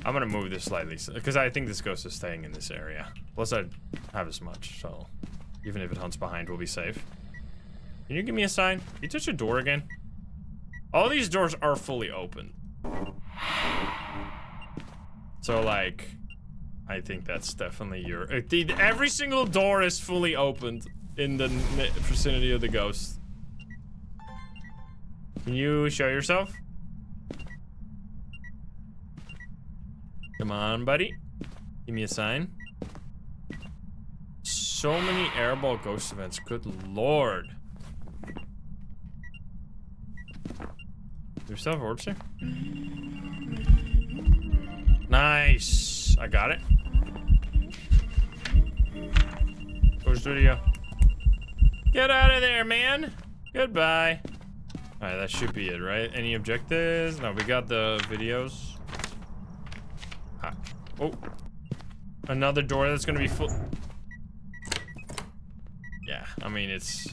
I'm gonna move this slightly, because I think this ghost is staying in this area. Plus, I have as much, so even if it hunts behind, we'll be safe. Can you give me a sign? Can you touch a door again? All these doors are fully open. So, like... I think that's definitely your... Every single door is fully opened in the vicinity of the ghost. Can you show yourself? Come on, buddy. Give me a sign. So many airball ghost events. Good lord. Do we still have orbs here? Nice. I got it. Ghost video. Get out of there, man. Goodbye. Alright, that should be it, right? Any objectives? No, we got the videos. Ah. Oh. Another door that's gonna be full. Yeah, I mean, it's...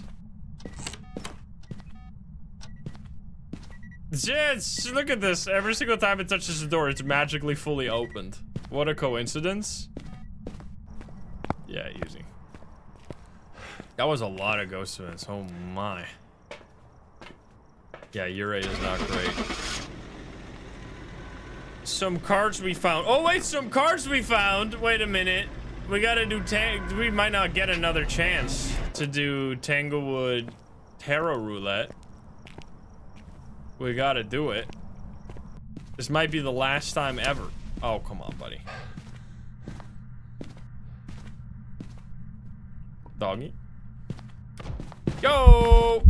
Just look at this. Every single time it touches the door, it's magically fully opened. What a coincidence. Yeah, easy. That was a lot of ghost events. Oh my. Yeah, Yurei is not great. Some cards we found. Oh wait, some cards we found. Wait a minute. We gotta do we might not get another chance to do Tanglewood Tarot Roulette. We gotta do it. This might be the last time ever. Oh, come on, buddy. Doggy. Go!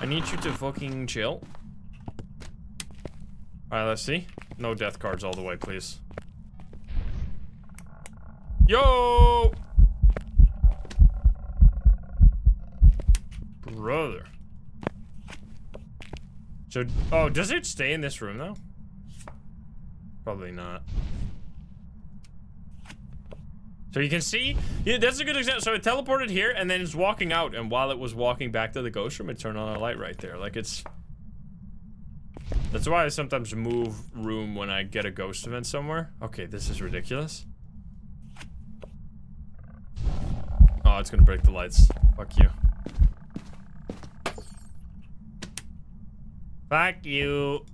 I need you to fucking chill. Alright, let's see. No death cards all the way, please. Yo! Brother. So, oh, does it stay in this room, though? Probably not. So you can see, yeah, that's a good example. So it teleported here and then it's walking out, and while it was walking back to the ghost room, it turned on a light right there. Like it's, that's why I sometimes move room when I get a ghost event somewhere. Okay, this is ridiculous. Oh, it's gonna break the lights. Fuck you. Fuck you.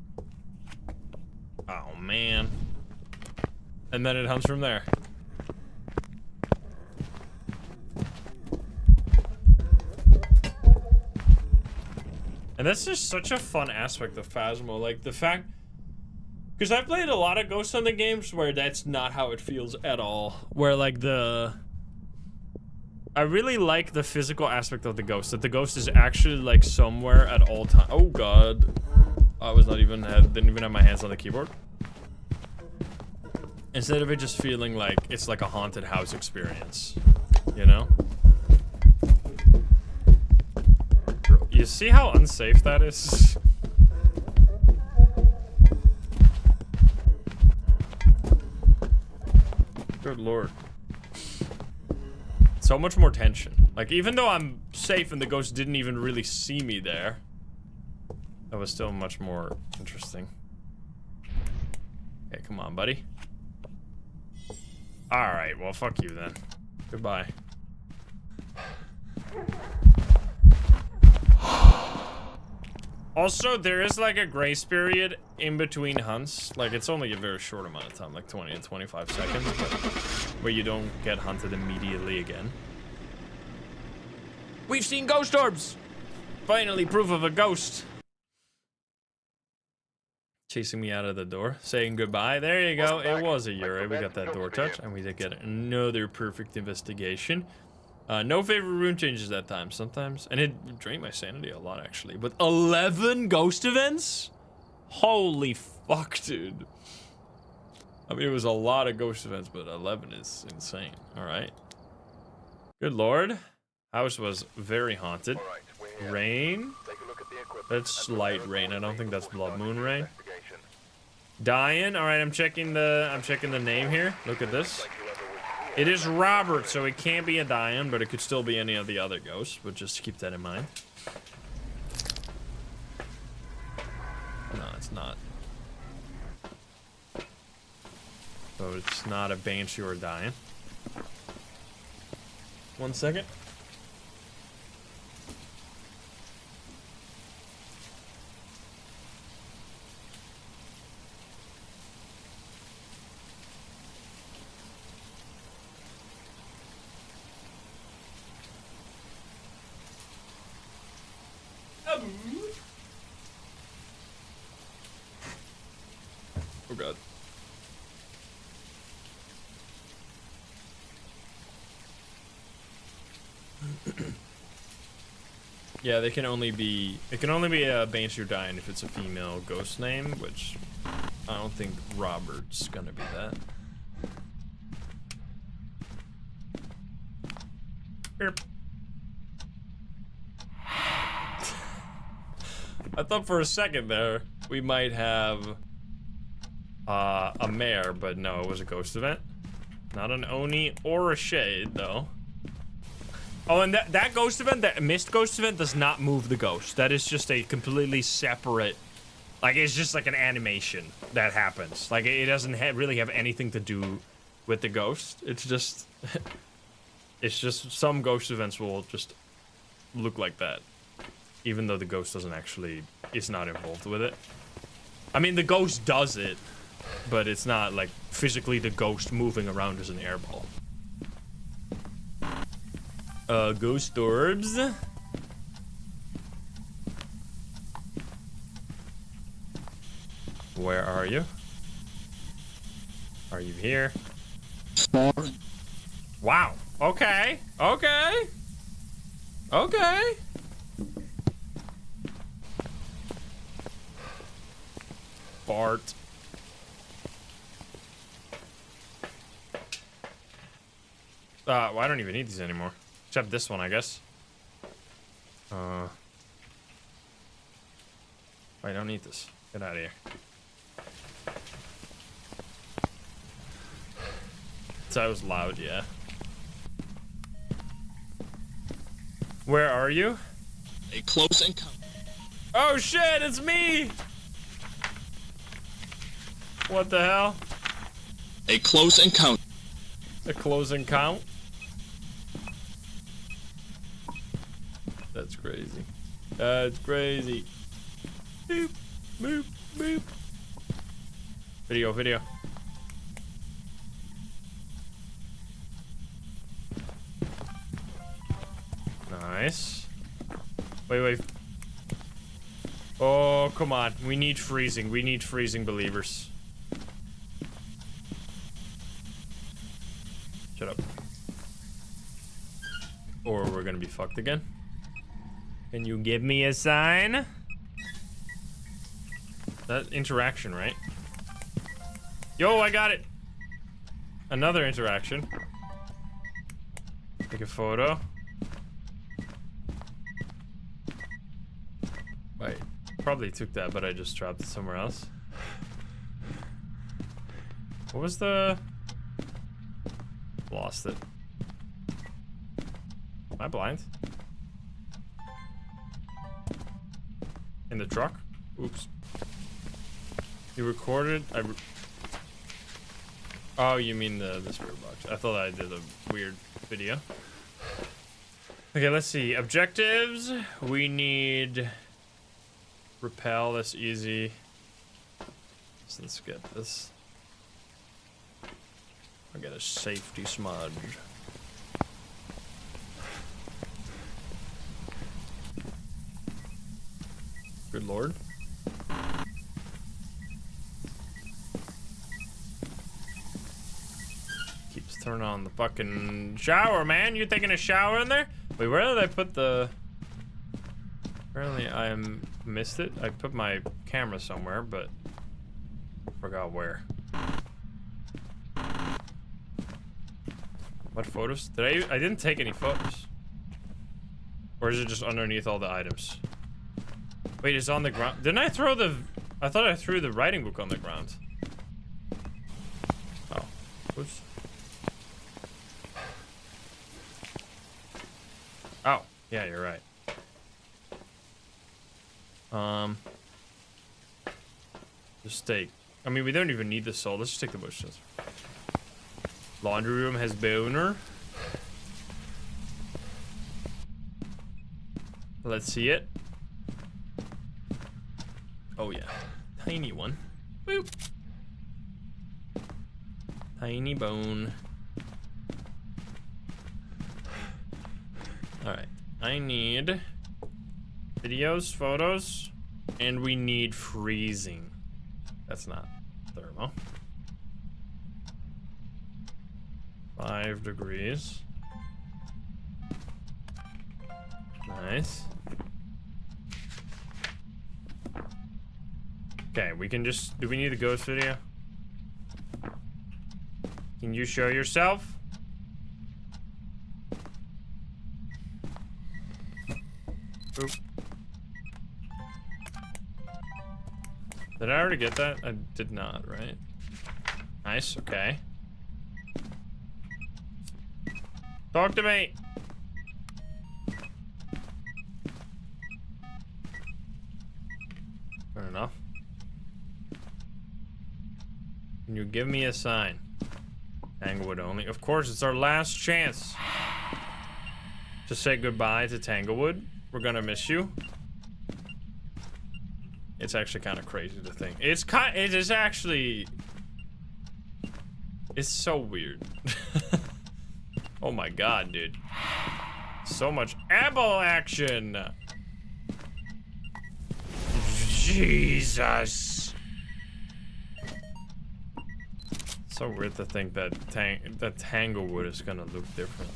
Oh, man. And then it hunts from there. And that's just such a fun aspect of Phasmo. Like, the fact... Because I've played a lot of ghost hunting games where that's not how it feels at all. Where, like, the... I really like the physical aspect of the ghost. That the ghost is actually, like, somewhere at all times. Oh, God. I was not even... didn't even have my hands on the keyboard. Instead of it just feeling like it's like a haunted house experience. You know? You see how unsafe that is? Good lord. So much more tension. Like, even though I'm safe and the ghost didn't even really see me there, that was still much more interesting. Okay, come on, buddy. Alright, well, fuck you then. Goodbye. Also, there is like a grace period in between hunts. Like, it's only a very short amount of time, like 20 and 25 seconds, but where you don't get hunted immediately again. We've seen ghost orbs! Finally, proof of a ghost. Chasing me out of the door, saying goodbye. There you go. It was a Yurei. We got that door touch, and we did get another perfect investigation. No favorite room changes that time. Sometimes, and it drained my sanity a lot actually. But 11 ghost events? Holy fuck, dude. I mean, it was a lot of ghost events, but 11 is insane. All right. Good lord. House was very haunted. Rain. That's light rain. I don't think that's blood moon rain. Dying. All right, I'm checking the name here. Look at this. It is Robert, so it can't be a Diane, but it could still be any of the other ghosts, but just keep that in mind. No, it's not. So it's not a Banshee or a Diane. 1 second. Oh god. Yeah, it can only be a Banshee or Diane if it's a female ghost name, which I don't think Robert's gonna be that. Erp. I thought for a second there we might have a mare, but no, it was a ghost event. Not an Oni or a Shade, though. Oh, and that ghost event, that missed ghost event, does not move the ghost. That is just a completely separate, like, it's just like an animation that happens. Like, it doesn't really have anything to do with the ghost. It's just, it's just some ghost events will just look like that, even though the ghost doesn't actually, is not involved with it. I mean, the ghost does it, but it's not like physically the ghost moving around as an airball. Ghost orbs. Where are you? Are you here? Wow. Okay. Okay. Okay. Bart. Well, I don't even need these anymore. Except this one, I guess. I don't need this. Get out of here. So I was loud, yeah. Where are you? A close encounter. Oh shit, it's me! What the hell? A close encounter. A closing count? That's crazy. That's crazy. Boop, boop, boop. Video, video. Nice. Wait, wait. Oh, come on. We need freezing. We need freezing believers. Shut up. Or we're gonna be fucked again. Can you give me a sign? That interaction, right? Yo, I got it! Another interaction. Take a photo. Wait, probably took that, but I just dropped it somewhere else. What was the... Lost it. Am I blind? In the truck? Oops. You recorded? Oh, you mean the spirit box. I thought I did a weird video. Okay, let's see. Objectives. We need... Repel, that's easy. So let's get this. I'll get a safety smudge. Good lord. Keeps turning on the fucking shower, man. You taking a shower in there? Wait, where did I put the... Apparently I missed it. I put my camera somewhere, but forgot where. What photos? Did I didn't take any photos. Or is it just underneath all the items? Wait, it's on the ground. Didn't I throw the... I thought I threw the writing book on the ground. Oh. Oops. Oh. Yeah, you're right. Just take... I mean, we don't even need the soul. Let's just take the bushes. Laundry room has boner. Let's see it. Oh yeah, tiny one. Boop. Tiny bone. All right, I need videos, photos, and we need freezing. That's not thermo. 5 degrees. Nice. Okay, we can just... Do we need a ghost video? Can you show yourself? Oop. Did I already get that? I did not, right? Nice, okay. Talk to me! Fair enough. Can you give me a sign? Tanglewood only. Of course, it's our last chance to say goodbye to Tanglewood. We're gonna miss you. It's actually kind of crazy to think. It is actually... It's so weird. Oh my god, dude. So much apple action! Jesus! So weird to think that Tanglewood is gonna look different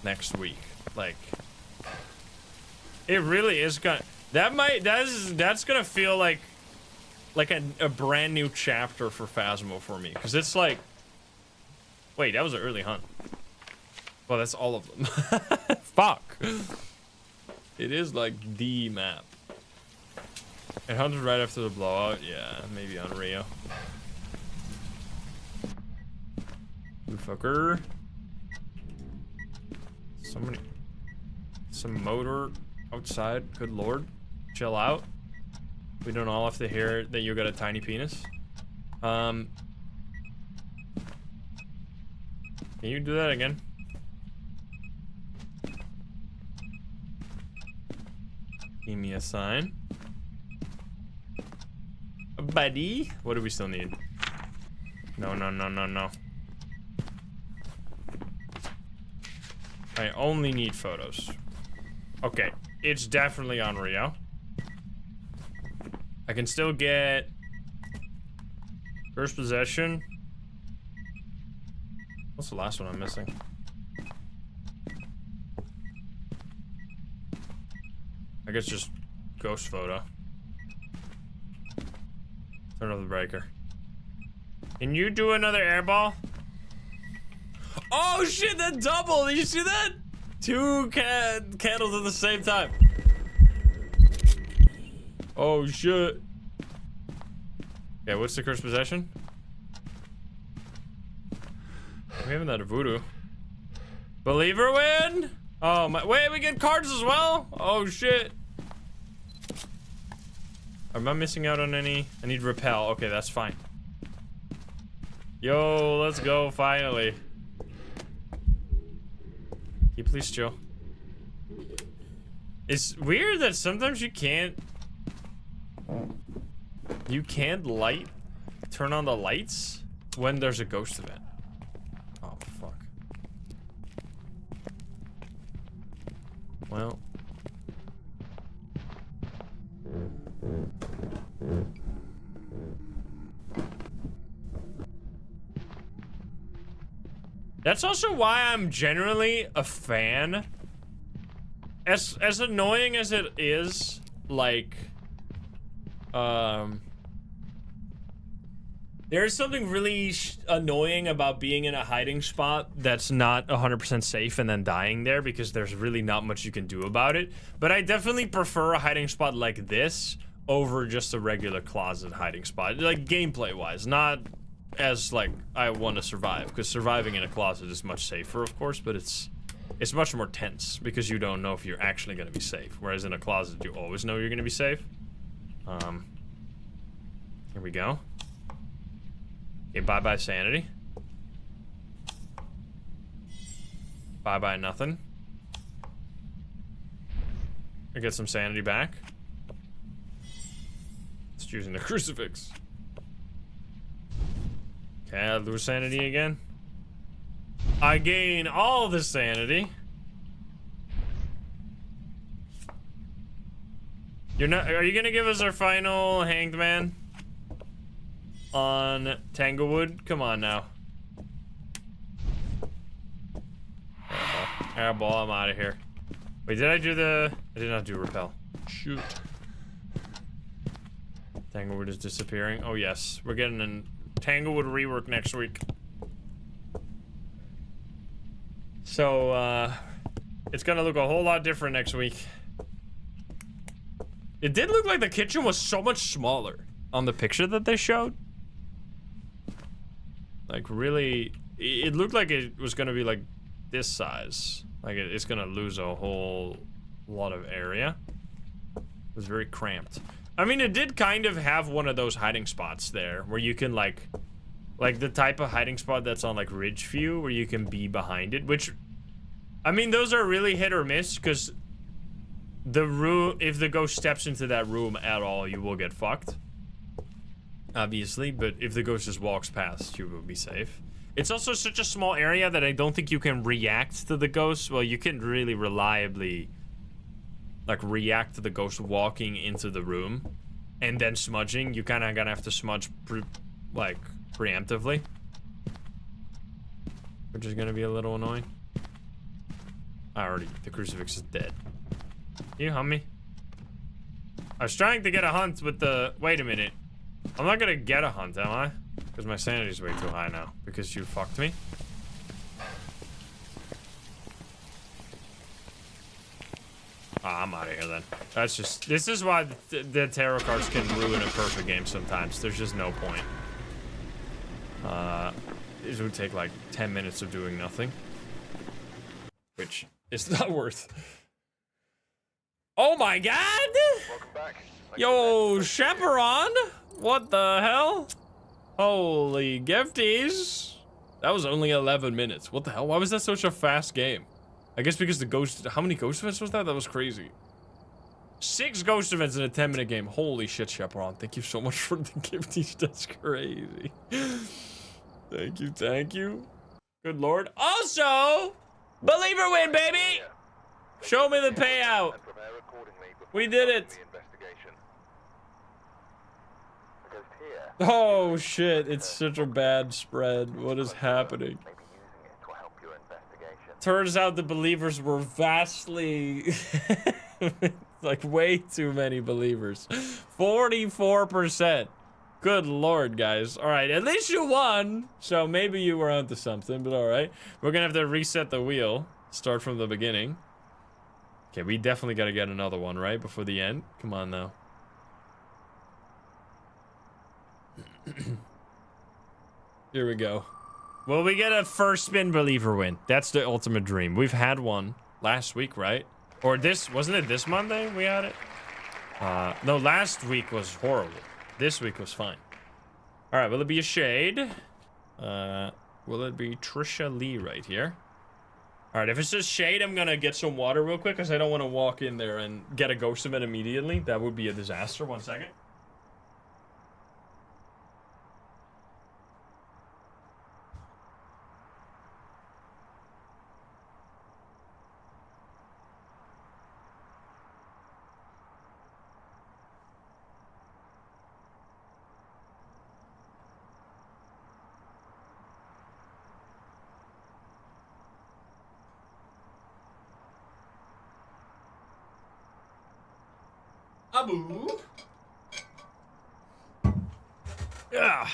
next week. Like, it really is gonna... That's gonna feel like a brand new chapter for Phasmo for me. Because it's like... Wait, that was an early hunt. Well, that's all of them. Fuck. It is like the map. It hunted right after the blowout. Yeah, maybe Onryo. You fucker. some motor outside. Good lord. Chill out. We don't all have to hear that you got a tiny penis. Can you do that again? Give me a sign. Buddy. What do we still need? No, no, no, no, no. I only need photos. Okay, it's definitely Onryo. I can still get first possession. What's the last one I'm missing? I guess just ghost photo. Turn off the breaker. Can you do another airball? Oh shit, that double! Did you see that? Two candles at the same time. Oh shit. Okay, what's the cursed possession? We haven't had a voodoo. Believer win? Oh my, wait, we get cards as well? Oh shit. Am I missing out on any? I need repel. Okay, that's fine. Yo, let's go, finally. Can you please chill? It's weird that sometimes you can't turn on the lights when there's a ghost event. Oh, fuck. Well. That's also why I'm generally a fan. As annoying as it is, like, there's something really annoying about being in a hiding spot that's not 100% safe and then dying there because there's really not much you can do about it. But I definitely prefer a hiding spot like this over just a regular closet hiding spot, like gameplay wise, not as like I want to survive, because surviving in a closet is much safer, of course, but it's much more tense because you don't know if you're actually going to be safe, whereas in a closet you always know you're going to be safe. Here we go. Okay, bye-bye sanity. Bye-bye nothing. I get some sanity back. Just using the crucifix. Okay, I lose sanity again. I gain all the sanity. You're not. Are you gonna give us our final hanged man on Tanglewood? Come on now. Airball, I'm out of here. Wait, did I do the? I did not do repel. Shoot. Tanglewood is disappearing. Oh yes, we're getting an Tanglewood rework next week. So, it's gonna look a whole lot different next week. It did look like the kitchen was so much smaller on the picture that they showed. Like, really, it looked like it was gonna be like this size. Like, it's gonna lose a whole lot of area. It was very cramped. I mean, it did kind of have one of those hiding spots there where you can like the type of hiding spot that's on like Ridge View where you can be behind it, which, I mean, those are really hit or miss because the room, if the ghost steps into that room at all, you will get fucked. Obviously, but if the ghost just walks past, you will be safe. It's also such a small area that I don't think you can react to the ghost. Well, you can really reliably like react to the ghost walking into the room and then smudging. You kind of gonna have to smudge preemptively, which is gonna be a little annoying. The crucifix is dead. Can you hum me? I was trying to get a hunt with the, wait a minute. I'm not gonna get a hunt, am I? Because my sanity's way too high now because you fucked me. I'm out of here then. That's just, this is why the tarot cards can ruin a perfect game sometimes. There's just no point. It would take like 10 minutes of doing nothing, which is not worth Oh my god! Welcome back. Yo, Chaperon! What the hell? Holy gifties. That was only 11 minutes. What the hell? Why was that such a fast game? I guess because the ghost... How many ghost events was that? That was crazy. 6 ghost events in a 10-minute game. Holy shit, Chaperon. Thank you so much for the gifties. That's crazy. Thank you, thank you. Good lord. Also, believer win, baby! Show me the payout. We did it. Oh shit, it's such a bad spread. What is happening? Turns out the believers were vastly... like way too many believers. 44%. Good lord, guys. All right, at least you won. So maybe you were onto something, but all right. We're gonna have to reset the wheel. Start from the beginning. Okay, we definitely gotta get another one, right? Before the end. Come on now. Here we go. Well, we get a first spin believer win. That's the ultimate dream. We've had one last week, right? Or this, wasn't it this Monday we had it? No, last week was horrible. This week was fine. All right, will it be a shade? Will it be Trisha Lee right here? All right, if it's just shade, I'm gonna get some water real quick because I don't want to walk in there and get a ghost of it immediately. That would be a disaster. 1 second. Abu. Yeah.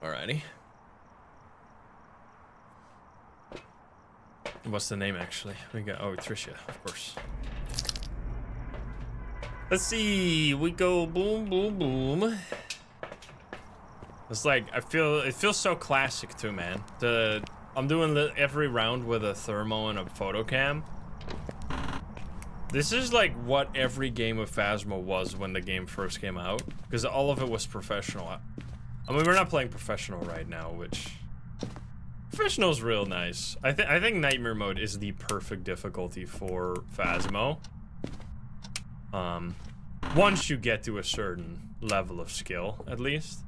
Alrighty. What's the name actually? We got Trisha, of course. Let's see. We go boom, boom, boom. It's like it feels so classic too, man. I'm doing every round with a thermo and a photo cam. This is like what every game of Phasma was when the game first came out, because all of it was professional. I mean, we're not playing professional right now, which professional is real nice. I think Nightmare mode is the perfect difficulty for Phasmo. Once you get to a certain level of skill, at least.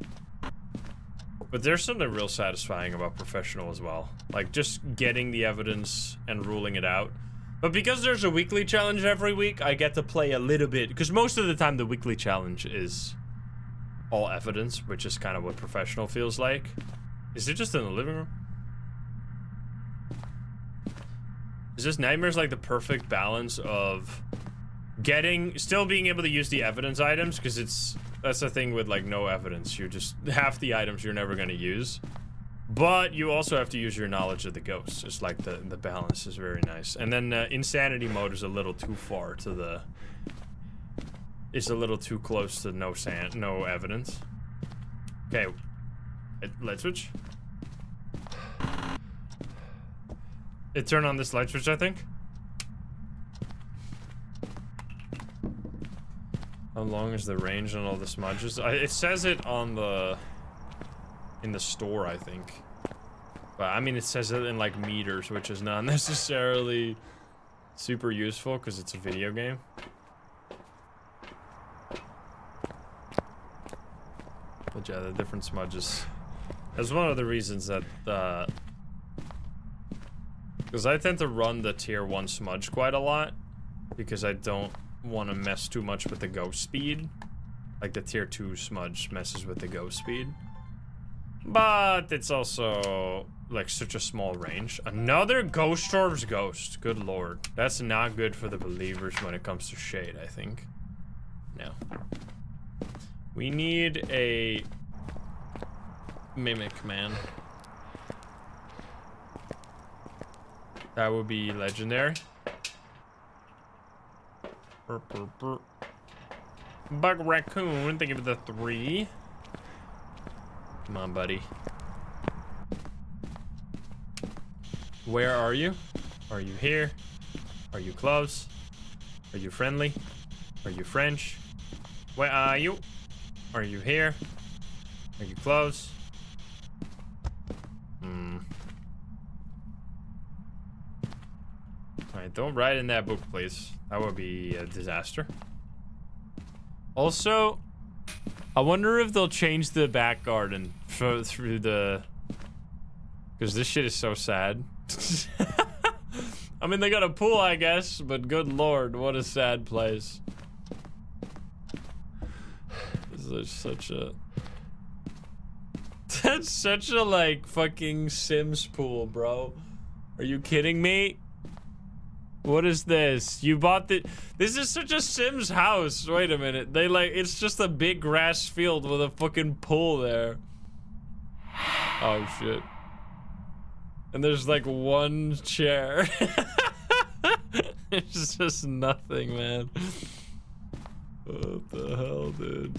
But there's something real satisfying about professional as well. Like, just getting the evidence and ruling it out. But because there's a weekly challenge every week, I get to play a little bit. Because most of the time, the weekly challenge is all evidence, which is kind of what professional feels like. Is it just in the living room? Is this Nightmare's like the perfect balance of still being able to use the evidence items? Because that's the thing with like no evidence. You're just half the items you're never going to use, but you also have to use your knowledge of the ghosts. It's like the balance is very nice. And then insanity mode is a little too far to the. It's a little too close to no evidence. Okay, light switch. It turned on this light switch, I think. How long is the range on all the smudges? It says it on in the store, I think. But I mean, it says it in like meters, which is not necessarily super useful because it's a video game. But yeah, the different smudges. That's one of the reasons that because I tend to run the tier 1 smudge quite a lot because I don't want to mess too much with the ghost speed. Like the tier 2 smudge messes with the ghost speed. But it's also like such a small range. Another Ghost Orbs ghost. Good lord. That's not good for the believers when it comes to shade, I think. No. We need a mimic, man. That would be legendary. Bug Raccoon, thank you for the 3. Come on, buddy. Where are you? Are you here? Are you close? Are you friendly? Are you French? Where are you? Are you here? Are you close? Alright, don't write in that book, please. That would be a disaster. Also, I wonder if they'll change the back garden through the... Because this shit is so sad. I mean, they got a pool, I guess, but good lord, what a sad place. This is such a... That's such a, like, fucking Sims pool, bro. Are you kidding me? What is this? You bought the... This is such a Sims house. Wait a minute. They, like, it's just a big grass field with a fucking pool there. Oh, shit. And there's, like, one chair. It's just nothing, man. What the hell, dude?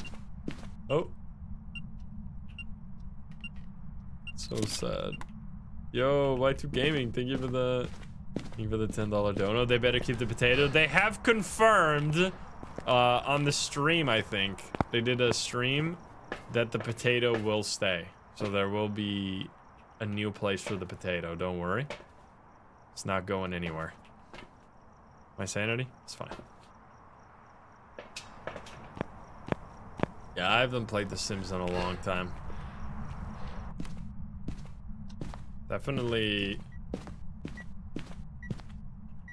Oh. So sad. Yo, Y2 Gaming, thank you for the $10 dono. They better keep the potato. They have confirmed on the stream, I think. They did a stream that the potato will stay. So there will be a new place for the potato, don't worry. It's not going anywhere. My sanity? It's fine. Yeah, I haven't played The Sims in a long time. Definitely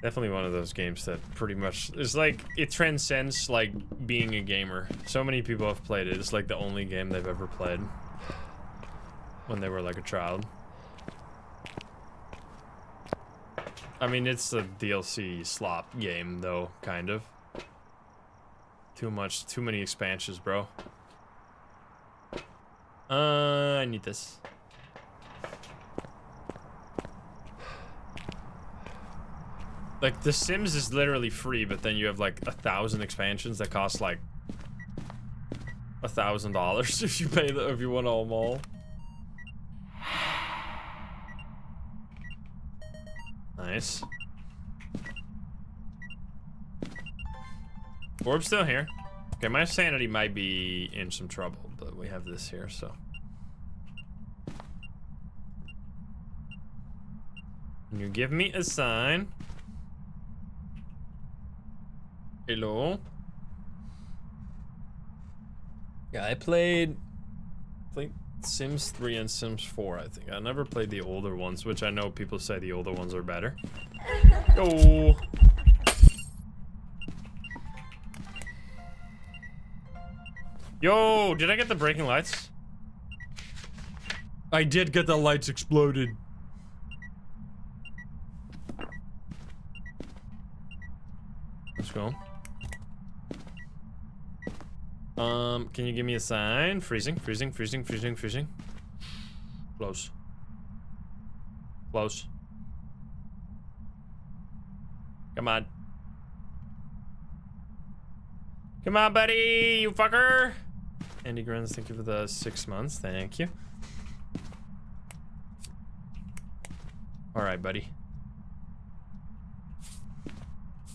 one of those games that pretty much is like, it transcends like being a gamer. So many people have played it. It's like the only game they've ever played when they were like a child. I mean, it's a DLC slop game though, kind of. Too many expansions, bro. I need this. Like, The Sims is literally free, but then you have like 1,000 expansions that cost like $1,000 if you pay if you want them all. Nice. Orb's still here. Okay, my sanity might be in some trouble, but we have this here, so. Can you give me a sign? Hello? Yeah, I played Sims 3 and Sims 4, I think. I never played the older ones, which I know people say the older ones are better. Go! Yo, did I get the breaking lights? I did get the lights exploded. Let's go. Can you give me a sign? Freezing, freezing, freezing, freezing, freezing. Close. Close. Come on. Come on, buddy, you fucker. Andy Grins, thank you for the 6 months. Thank you. All right, buddy.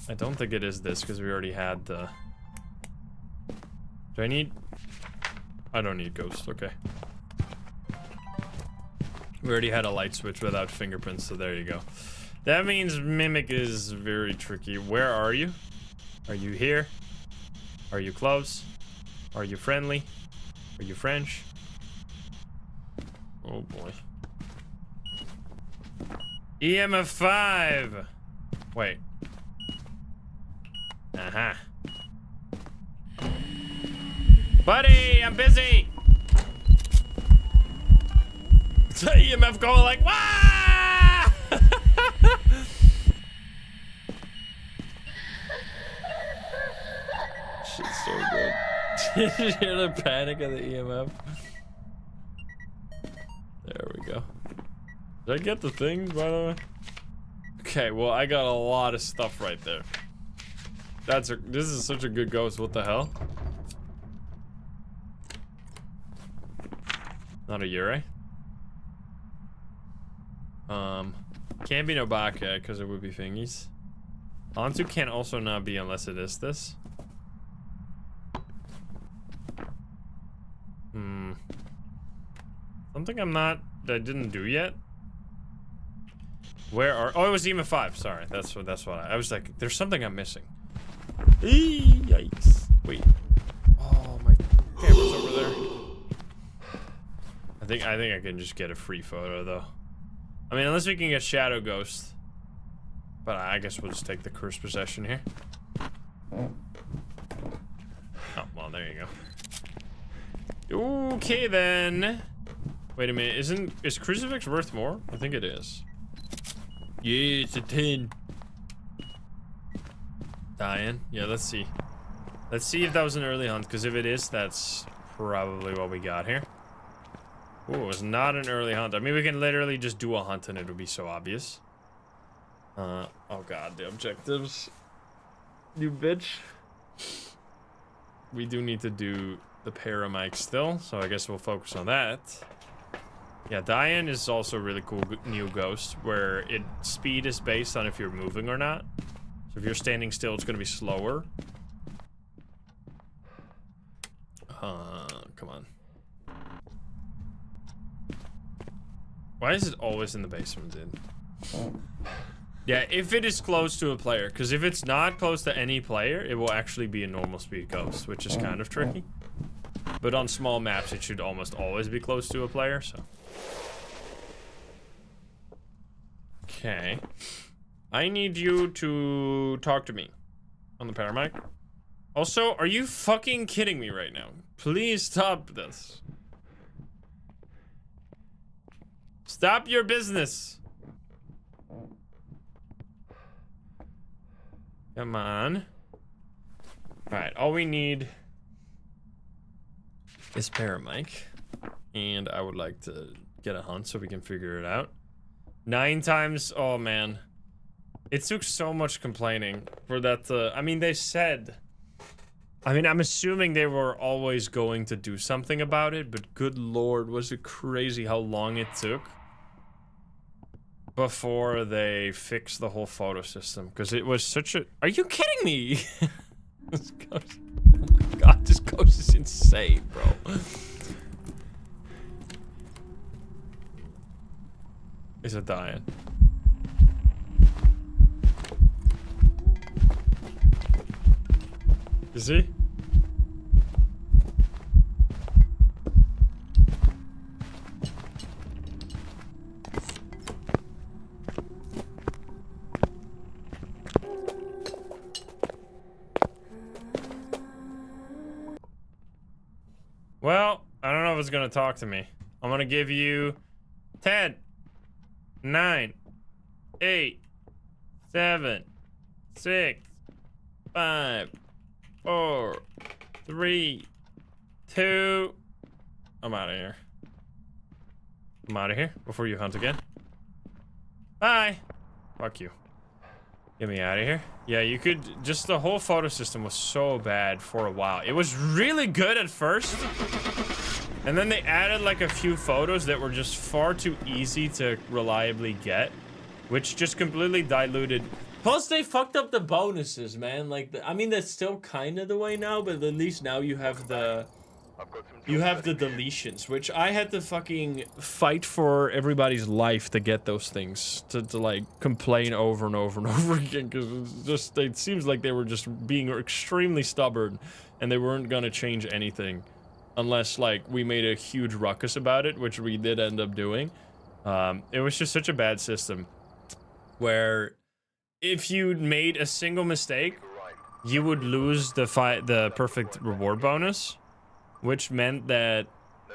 I don't think it is this because we already had the... Do I need... I don't need ghost, okay. We already had a light switch without fingerprints, so there you go. That means Mimic is very tricky. Where are you? Are you here? Are you close? Are you friendly? Are you French? Oh boy. EMF 5! Wait. Uh-huh. Buddy, I'm busy! It's the EMF going like, wah! Shit's so good. Did you hear the panic of the EMF? There we go. Did I get the thing, by the way? Okay, well, I got a lot of stuff right there. This is such a good ghost, what the hell? Not a Yurei. Can't be no Baka because it would be thingies. Hantu can also not be unless it is this. Something I didn't do yet. Where are? Oh, it was EMA 5. Sorry, that's what I was like. There's something I'm missing. Yikes! Wait. Oh, my camera's over there. I think I can just get a free photo though. I mean, unless we can get Shadow Ghost. But I guess we'll just take the Cursed Possession here. Oh, well, there you go. Okay, then. Wait a minute, is Crucifix worth more? I think it is. Yeah, it's a 10. Dying. Yeah, let's see. Let's see if that was an early hunt, because if it is, that's probably what we got here. Oh, it was not an early hunt. I mean, we can literally just do a hunt and it would be so obvious. Oh god, the objectives. You bitch. We do need to do the Paramike still, so I guess we'll focus on that. Yeah, Diane is also a really cool new ghost, where speed is based on if you're moving or not. So if you're standing still, it's gonna be slower. Come on. Why is it always in the basement, dude? Yeah, if it is close to a player, because if it's not close to any player, it will actually be a normal speed ghost, which is kind of tricky. But on small maps, it should almost always be close to a player, so. Okay. I need you to talk to me on the Paramike. Also, are you fucking kidding me right now? Please stop this. Stop your business. Come on. Alright, all we need is Paramike. And I would like to get a hunt so we can figure it out. 9 times, oh man. It took so much complaining for that to, I mean, they said, I mean, I'm assuming they were always going to do something about it, but good lord, was it crazy how long it took before they fixed the whole photo system, because it was such a... Are you kidding me? This ghost... Oh my god, this ghost is insane, bro. Is it dying? Is he? Well, I don't know if it's gonna talk to me. I'm gonna give you 10, 9, 8, 7, 6, 5, 4, 3, 2. I'm out of here. I'm out of here before you hunt again. Bye. Fuck you. Get me out of here. Yeah, you could just, the whole photo system was so bad for a while. It was really good at first. And then they added like a few photos that were just far too easy to reliably get, which just completely diluted. Plus they fucked up the bonuses, man. Like, I mean, that's still kind of the way now, but at least now you have the deletions, which I had to fucking fight for everybody's life to get those things, to like complain over and over and over again, because it seems like they were just being extremely stubborn and they weren't gonna change anything unless like we made a huge ruckus about it, which we did end up doing. It was just such a bad system where if you made a single mistake, you would lose the perfect reward bonus. Which meant that,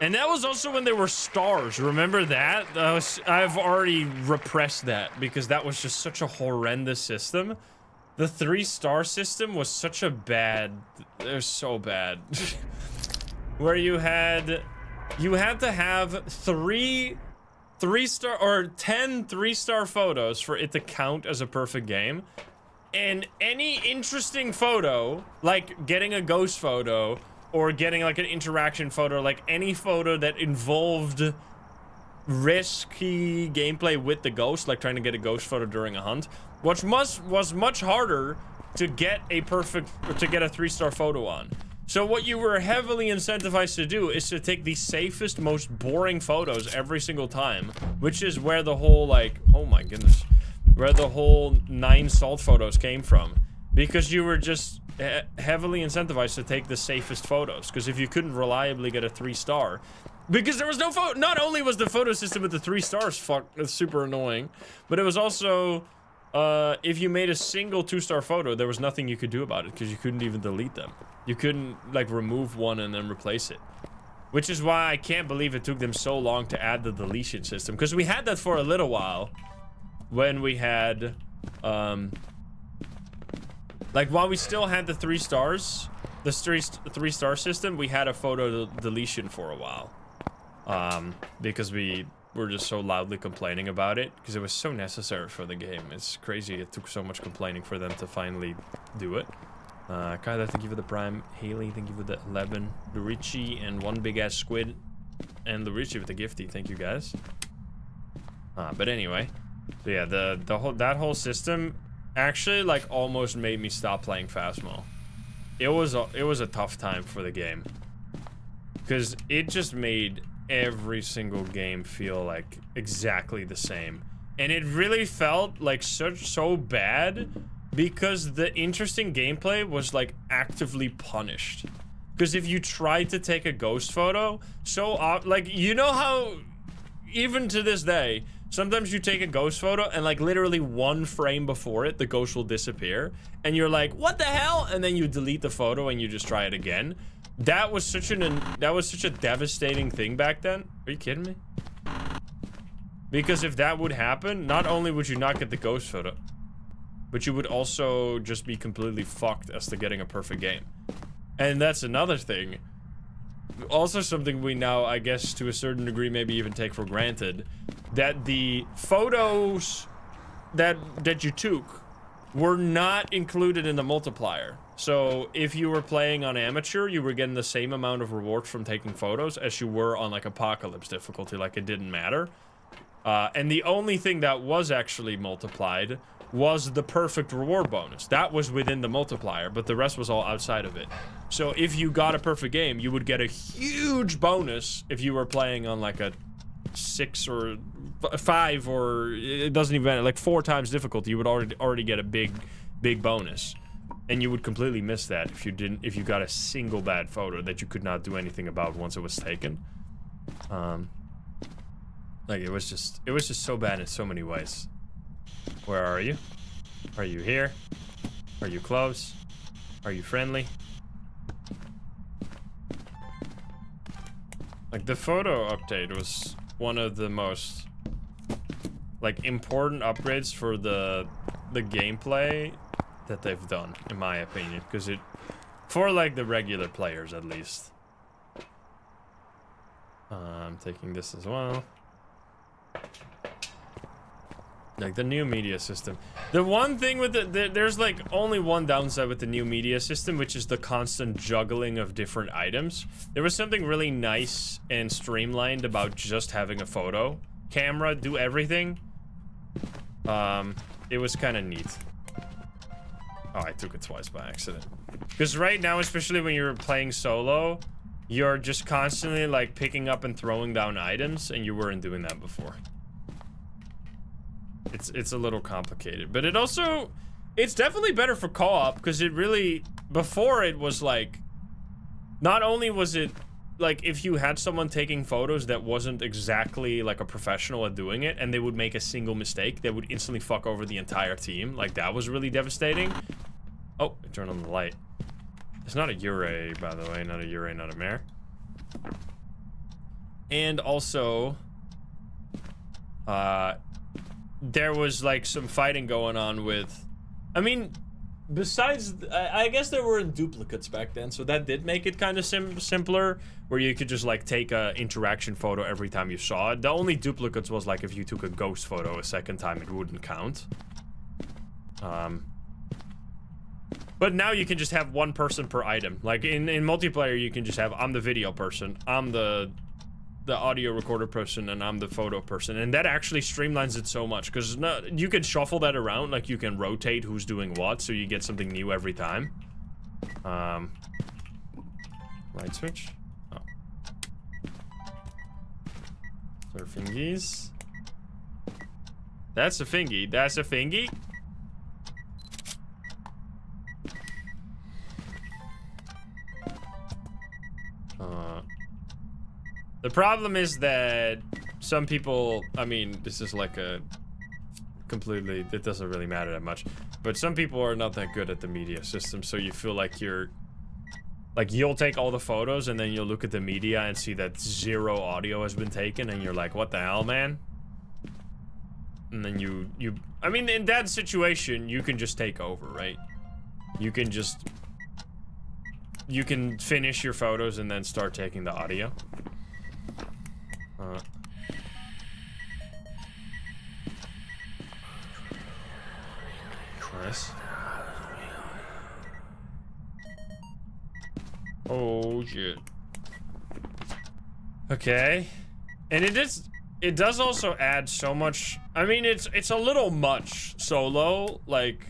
and that was also when there were stars. Remember that? I've already repressed that because that was just such a horrendous system. The 3-star system was such a bad, it was so bad. Where you had to have 10 3-star photos for it to count as a perfect game. And any interesting photo, like getting a ghost photo, or getting like an interaction photo, like any photo that involved risky gameplay with the ghost, like trying to get a ghost photo during a hunt, which was much harder to get a 3-star photo on. So what you were heavily incentivized to do is to take the safest, most boring photos every single time, which is where the whole, like, oh my goodness, where the whole 9 salt photos came from. Because you were just heavily incentivized to take the safest photos. Because if you couldn't reliably get a 3-star, because there was no photo, not only was the photo system with the 3 stars super annoying, but it was also, if you made a single 2-star photo, there was nothing you could do about it because you couldn't even delete them. You couldn't, like, remove one and then replace it. Which is why I can't believe it took them so long to add the deletion system. Because we had that for a little while when we had, like, while we still had the 3 stars, the 3-star system, we had a photo deletion for a while. Because we were just so loudly complaining about it, because it was so necessary for the game. It's crazy it took so much complaining for them to finally do it. Kyla, thank you for the prime. Haley, thank you for the 11. Lurichi and one big ass squid. And Lurichi with the gifty, thank you guys. But anyway, so yeah, that whole system actually, like, almost made me stop playing Phasmo. It was a tough time for the game, because it just made every single game feel like exactly the same, and it really felt like so bad because the interesting gameplay was, like, actively punished. Because if you tried to take a ghost photo, like, you know how even to this day sometimes you take a ghost photo and, like, literally 1 frame before it the ghost will disappear and you're like, what the hell, and then you delete the photo and you just try it again. That was such a devastating thing back then. Are you kidding me? Because if that would happen, not only would you not get the ghost photo, but you would also just be completely fucked as to getting a perfect game. And that's another thing. Also something we now, I guess, to a certain degree, maybe even take for granted, that the photos that you took were not included in the multiplier. So if you were playing on amateur, you were getting the same amount of rewards from taking photos as you were on, like, apocalypse difficulty. Like, it didn't matter. And the only thing that was actually multiplied was the perfect reward bonus. That was within the multiplier, but the rest was all outside of it. So if you got a perfect game, you would get a huge bonus if you were playing on, like, a 6 or 5, or it doesn't even matter, like 4 times difficulty. You would already get a big bonus, and you would completely miss that if you got a single bad photo that you could not do anything about once it was taken. Like, it was just so bad in so many ways. Where are you? Are you here? Are you close? Are you friendly? Like, the photo update was one of the most, like, important upgrades for the gameplay that they've done, in my opinion, because for, like, the regular players at least. I'm taking this as well. Like, the new media system. The one thing with there's, like, only one downside with the new media system, which is the constant juggling of different items. There was something really nice and streamlined about just having a photo camera do everything. It was kind of neat. Oh, I took it twice by accident. Because right now, especially when you're playing solo, you're just constantly, like, picking up and throwing down items, and you weren't doing that before. It's a little complicated, but it's definitely better for co-op, because it really, before it was like, not only was it like, if you had someone taking photos that wasn't exactly like a professional at doing it, and they would make a single mistake, they would instantly fuck over the entire team. Like, that was really devastating. Oh, I turned on the light. It's not a Yurei, by the way, not a Yurei, not a mare. And also, there was, like, some fighting going on with, I mean, besides, I guess there weren't duplicates back then, so that did make it kind of simpler, where you could just, like, take a interaction photo every time you saw it. The only duplicates was, like, if you took a ghost photo a second time, it wouldn't count. But now you can just have one person per item. Like, in multiplayer, you can just have, I'm the video person, I'm the the audio recorder person and I'm the photo person, and that actually streamlines it so much because you can shuffle that around, like you can rotate who's doing what, so you get something new every time. Light switch. Oh. There are fingies. That's a fingy. That's a fingy. The problem is that some people, I mean, this is like a completely, it doesn't really matter that much, but some people are not that good at the media system, so you feel like you're, like you'll take all the photos and then you'll look at the media and see that 0 audio has been taken and you're like, what the hell, man? And then you, I mean, in that situation, you can just take over, right? You can just, you can finish your photos and then start taking the audio. Nice. Oh shit. Okay. And it does also add so much. I mean, it's a little much solo, like,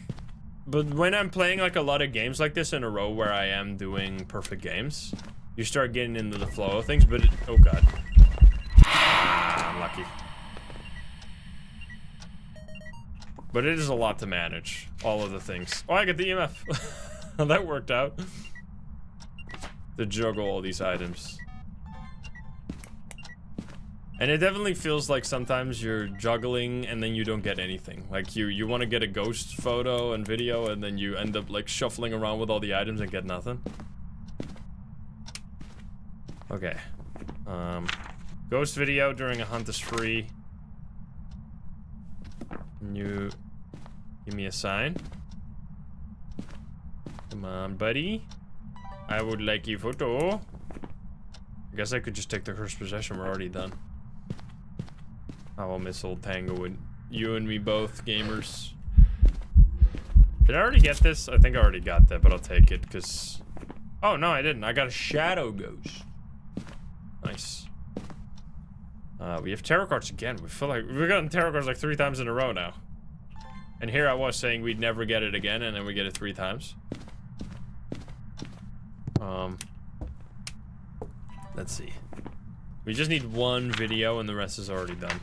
but when I'm playing like a lot of games like this in a row where I am doing perfect games, you start getting into the flow of things, but oh god. I'm lucky. But it is a lot to manage, all of the things. Oh, I get the EMF. That worked out. To juggle all these items. And it definitely feels like sometimes you're juggling and then you don't get anything. Like you want to get a ghost photo and video and then you end up like shuffling around with all the items and get nothing. Okay. Ghost video during a hunt is free. Can you give me a sign? Come on, buddy. I would like your photo. I guess I could just take the first possession. We're already done. I will miss old Tanglewood. You and me both, gamers. Did I already get this? I think I already got that, but I'll take it because... Oh, no, I didn't. I got a shadow ghost. Nice. We have tarot cards again. We feel like we've gotten tarot cards like 3 times in a row now. And here I was saying we'd never get it again, and then we get it 3 times. Let's see. We just need 1 video, and the rest is already done.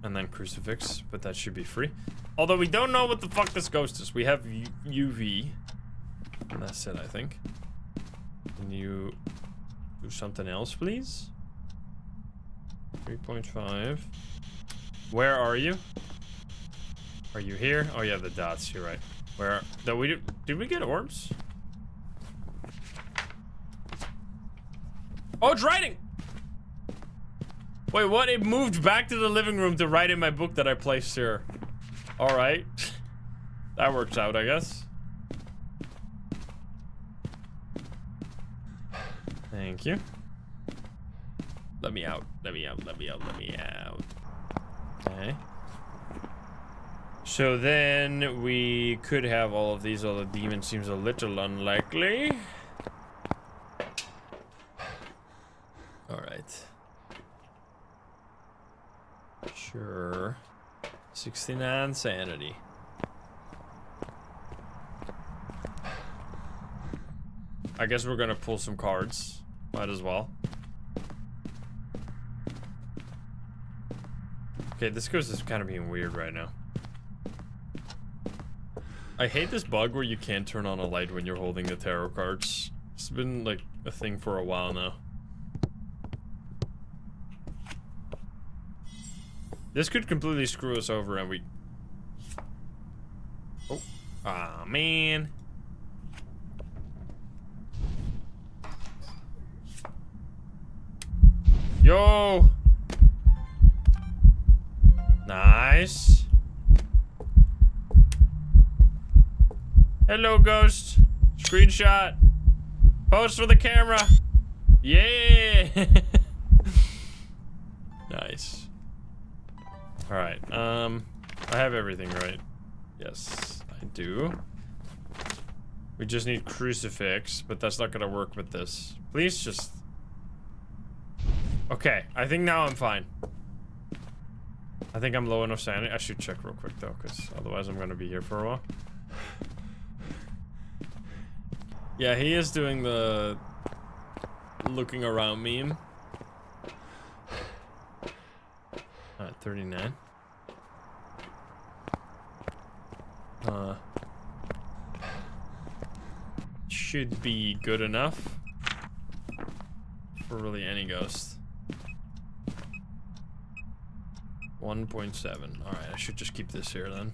And then crucifix, but that should be free. Although we don't know what the fuck this ghost is. We have UV. And that's it, I think. Can you do something else, please? 3.5. Where are you? Are you here? Oh yeah, the dots. You're right. Where? That we did we get orbs? Oh, it's writing. Wait, what? It moved back to the living room to write in my book that I placed here. All right, that works out, I guess. Thank you. Let me out. Let me out. Let me out. Let me out. Okay. So then we could have all of these. Although demon seems a little unlikely. All right. Sure. 69 sanity. I guess we're gonna pull some cards. Might as well. Okay, this ghost is kind of being weird right now. I hate this bug where you can't turn on a light when you're holding the tarot cards. It's been like a thing for a while now. This could completely screw us over and we... Oh. Aw, man. Yo! Nice. Hello, ghost. Screenshot. Post for the camera. Yeah! Nice. Alright, I have everything right. Yes, I do. We just need crucifix, but that's not gonna work with this. Please just... Okay, I think now I'm fine. I think I'm low enough sanity. I should check real quick though, because otherwise I'm gonna be here for a while. Yeah, he is doing the looking around meme. Alright, 39. Should be good enough for really any ghost. 1.7. Alright, I should just keep this here then.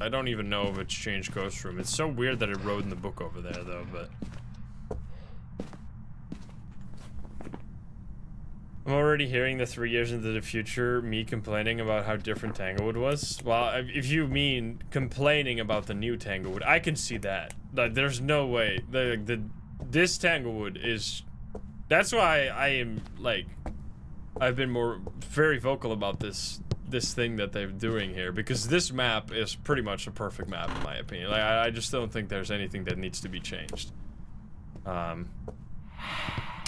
I don't even know if it's changed ghost room. It's so weird that it wrote in the book over there though, but... I'm already hearing the 3 years into the future me complaining about how different Tanglewood was. Well, if you mean complaining about the new Tanglewood, I can see that. Like, there's no way. This Tanglewood is... That's why I am, like... I've been very vocal about this thing that they're doing here, because this map is pretty much a perfect map in my opinion. Like, I just don't think there's anything that needs to be changed.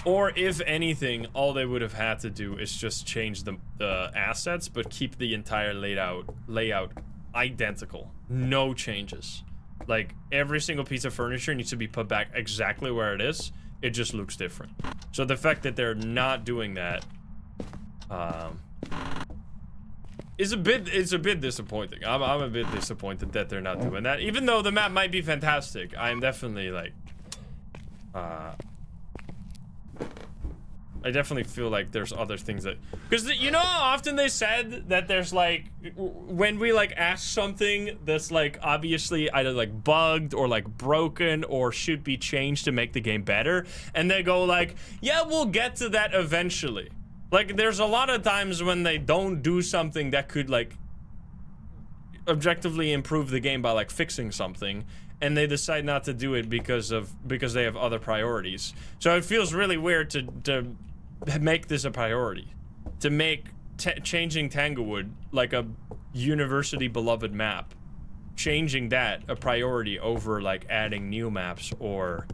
Or if anything, all they would have had to do is just change the assets, but keep the entire layout identical. No changes. Like, every single piece of furniture needs to be put back exactly where it is. It just looks different. So the fact that they're not doing that it's a bit disappointing. I'm a bit disappointed that they're not doing that. Even though the map might be fantastic, I'm definitely like I definitely feel like there's other things that, because you know how often they said that there's like, when we like ask something that's like obviously either like bugged or like broken or should be changed to make the game better, and they go like, yeah, we'll get to that eventually. Like, there's a lot of times when they don't do something that could like objectively improve the game by like fixing something, and they decide not to do it because they have other priorities. So it feels really weird to make this a priority, to make changing Tanglewood like a university beloved map, changing that a priority over like adding new maps or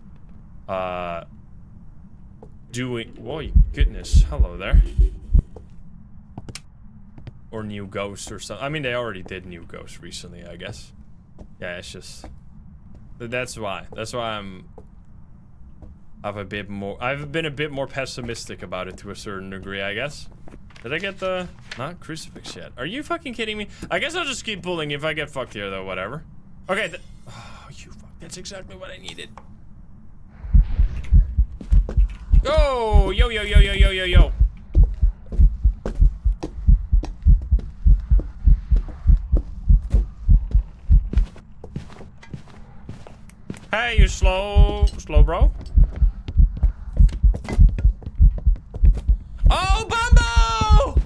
doing, whoa, goodness, hello there, or new ghosts or something. I mean, they already did new ghosts recently, I guess. Yeah, it's just that's why I've been a bit more pessimistic about it to a certain degree, I guess. Did I get the... Not crucifix yet. Are you fucking kidding me? I guess I'll just keep pulling. If I get fucked here, though, whatever. Okay, oh, you fuck. That's exactly what I needed. Yo! Yo, yo, yo, yo, yo, yo, yo. Hey, you slow bro? Oh, Bumbo!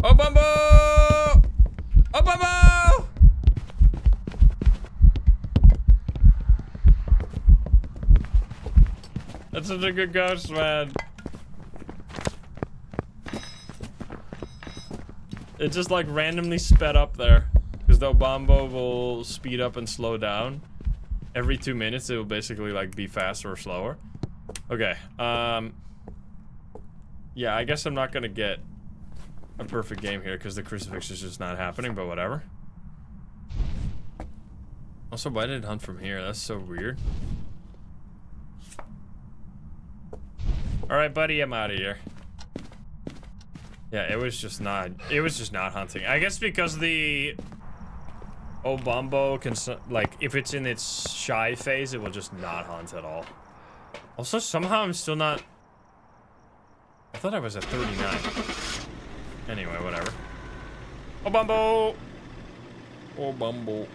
Oh, Bumbo! Oh, Bumbo! That's such a good ghost, man. It just like randomly sped up there. Because the Obambo will speed up and slow down. Every 2 minutes it will basically like be faster or slower. Okay, yeah, I guess I'm not gonna get a perfect game here because the crucifix is just not happening, but whatever. Also, why did it hunt from here? That's so weird. Alright, buddy, I'm out of here. Yeah, it was just not hunting. I guess because the Obambo can, like, if it's in its shy phase, it will just not hunt at all. Also, somehow I'm still not... I thought I was at 39. Anyway, whatever. Obambo! Obambo.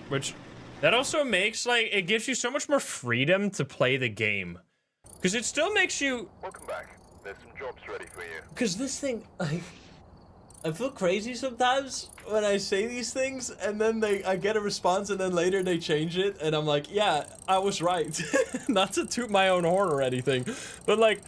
Which, that also makes, like, it gives you so much more freedom to play the game. Because it still makes you... Welcome back. There's some jobs ready for you. Because this thing, like, I feel crazy sometimes when I say these things, and then I get a response, and then later they change it, and I'm like, yeah, I was right. Not to toot my own horn or anything, but like,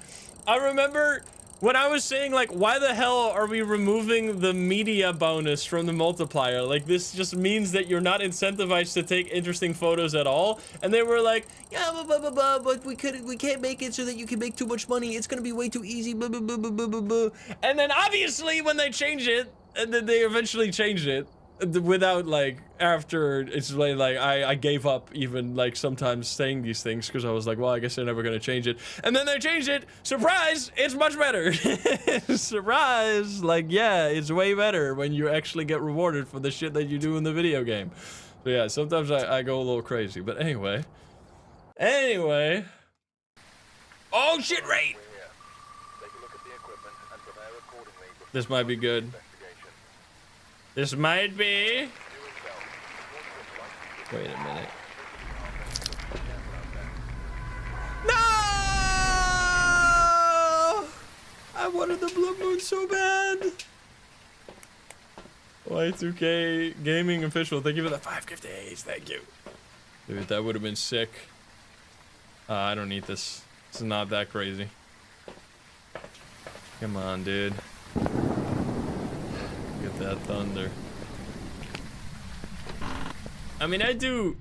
I remember when I was saying, like, why the hell are we removing the media bonus from the multiplier? Like, this just means that you're not incentivized to take interesting photos at all. And they were like, yeah, blah, blah, blah, blah, but we can't make it so that you can make too much money. It's gonna be way too easy, blah, blah, blah, blah, blah, blah, blah. And then obviously when they change it, and then they eventually changed it, without, like, after it's like I gave up even, like, sometimes saying these things because I was like, well, I guess they're never gonna change it. And then they changed it. Surprise, it's much better. Surprise, like, yeah, it's way better when you actually get rewarded for the shit that you do in the video game. So yeah, sometimes I go a little crazy, but anyway. Oh shit, Raid! This might be good. This might be. Wait a minute. No! I wanted the Blue Moon so bad. Y2K Gaming Official, thank you for the 5 gift days. Thank you. Dude, that would have been sick. I don't need this. It's not that crazy. Come on, dude. Get that thunder. I mean, I do.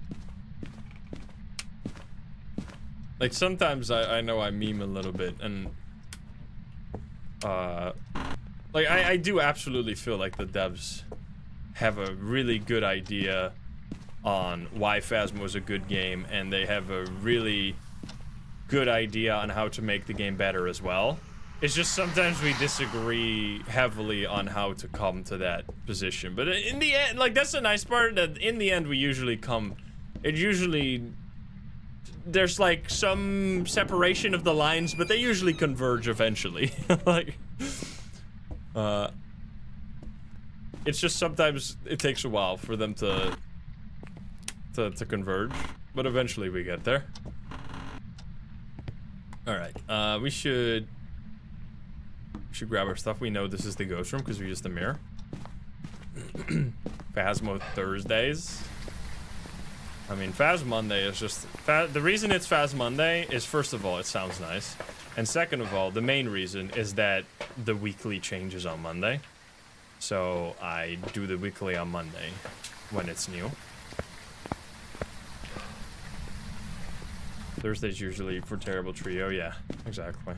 Like, sometimes I know I meme a little bit, and like I do absolutely feel like the devs have a really good idea on why Phasmo is a good game, and they have a really good idea on how to make the game better as well. It's just sometimes we disagree heavily on how to come to that position. But in the end, like, that's the nice part, that in the end we usually come, there's like some separation of the lines, but they usually converge eventually. Like, it's just sometimes it takes a while for them to converge, but eventually we get there. All right, we should grab our stuff. We know this is the ghost room because we used the mirror. Phasmo Thursdays. I mean, Phas Monday is just... the reason it's Phas Monday is, first of all, it sounds nice. And second of all, the main reason is that the weekly changes on Monday. So I do the weekly on Monday when it's new. Thursday's usually for Terrible Trio. Yeah, exactly.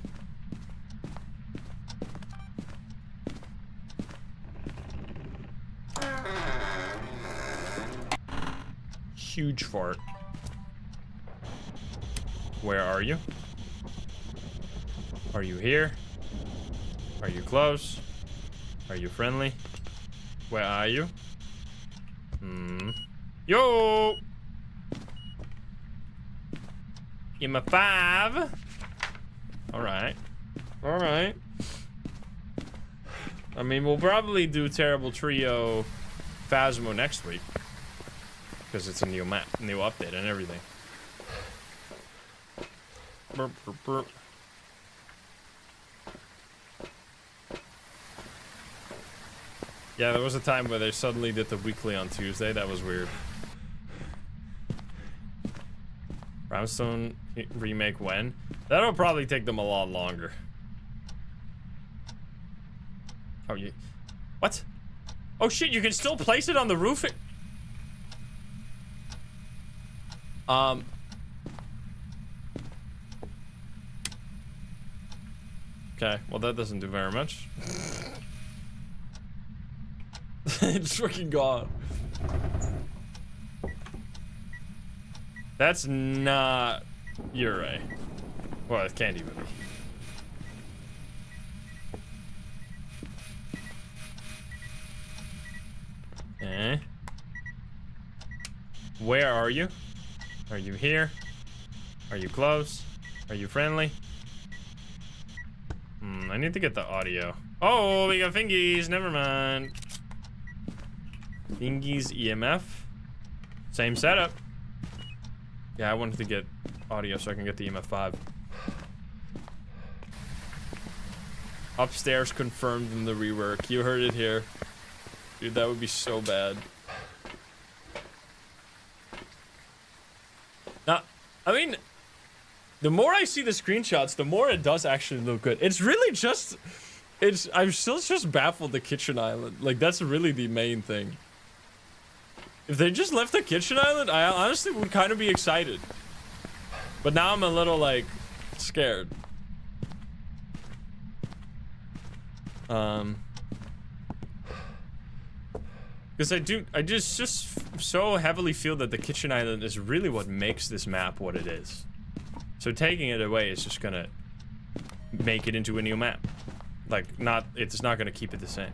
Huge fart. Where are you? Are you here? Are you close? Are you friendly? Where are you? Yo! Give me 5. Alright. Alright. I mean, we'll probably do Terrible Trio Phasmo next week. Because it's a new map, new update and everything. Burp, burp, burp. Yeah, there was a time where they suddenly did the weekly on Tuesday. That was weird. Brownstone remake when? That'll probably take them a lot longer. Oh, you... What? Oh shit, you can still place it on the roof? Okay, well that doesn't do very much. It's freaking gone. That's not Yurei. Well, it can't even be. Eh? Where are you? Are you here? Are you close? Are you friendly? I need to get the audio. Oh, we got fingies. Never mind. Fingies EMF. Same setup. Yeah, I wanted to get audio so I can get the EMF 5. Upstairs confirmed in the rework. You heard it here. Dude, that would be so bad. Now, I mean, The more I see the screenshots, the more it does actually look good. It's really just, I'm still just baffled the kitchen island. Like, that's really the main thing. If they just left the kitchen island, I honestly would kind of be excited. But now I'm a little, like, scared. Because I just so heavily feel that the kitchen island is really what makes this map what it is. So taking it away is just gonna make it into a new map. Like, it's not gonna keep it the same.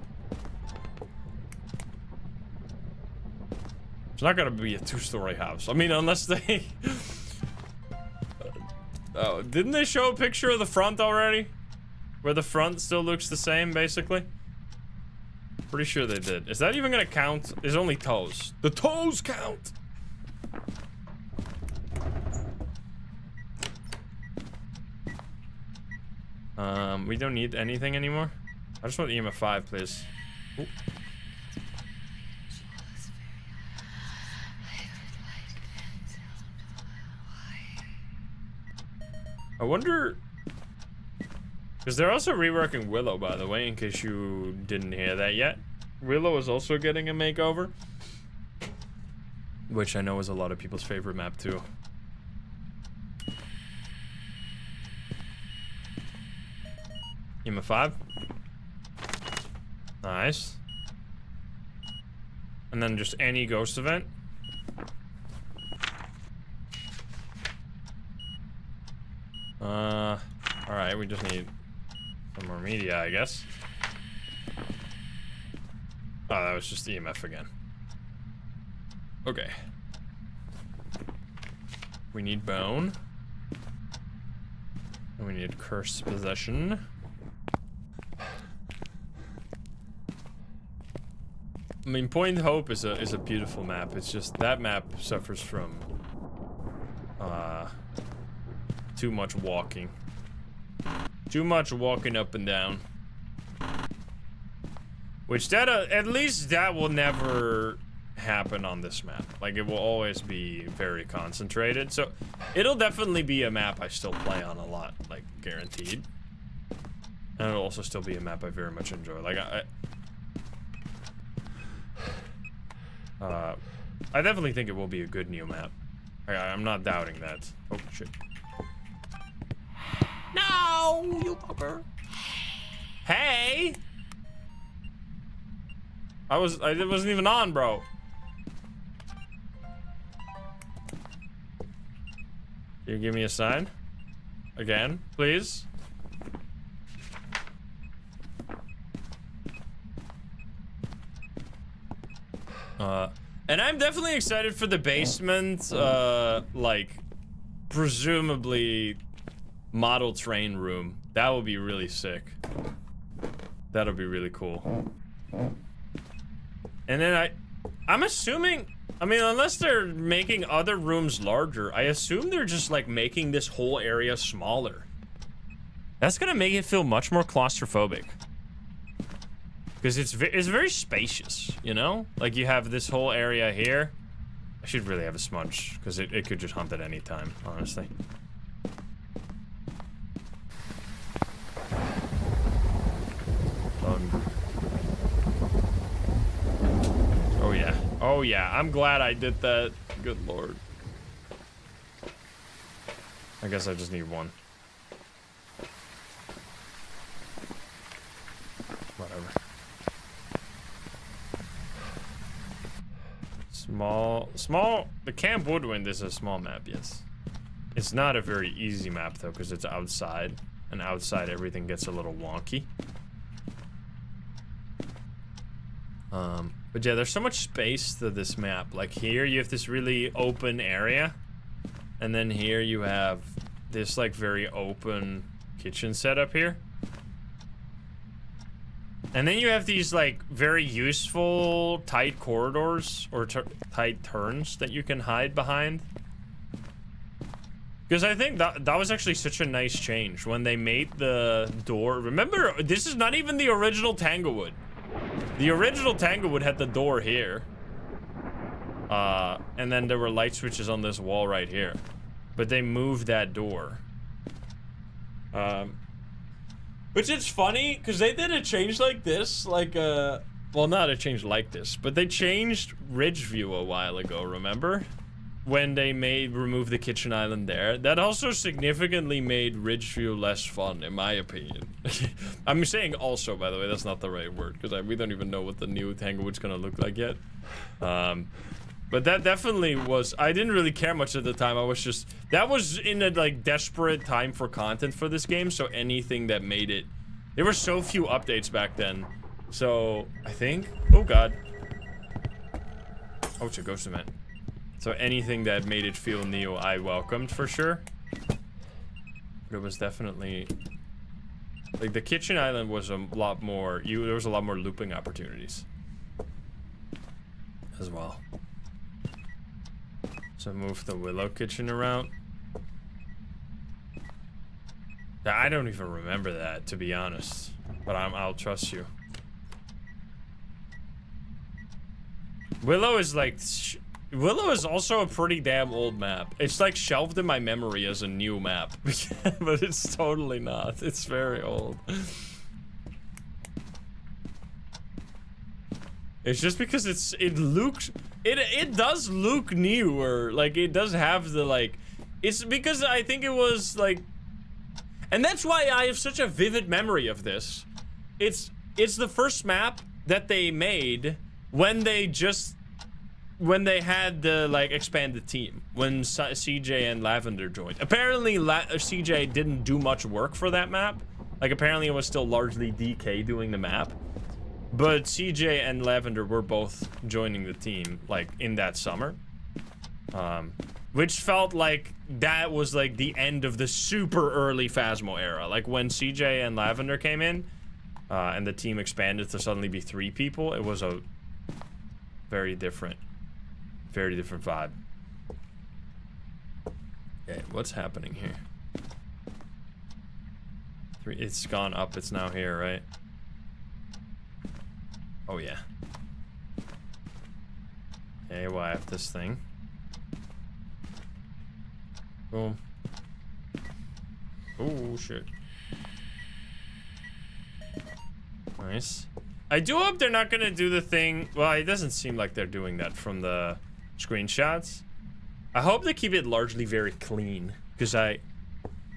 It's not gonna be a 2-story house. I mean, unless they... Oh, didn't they show a picture of the front already? Where the front still looks the same, basically? Pretty sure they did. Is that even gonna count? There's only toes. The toes count! We don't need anything anymore. I just want EMF 5, please. Ooh. I wonder... Because they're also reworking Willow, by the way, in case you didn't hear that yet. Willow is also getting a makeover. Which I know is a lot of people's favorite map, too. EMF 5. Nice. And then just any ghost event. Alright, we just need some more media, I guess. Oh, that was just EMF again. Okay. We need bone. And we need cursed possession. I mean, Point Hope is a beautiful map. It's just that map suffers from too much walking. Too much walking up and down. Which that at least that will never happen on this map. Like, it will always be very concentrated. So it'll definitely be a map I still play on a lot, like, guaranteed. And it'll also still be a map I very much enjoy. Like, I definitely think it will be a good new map. I'm not doubting that. Oh, shit. No, you fucker. Hey! It wasn't even on, bro. Can you give me a sign? Again, please? And I'm definitely excited for the basement, like, presumably model train room. That would be really sick. That'll be really cool. And then I'm assuming, I mean, unless they're making other rooms larger, I assume they're just, like, making this whole area smaller. That's gonna make it feel much more claustrophobic. Because it's very spacious, you know? Like, you have this whole area here. I should really have a smudge, because it could just hunt at any time, honestly. Oh, yeah. Oh, yeah. I'm glad I did that. Good lord. I guess I just need one. Whatever. Small. The Camp Woodwind is a small map, yes. It's not a very easy map, though, because it's outside. And outside, everything gets a little wonky. But yeah, there's so much space to this map. Like, here, you have this really open area. And then here, you have this, like, very open kitchen setup here. And then you have these, like, very useful tight corridors or tight turns that you can hide behind. Because I think that was actually such a nice change when they made the door. Remember, this is not even the original Tanglewood. The original Tanglewood had the door here. And then there were light switches on this wall right here. But they moved that door. Which is funny, because they did a change like this, like, well, not a change like this, but they changed Ridgeview a while ago, remember? When they remove the kitchen island there. That also significantly made Ridgeview less fun, in my opinion. I'm saying also, by the way, that's not the right word, because we don't even know what the new Tanglewood's gonna look like yet. But that definitely was, I didn't really care much at the time. I was just, that was in a like desperate time for content for this game, so anything that made it, there were so few updates back then. So, I think, oh god. Oh, it's a ghost event. So anything that made it feel new, I welcomed for sure. But it was definitely, like the kitchen island was a lot more, there was a lot more looping opportunities as well. So move the Willow kitchen around. I don't even remember that, to be honest. But I'll trust you. Willow is like... Willow is also a pretty damn old map. It's like shelved in my memory as a new map. But it's totally not. It's very old. It's just because it looks... It does look newer. Like, it does have the, like... It's because I think it was, like... And that's why I have such a vivid memory of this. It's the first map that they made when they had the, like, expanded team. When CJ and Lavender joined. Apparently, CJ didn't do much work for that map. Like, apparently it was still largely DK doing the map. But CJ and Lavender were both joining the team, like, in that summer. Which felt like that was, like, the end of the super early Phasmo era. Like, when CJ and Lavender came in, and the team expanded to suddenly be 3 people, it was a very different vibe. Okay, what's happening here? It's gone up, it's now here, right? Oh yeah. Okay, well, I have this thing. Boom. Oh shit. Nice. I do hope they're not gonna do the thing. Well, it doesn't seem like they're doing that from the screenshots. I hope they keep it largely very clean, because I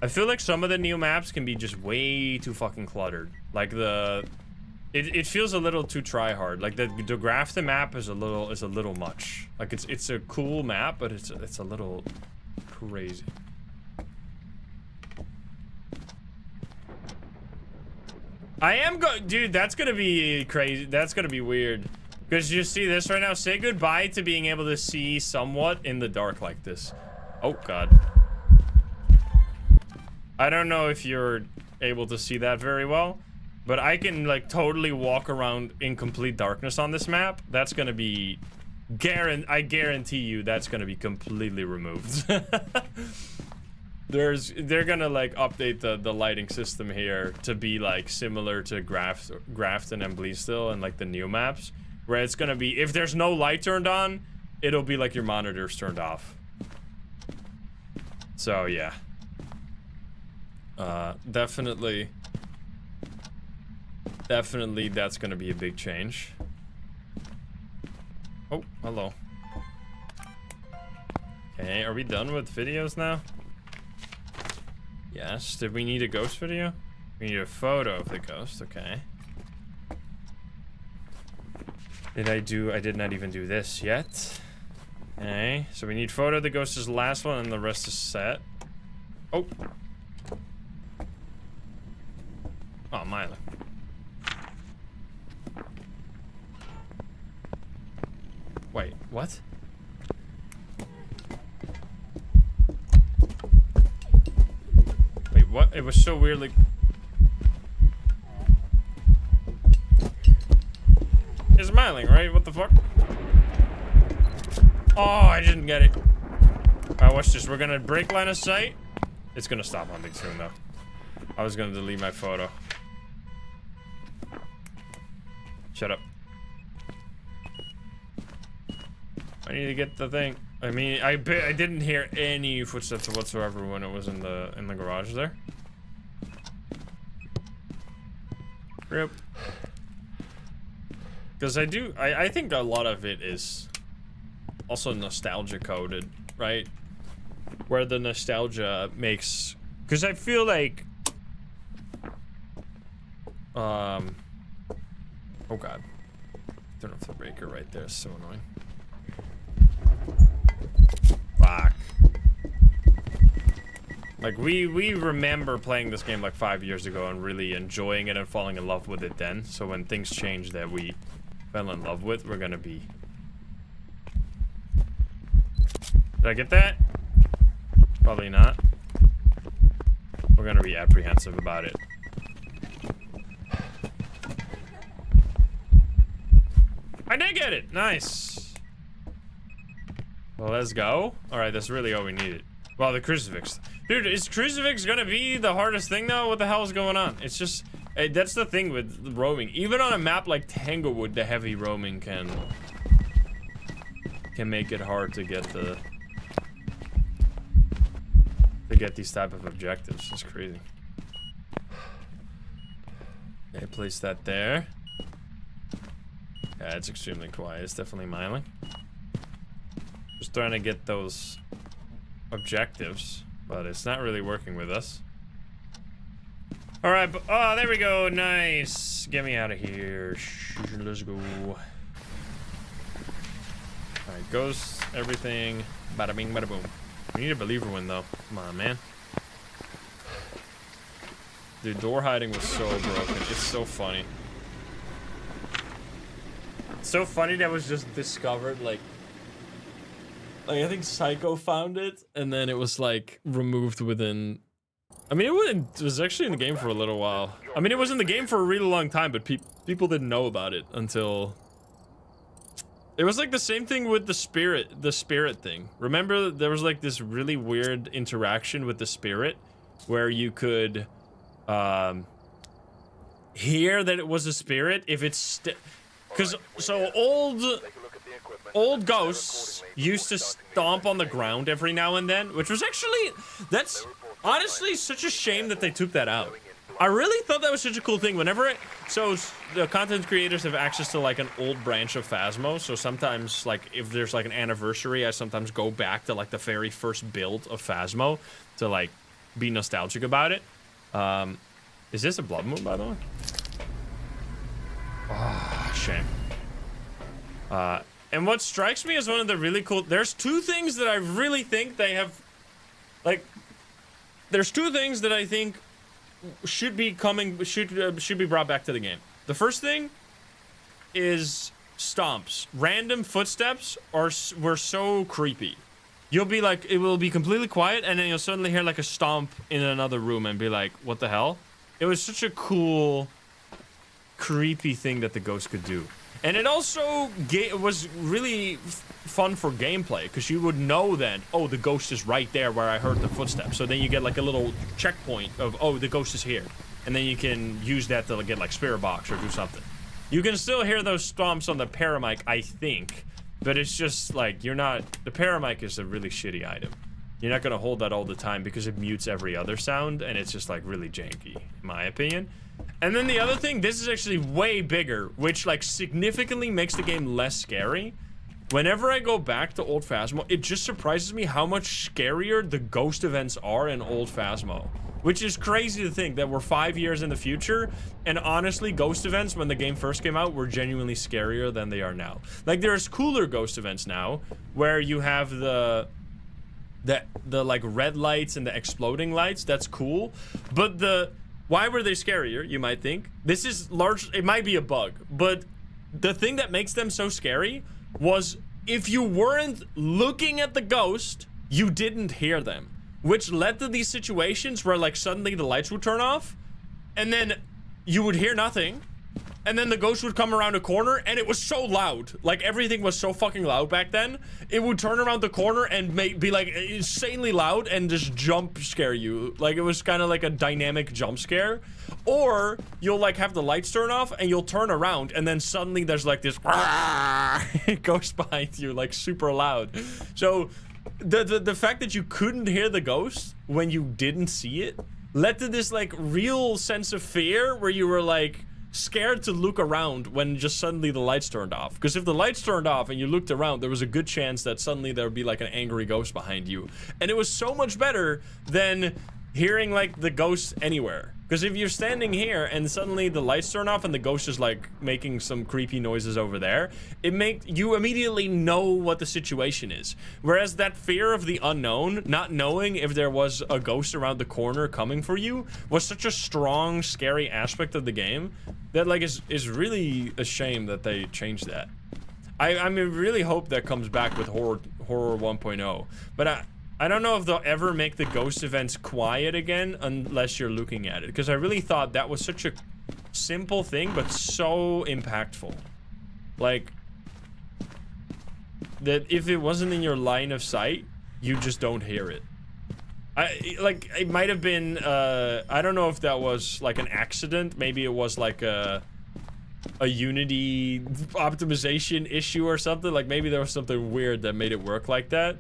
feel like some of the new maps can be just way too fucking cluttered. Like it feels a little too try-hard. Like the Grafton map is a little much. Like it's a cool map, but it's a little crazy. Dude, that's gonna be crazy. That's gonna be weird. Because you see this right now? Say goodbye to being able to see somewhat in the dark like this. Oh, God. I don't know if you're able to see that very well, but I can, like, totally walk around in complete darkness on this map. That's gonna be... I guarantee you that's gonna be completely removed. They're gonna, like, update the lighting system here to be, like, similar to Grafton and Bleestill and, like, the new maps. Where it's gonna be, if there's no light turned on, it'll be like your monitor's turned off. So, yeah. Definitely that's gonna be a big change. Oh, hello. Okay, are we done with videos now? Yes. Did we need a ghost video? We need a photo of the ghost, okay. I did not even do this yet. Okay, so we need photo of the ghost is the last one and the rest is set. Oh. Oh, Milo. Wait, what? Wait, what? It was so weirdly... It's smiling, right? What the fuck? Oh, I didn't get it. Alright, watch this. We're gonna break line of sight. It's gonna stop hunting soon, though. I was gonna delete my photo. Shut up. I need to get the thing. I mean, I didn't hear any footsteps whatsoever when it was in the garage there. Rip. Because I think a lot of it is also nostalgia coded, right? Where the nostalgia makes, because I feel like, oh god, turn off the breaker right there, it's so annoying. Fuck. Like, we remember playing this game like 5 years ago and really enjoying it and falling in love with it then. So when things change that we fell in love with, we're gonna be... Did I get that? Probably not. We're gonna be apprehensive about it. I did get it! Nice! Well, let's go. Alright, that's really all we needed. Well, the crucifix. Dude, is crucifix gonna be the hardest thing though? What the hell is going on? It's just... that's the thing with roaming. Even on a map like Tanglewood, the heavy roaming can make it hard to get the... these type of objectives. It's crazy. Okay, place that there. Yeah, it's extremely quiet. It's definitely miling. Just trying to get those objectives, but it's not really working with us. All right, but, oh, there we go. Nice. Get me out of here. Let's go. All right, ghosts, everything. Bada bing, bada boom. We need a believer win though. Come on, man. Dude, door hiding was so broken. It's so funny. It's so funny that was just discovered like I think Psycho found it and then it was like removed within. I mean, it was actually in the game for a little while. I mean, it was in the game for a really long time, but people didn't know about it until. It was like the same thing with the spirit thing. Remember, there was like this really weird interaction with the spirit where you could hear that it was a spirit if it's because so old ghosts used to stomp on the ground every now and then, which was actually, that's honestly such a shame that they took that out. I really thought that was such a cool thing. Whenever so the content creators have access to like an old branch of Phasmo, so sometimes like if there's like an anniversary, I sometimes go back to like the very first build of Phasmo to like be nostalgic about it. Is this a blood moon, by the way? Ah, shame. And what strikes me as one of the really cool, there's two things that I really think they have, like, there's two things that I think should be brought back to the game. The first thing is stomps. Random footsteps were so creepy. You'll be like, it will be completely quiet, and then you'll suddenly hear like a stomp in another room and be like, what the hell? It was such a cool, creepy thing that the ghost could do. And it also was really fun for gameplay, because you would know then, oh, the ghost is right there where I heard the footsteps. So then you get like a little checkpoint of, oh, the ghost is here. And then you can use that to get like spirit box or do something. You can still hear those stomps on the paramic, I think. But it's just like, you're not, the paramic is a really shitty item. You're not gonna hold that all the time because it mutes every other sound, and it's just like really janky, in my opinion. And then the other thing, this is actually way bigger, which like significantly makes the game less scary. Whenever I go back to old Phasmo, it just surprises me how much scarier the ghost events are in old Phasmo. Which is crazy to think that we're 5 years in the future, and honestly, ghost events when the game first came out were genuinely scarier than they are now. Like, there's cooler ghost events now, where you have the like red lights and the exploding lights. That's cool, but why were they scarier, you might think? This is large, it might be a bug, but the thing that makes them so scary was if you weren't looking at the ghost, you didn't hear them. Which led to these situations where like suddenly the lights would turn off, and then you would hear nothing, and then the ghost would come around a corner, and it was so loud. Like, everything was so fucking loud back then. It would turn around the corner and be like insanely loud and just jump scare you. Like, it was kind of like a dynamic jump scare. Or you'll like have the lights turn off and you'll turn around, and then suddenly there's like this ghost behind you, like super loud. So the fact that you couldn't hear the ghost when you didn't see it led to this like real sense of fear where you were like scared to look around when just suddenly the lights turned off. Because if the lights turned off and you looked around, there was a good chance that suddenly there would be like an angry ghost behind you. And it was so much better than hearing like the ghost anywhere. Because if you're standing here and suddenly the lights turn off and the ghost is like making some creepy noises over there, you immediately know what the situation is. Whereas that fear of the unknown, not knowing if there was a ghost around the corner coming for you, was such a strong, scary aspect of the game that like is really a shame that they changed that. I mean, really hope that comes back with Horror 1.0, but I don't know if they'll ever make the ghost events quiet again unless you're looking at it, because I really thought that was such a simple thing but so impactful. Like, that if it wasn't in your line of sight, you just don't hear it. Like, it might have been, I don't know if that was like an accident. Maybe it was like a Unity optimization issue or something. Like, maybe there was something weird that made it work like that.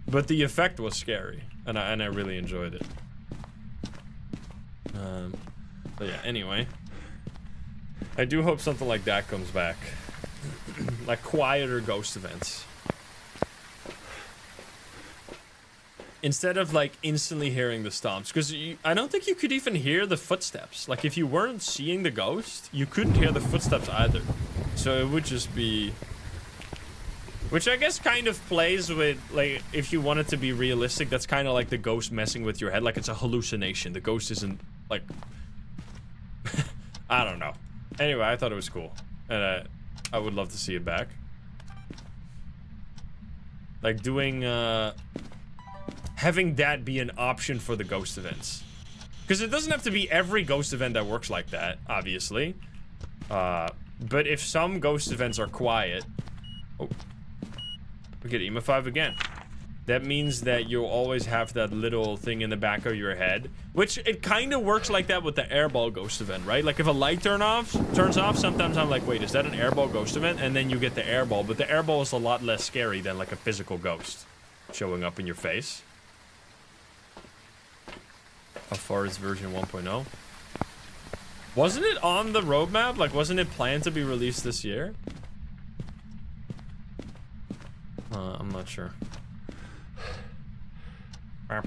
But the effect was scary, and I really enjoyed it. But yeah, anyway. I do hope something like that comes back. Like quieter ghost events. Instead of like instantly hearing the stomps. Because I don't think you could even hear the footsteps. Like if you weren't seeing the ghost, you couldn't hear the footsteps either. So it would just be... Which I guess kind of plays with, like, if you want it to be realistic, that's kind of like the ghost messing with your head. Like, it's a hallucination. The ghost isn't, like... I don't know. Anyway, I thought it was cool. And I would love to see it back. Like, doing, having that be an option for the ghost events. Because it doesn't have to be every ghost event that works like that, obviously. But if some ghost events are quiet... Oh. We get EMA 5 again. That means that you'll always have that little thing in the back of your head, which it kind of works like that with the airball ghost event, right? Like if a light turns off, sometimes I'm like, wait, is that an airball ghost event? And then you get the airball, but the airball is a lot less scary than like a physical ghost showing up in your face. How far is version 1.0? Wasn't it on the roadmap? Like, wasn't it planned to be released this year? I'm not sure. I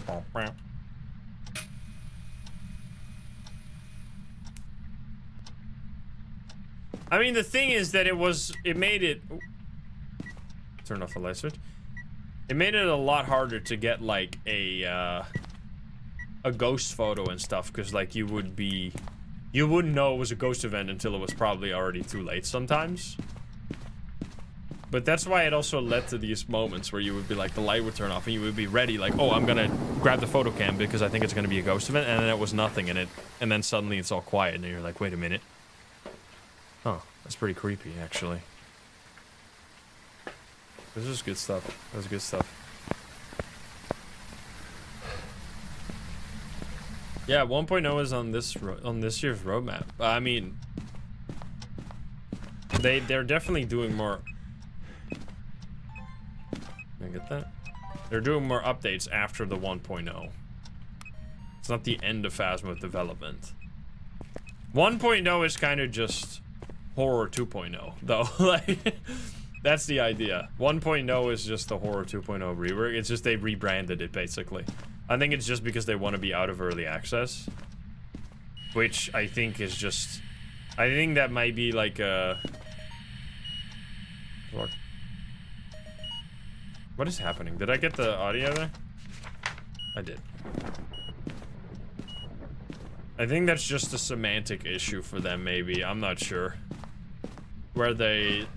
mean, the thing is that it made it... Ooh. Turn off the light switch. It made it a lot harder to get, like, a ghost photo and stuff, because, like, you wouldn't know it was a ghost event until it was probably already too late sometimes. But that's why it also led to these moments where you would be like, the light would turn off and you would be ready, like, oh, I'm gonna grab the photo cam because I think it's gonna be a ghost event, and then it was nothing in it, and then suddenly it's all quiet, and you're like, wait a minute. Huh, that's pretty creepy, actually. This is good stuff. That was good stuff. Yeah, 1.0 is on this year's roadmap. I mean, they're definitely doing more. Can I get that? They're doing more updates after the 1.0. It's not the end of Phasma development. 1.0 is kind of just Horror 2.0, though. Like, that's the idea. 1.0 is just the Horror 2.0 rework. It's just they rebranded it, basically. I think it's just because they want to be out of early access. Which I think is just... I think that might be like a... What is happening? Did I get the audio there? I did. I think that's just a semantic issue for them, maybe. I'm not sure. Where they...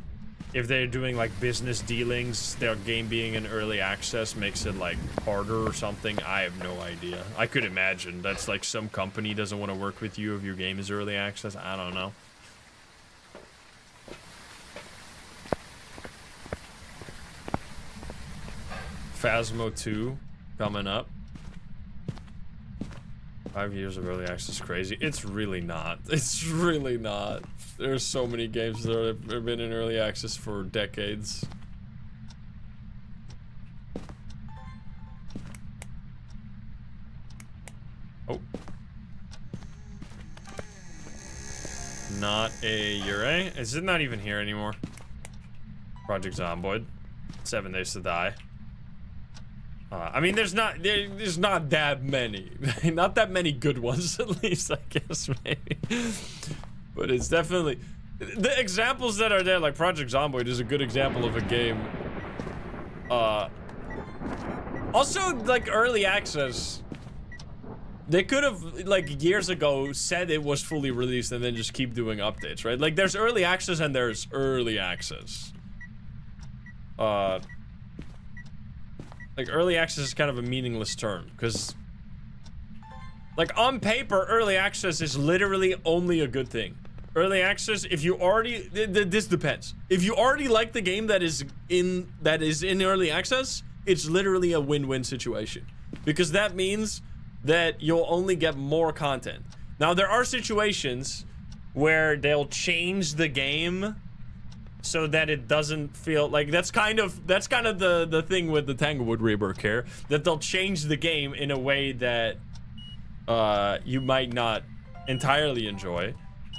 If they're doing, like, business dealings, their game being in early access makes it, like, harder or something. I have no idea. I could imagine that's, like, some company doesn't want to work with you if your game is early access. I don't know. Phasmo 2 coming up. 5 years of early access, crazy. It's really not. It's really not. There's so many games that have been in early access for decades. Oh. not a Yurei. Is it not even here anymore? Project Zomboid. 7 Days to Die. I mean, there's not that many. Not that many good ones, at least, I guess, maybe. But it's definitely... The examples that are there, like Project Zomboid is a good example of a game. Also, like, early access. They could have, like, years ago said it was fully released and then just keep doing updates, right? Like, there's early access and there's early access. Like, early access is kind of a meaningless term, because... Like, on paper, early access is literally only a good thing. Early access, if you already... This depends. If you already like the game that is in early access, it's literally a win-win situation. Because that means that you'll only get more content. Now, there are situations where they'll change the game so that it doesn't feel like that's kind of the thing with the Tanglewood Rebirth here, that they'll change the game in a way that you might not entirely enjoy,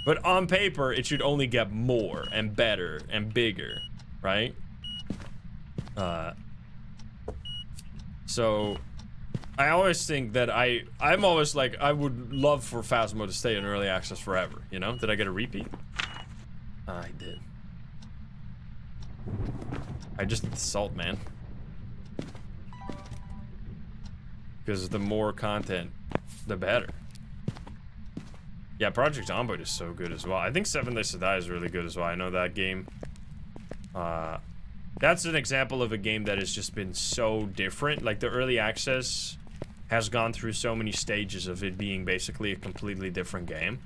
but on paper it should only get more and better and bigger, right? So I always think that I'm always like, I would love for Phasmo to stay in early access forever, you know? Did I get a repeat? I did. I just did the salt, man. Because the more content, the better. Yeah, Project Zomboid is so good as well. I think 7 Days to Die is really good as well. I know that game. That's an example of a game that has just been so different. Like, the early access has gone through so many stages of it being basically a completely different game,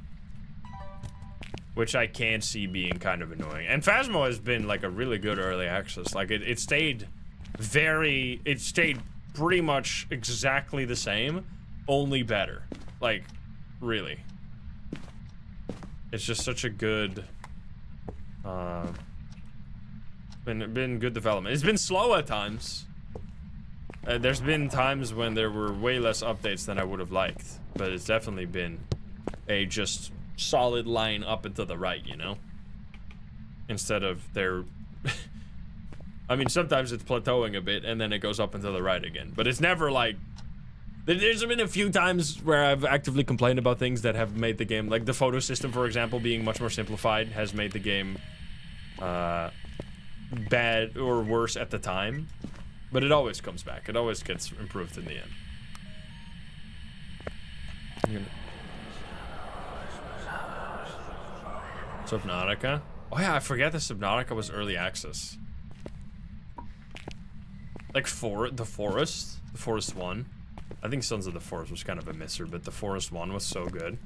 which I can see being kind of annoying. And Phasmo has been like a really good early access. Like, it stayed pretty much exactly the same, only better. Like, really. It's just such a good, been good development. It's been slow at times. There's been times when there were way less updates than I would have liked, but it's definitely been a just solid line up and to the right, you know? Instead of their... I mean, sometimes it's plateauing a bit and then it goes up and to the right again, but it's never like... There's been a few times where I've actively complained about things that have made the game, like the photo system, for example, being much more simplified has made the game bad or worse at the time, but it always comes back. It always gets improved in the end. Subnautica? Oh yeah, I forget that Subnautica was early access. Like the Forest 1. I think Sons of the Forest was kind of a misser, but the Forest 1 was so good.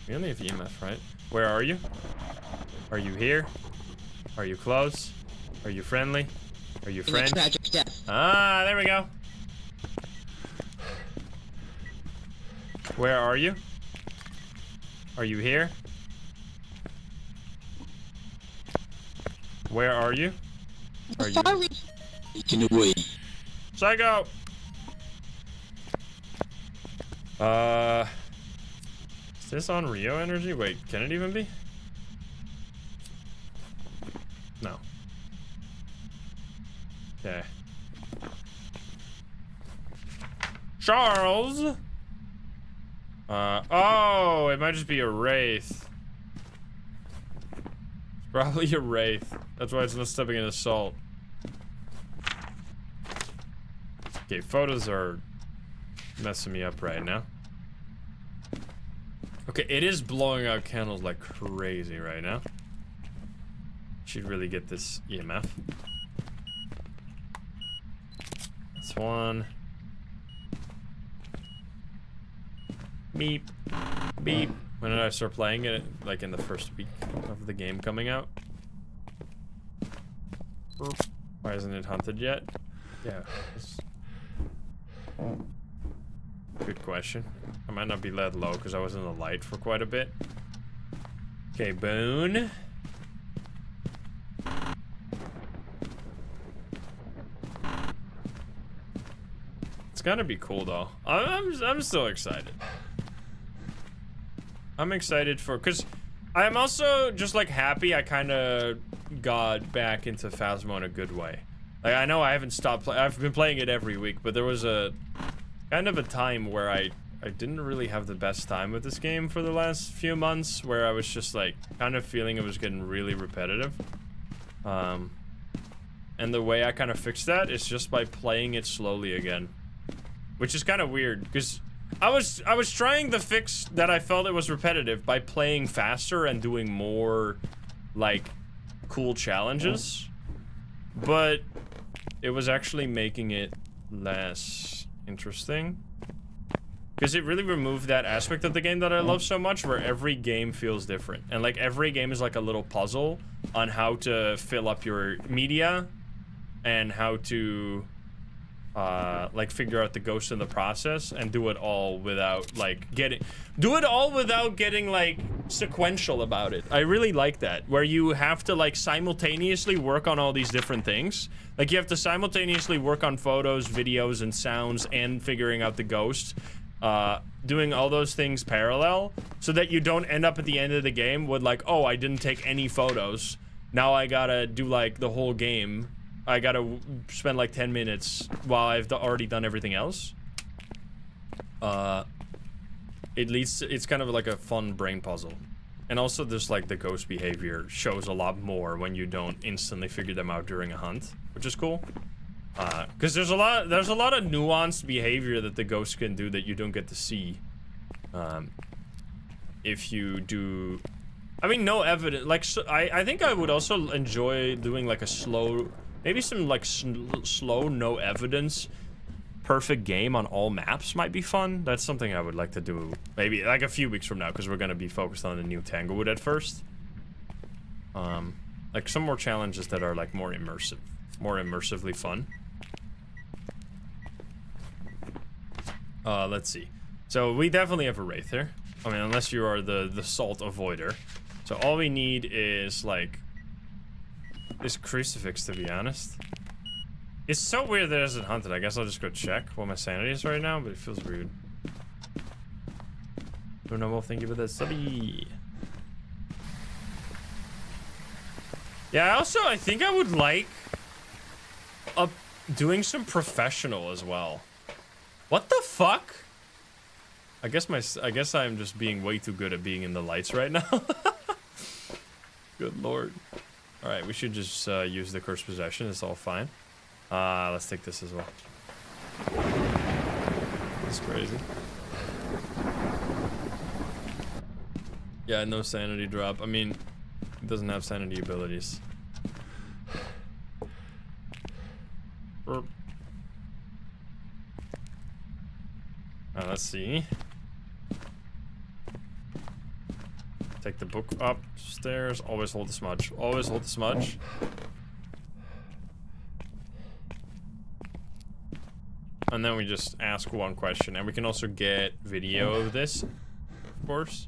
We only have EMF, right? Where are you? Are you here? Are you close? Are you friendly? Are you friend? Tragic death. Ah, there we go. Where are you? Are you here? Where are you? Are you? Taken away. Psycho! Is this Onryo energy? Wait, can it even be? No. Okay. Charles! Oh, it might just be a Wraith. It's probably a Wraith. That's why it's not stepping in assault. Okay, photos are messing me up right now. Okay, it is blowing out candles like crazy right now. Should really get this EMF. That's one. Beep. Beep. When did I start playing it? Like in the first week of the game coming out? Why isn't it hunted yet? Yeah. Good question. I might not be let low because I was in the light for quite a bit. Okay, Boone. It's gonna be cool though. I'm still excited. I'm excited for, cause I'm also just like happy I kind of got back into Phasmo in a good way. Like I know I haven't stopped I've been playing it every week, but there was a kind of a time where I didn't really have the best time with this game for the last few months, where I was just like kind of feeling it was getting really repetitive. And the way I kind of fixed that is just by playing it slowly again, which is kind of weird because I was trying the fix that I felt it was repetitive by playing faster and doing more like cool challenges, but it was actually making it less interesting because it really removed that aspect of the game that I love so much, where every game feels different and like every game is like a little puzzle on how to fill up your media and how to like figure out the ghost in the process and do it all without like getting like sequential about it. I really like that, where you have to like simultaneously work on all these different things. Like you have to simultaneously work on photos, videos, and sounds and figuring out the ghost, doing all those things parallel so that you don't end up at the end of the game with like, oh, I didn't take any photos, now I gotta do like the whole game. I gotta spend like 10 minutes while I've already done everything else. It's kind of like a fun brain puzzle. And also just like the ghost behavior shows a lot more when you don't instantly figure them out during a hunt, which is cool. Because there's a lot of nuanced behavior that the ghost can do that you don't get to see. If you do, I mean, no evidence. Like, so I think I would also enjoy doing like a slow, maybe some like slow, no evidence, perfect game on all maps might be fun. That's something I would like to do maybe like a few weeks from now, because we're gonna be focused on the new Tanglewood at first. Like some more challenges that are like more immersively fun. Let's see. So we definitely have a Wraith here. I mean, unless you are the Salt Avoider. So all we need is like this crucifix, to be honest. It's so weird that it isn't hunted. I guess I'll just go check what my sanity is right now, but it feels weird. Well, thank you for the subby. Yeah, I think I would like doing some professional as well. What the fuck? I guess I'm just being way too good at being in the lights right now. Good lord. All right, we should just use the cursed possession. It's all fine. Let's take this as well. That's crazy. Yeah, no sanity drop. I mean, it doesn't have sanity abilities. Let's see. Take the book upstairs. Always hold the smudge. Always hold the smudge. And then we just ask one question. And we can also get video of this, of course.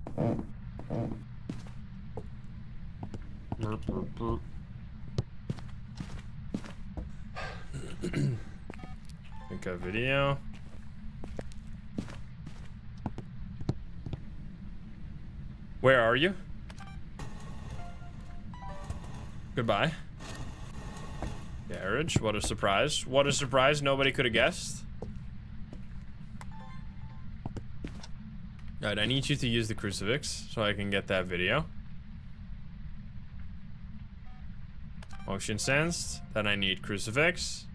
Think a video. Where are you? Goodbye. Garage, what a surprise. What a surprise, nobody could have guessed. Alright, I need you to use the crucifix so I can get that video. Motion sensed. Then I need crucifix.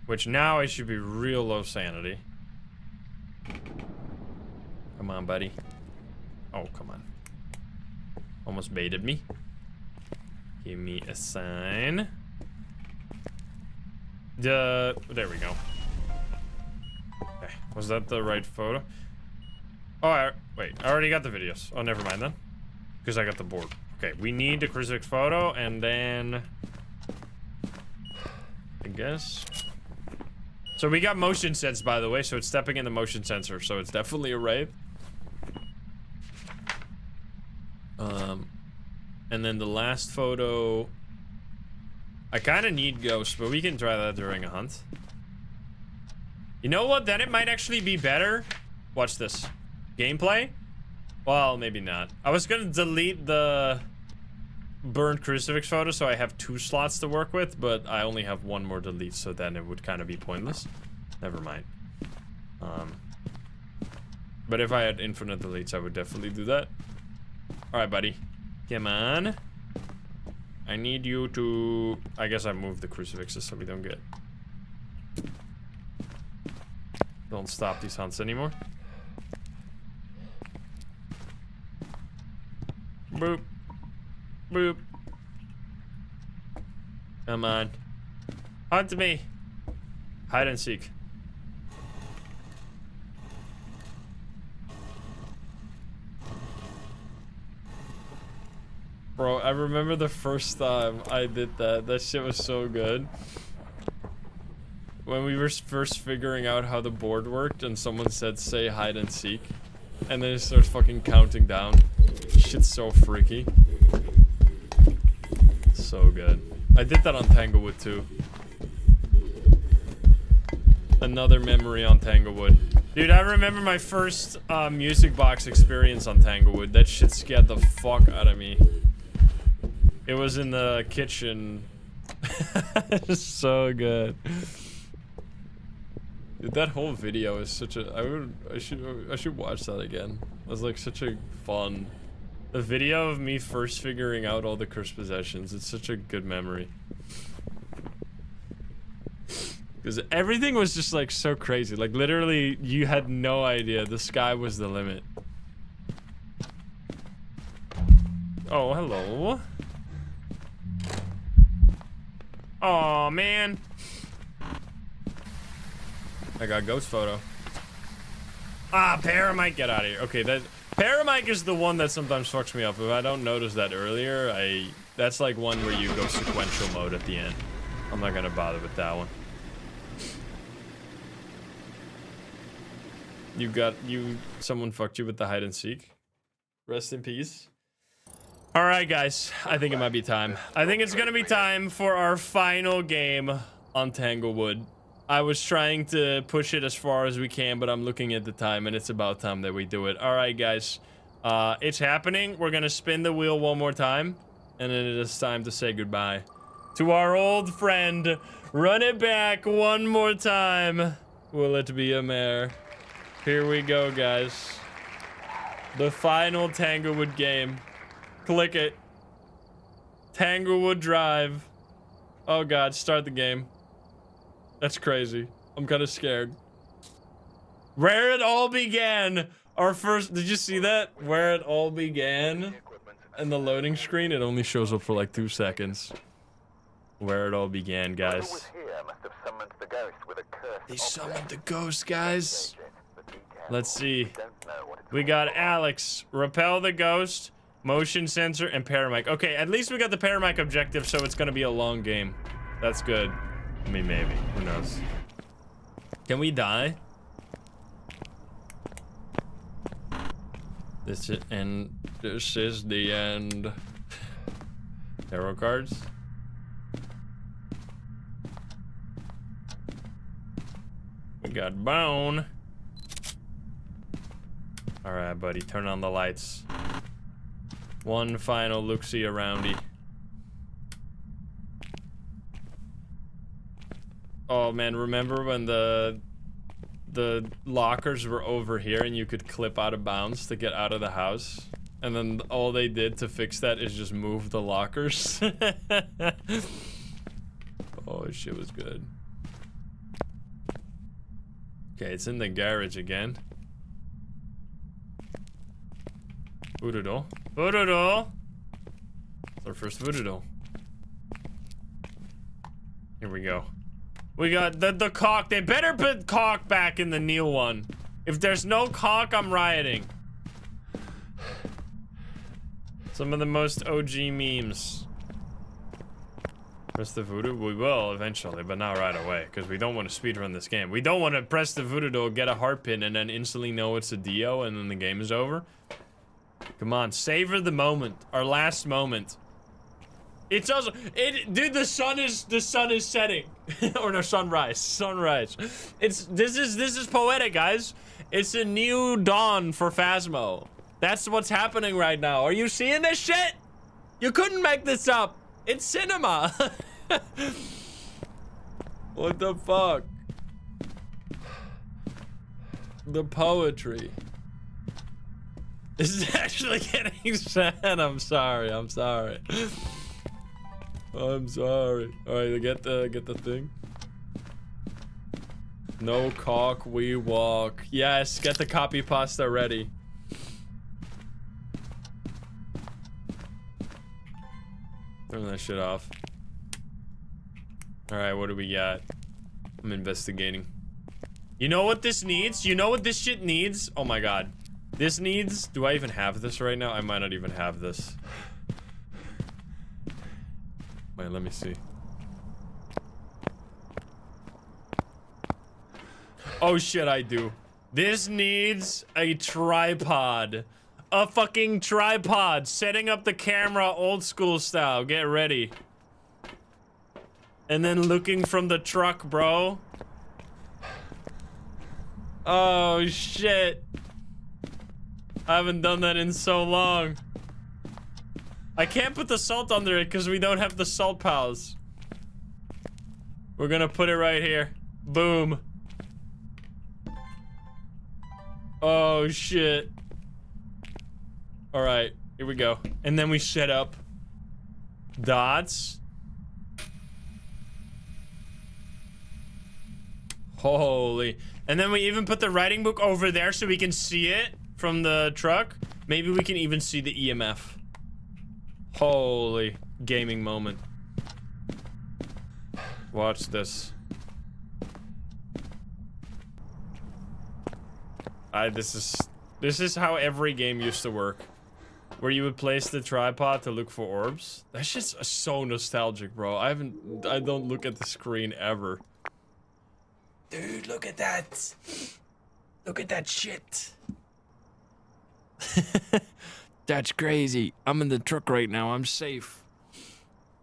Which now I should be real low sanity. Come on, buddy. Oh, come on. Almost baited me. Give me a sign. There we go. Okay, was that the right photo? Oh, wait, I already got the videos. Oh, never mind then. Because I got the board. Okay, we need the crucifix photo, and then I guess. So we got motion sense, by the way, so it's stepping in the motion sensor, so it's definitely a Wraith. And then the last photo, I kind of need ghost, but we can try that during a hunt. You know what? Then it might actually be better. Watch this. Gameplay? Well, maybe not. I was gonna delete the burned crucifix photo so I have 2 slots to work with, but I only have 1 more delete, so then it would kind of be pointless. Never mind. But if I had infinite deletes, I would definitely do that. Alright, buddy. Come on. I need you to... I guess I moved the crucifixes so we don't get... Don't stop these hunts anymore. Boop. Boop. Come on. Hunt me. Hide and seek. Bro, I remember the first time I did that. That shit was so good. When we were first figuring out how the board worked and someone said, say hide and seek. And then it starts fucking counting down. Shit's so freaky. So good. I did that on Tanglewood too. Another memory on Tanglewood. Dude, I remember my first music box experience on Tanglewood. That shit scared the fuck out of me. It was in the kitchen. It's so good. Dude, that whole video is such a... I should watch that again. It was like such a fun... The video of me first figuring out all the cursed possessions. It's such a good memory. Because everything was just like so crazy. Like literally, you had no idea. The sky was the limit. Oh, hello. Oh man. I got a ghost photo. Ah, Paramite, get out of here. Okay, that Paramite is the one that sometimes fucks me up. If I don't notice that earlier, that's like one where you go sequential mode at the end. I'm not gonna bother with that one. Someone fucked you with the hide and seek. Rest in peace. All right, guys, I think it might be time. I think it's gonna be time for our final game on Tanglewood. I was trying to push it as far as we can, but I'm looking at the time, and it's about time that we do it. All right, guys. It's happening. We're going to spin the wheel one more time, and then it is time to say goodbye to our old friend. Run it back one more time. Will it be a mare? Here we go, guys. The final Tanglewood game. Click it. Tanglewood Drive. Oh, God. Start the game. That's crazy. I'm kind of scared. Where it all began. Our first... Did you see that? Where it all began. And the loading screen, it only shows up for like 2 seconds. Where it all began, guys. They summoned the ghost, guys. Let's see. We got Alex. Repel the ghost. Motion sensor and Paramike. Okay, at least we got the Paramike objective, so it's going to be a long game. That's good. I mean, maybe. Who knows? Can we die? This is the end. Tarot cards. We got bone. All right, buddy. Turn on the lights. One final look-see aroundy. Oh man, remember when the lockers were over here and you could clip out of bounds to get out of the house? And then all they did to fix that is just move the lockers. Oh, shit was good. Okay, it's in the garage again. Voodoo doll. Voodoo doll! It's our first voodoo doll. Here we go. We got the cock. They better put cock back in the Neil one. If there's no cock, I'm rioting. Some of the most OG memes. Press the voodoo? We will eventually, but not right away, because we don't want to speedrun this game. We don't want to press the voodoo doll, get a heart pin, and then instantly know it's a Dio, and then the game is over. Come on, savor the moment. Our last moment. It's also dude, the sun is setting. Or no, sunrise. This is poetic, guys. It's a new dawn for Phasmo. That's what's happening right now. Are you seeing this shit? You couldn't make this up. It's cinema. What the fuck? The poetry. This is actually getting sad. I'm sorry. All right, get the thing. No cock, we walk. Yes, get the copy pasta ready. Turn that shit off. All right, what do we got? I'm investigating. You know what this needs? You know what this shit needs? Oh my god. This needs... Do I even have this right now? I might not even have this. Wait, let me see. Oh shit, I do. This needs a tripod. A fucking tripod. Setting up the camera old school style. Get ready. And then looking from the truck, bro. Oh shit. I haven't done that in so long. I can't put the salt under it because we don't have the salt pals. We're gonna put it right here. Boom. Oh shit. All right, here we go. And then we set up dots. Holy. And then we even put the writing book over there so we can see it from the truck. Maybe we can even see the EMF. Holy gaming moment. Watch this. This is how every game used to work. Where you would place the tripod to look for orbs. That's just so nostalgic, bro. I don't look at the screen ever. Dude, look at that. Look at that shit. That's crazy. I'm in the truck right now. I'm safe.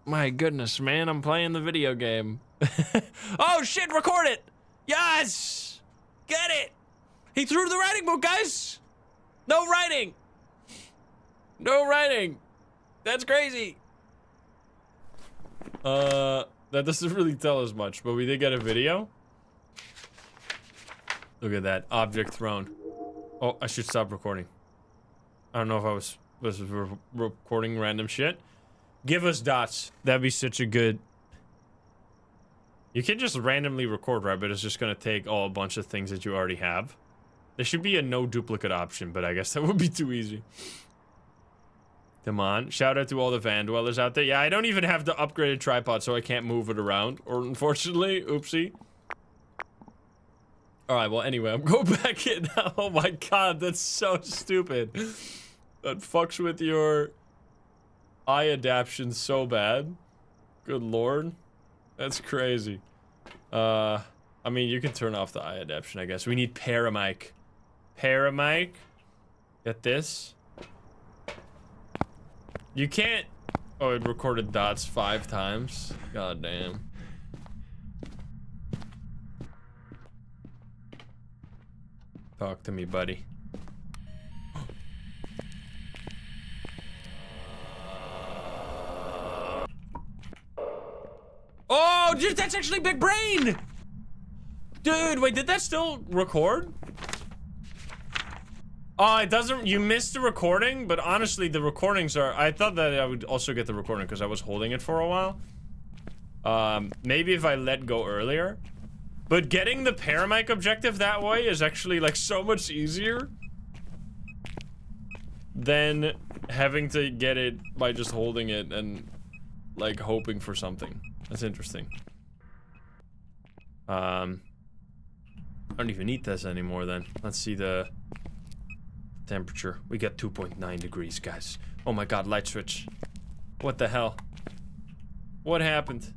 My goodness, man. I'm playing the video game. Oh, shit. Record it. Yes. Get it. He threw the writing book, guys. No writing. No writing. That's crazy. That doesn't really tell us much, but we did get a video. Look at that. Object thrown. Oh, I should stop recording. I don't know if I was recording random shit. Give us dots. That'd be such a good... You can just randomly record, right? But it's just gonna take a bunch of things that you already have. There should be a no duplicate option, but I guess that would be too easy. Come on. Shout out to all the van dwellers out there. Yeah, I don't even have the upgraded tripod, so I can't move it around. Or unfortunately, oopsie. Alright, well, anyway, I'm going back in now. Oh my god, that's so stupid. That fucks with your eye adaptation so bad. Good lord. That's crazy. I mean, you can turn off the eye adaptation, I guess. We need paramic. Paramic. Get this. You can't... Oh, it recorded dots 5 times. God damn. Talk to me, buddy. Oh, dude, that's actually big brain! Dude, wait, did that still record? Oh, it doesn't. You missed the recording, but honestly, the recordings are. I thought that I would also get the recording because I was holding it for a while. Maybe if I let go earlier. But getting the paramic objective that way is actually like so much easier than having to get it by just holding it and like hoping for something. That's interesting. I don't even need this anymore then. Let's see the temperature. We got 2.9 degrees, guys. Oh my god, light switch. What the hell? What happened?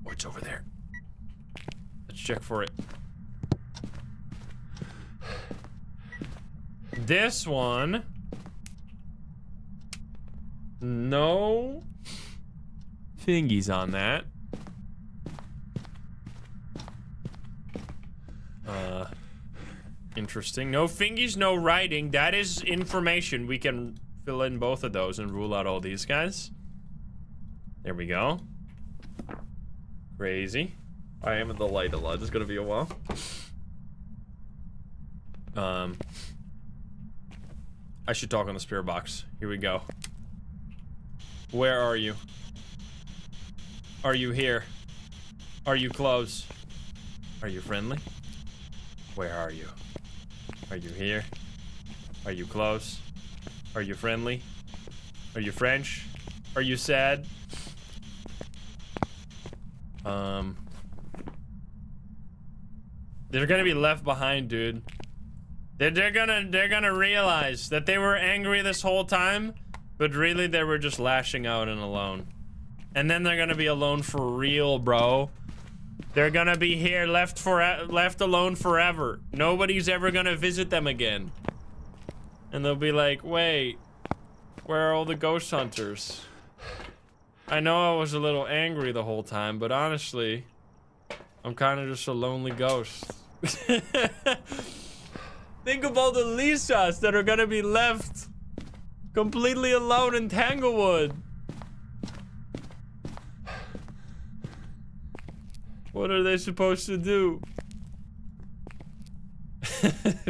Oh, it's over there. Let's check for it. This one No fingies on that. Interesting. No fingies, no writing. That is information. We can fill in both of those and rule out all these guys. There we go. Crazy. I am in the light a lot. It's gonna be a while. I should talk on the spirit box. Here we go. Where are you? Are you here? Are you close? Are you friendly? Where are you? Are you here? Are you close? Are you friendly? Are you French? Are you sad? They're gonna be left behind, dude. They're gonna realize that they were angry this whole time, but really they were just lashing out and alone. And then they're gonna be alone for real, bro. They're gonna be here left alone forever. Nobody's ever gonna visit them again. And they'll be like, wait, where are all the ghost hunters? I know I was a little angry the whole time, but honestly, I'm kind of just a lonely ghost. Think of all the Lisas that are gonna be left completely alone in Tanglewood. What are they supposed to do?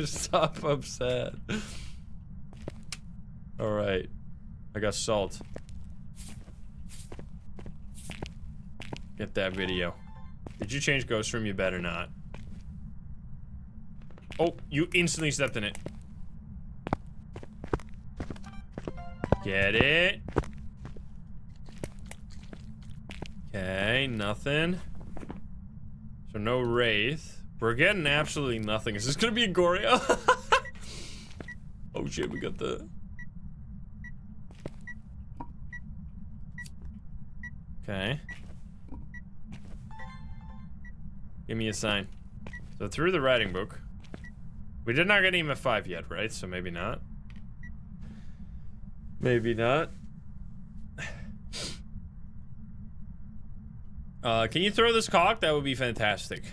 Stop, I'm sad. Alright. I got salt. Get that video. Did you change Ghost Room? You better not. Oh, you instantly stepped in it. Get it? Okay, nothing. So no Wraith. We're getting absolutely nothing. Is this gonna be a Goryo? Oh shit, we got the... Okay. Give me a sign. So through the writing book. We did not get him a 5 yet, right? So maybe not. Maybe not. Can you throw this cock? That would be fantastic.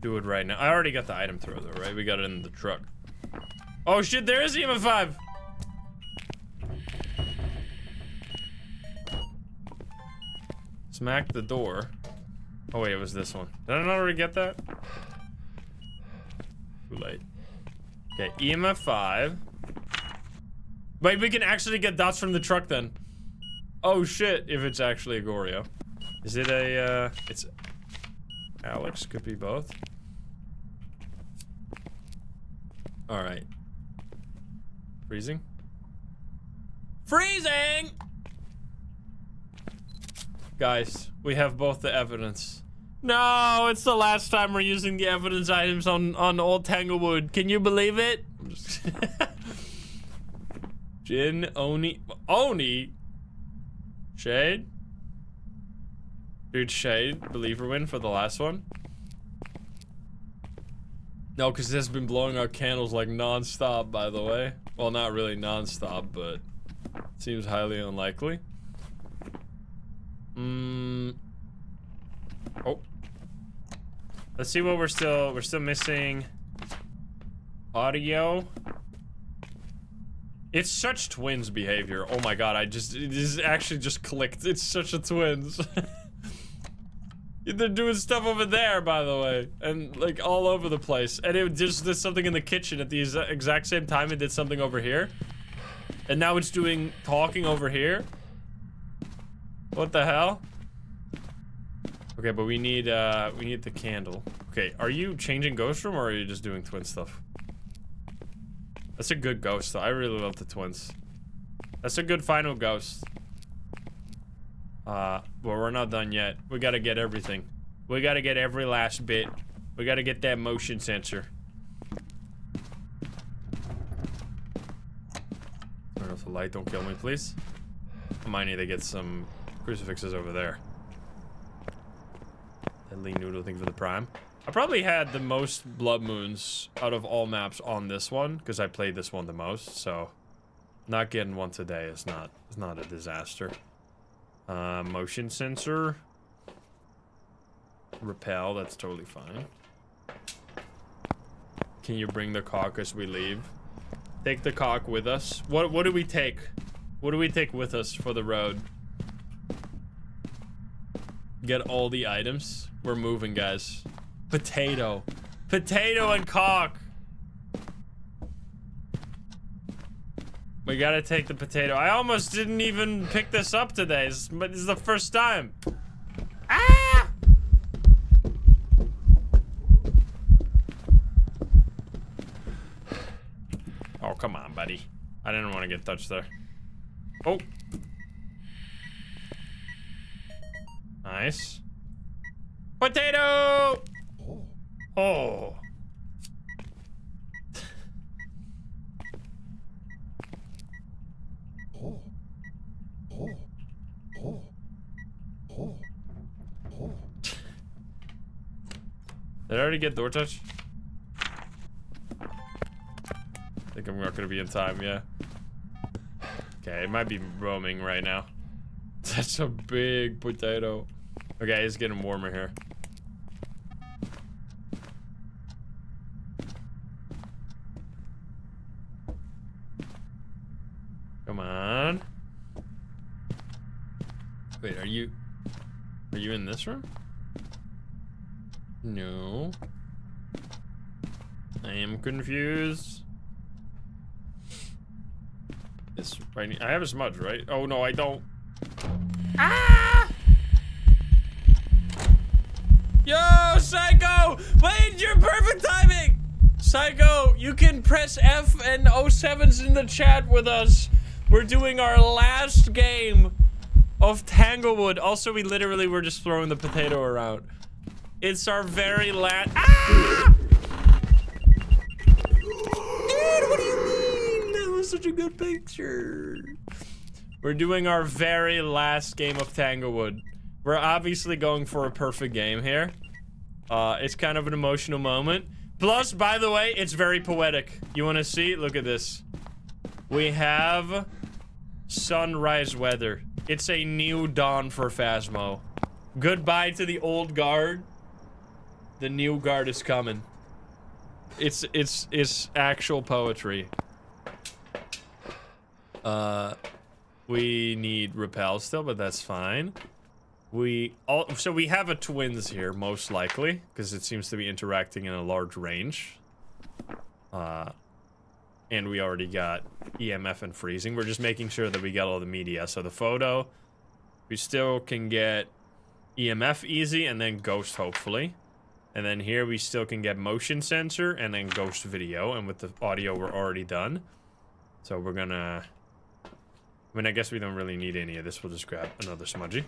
Do it right now. I already got the item throw though, right? We got it in the truck. Oh shit, there is EMF 5. Smack the door. Oh wait, it was this one. Did I not already get that? Too late. Okay, EMF 5. Wait, we can actually get dots from the truck then. Oh shit, if it's actually a Goryo. Is it a, it's... Alex, could be both. Alright. Freezing? Freezing! Guys, we have both the evidence. No, it's the last time we're using the evidence items on Old Tanglewood. Can you believe it? I'm just... Jin, Oni? Shade? Dude, Shade, believer win for the last one. No, because this has been blowing out candles like non-stop, by the way. Well, not really non-stop, but seems highly unlikely. Oh. Let's see what we're still missing. Audio. It's such twins behavior. Oh my god, this actually just clicked. It's such a twins. They're doing stuff over there, by the way, and like all over the place. And it just did something in the kitchen at the exact same time it did something over here. And now it's doing talking over here. What the hell? Okay, but we need the candle. Okay, are you changing Ghost Room or are you just doing twin stuff? That's a good ghost though. I really love the twins. That's a good final ghost. Well, we're not done yet. We gotta get everything. We gotta get every last bit. We gotta get that motion sensor. Turn off the light, don't kill me, please. I might need to get some crucifixes over there. Deadly Noodle, thank you for the prime. I probably had the most blood moons out of all maps on this one, because I played this one the most, so... Not getting one today is not a disaster. Motion sensor. Repel, that's totally fine. Can you bring the cock as we leave? Take the cock with us. What do we take? What do we take with us for the road? Get all the items. We're moving, guys. Potato. Potato and cock. We gotta take the potato. I almost didn't even pick this up today, but this is the first time. Ah! Oh, come on, buddy. I didn't want to get touched there. Oh. Nice. Potato! Oh. Did I already get door touch? I think I'm not gonna be in time, yeah. Okay, it might be roaming right now. That's a big potato. Okay, it's getting warmer here. Come on. Wait, are you in this room? No. I am confused. This right. I have a smudge, right? Oh no, I don't. Ah! Yo, Psycho! Wait, you're perfect timing! Psycho, you can press F and 07s in the chat with us. We're doing our last game of Tanglewood. Also, we literally were just throwing the potato around. It's our very last. Ah! Dude, what do you mean? That was such a good picture. We're doing our very last game of Tanglewood. We're obviously going for a perfect game here. It's kind of an emotional moment. Plus, by the way, it's very poetic. You want to see? Look at this. We have sunrise weather. It's a new dawn for Phasmo. Goodbye to the old guard. The new guard is coming. It's actual poetry. We need repel still, but that's fine. So we have a twins here, most likely, because it seems to be interacting in a large range. And we already got EMF and freezing. We're just making sure that we get all the media. So the photo, we still can get EMF easy, and then ghost, hopefully. And then here we still can get motion sensor, and then ghost video. And with the audio, we're already done. So we're gonna... I mean, I guess we don't really need any of this. We'll just grab another smudgy.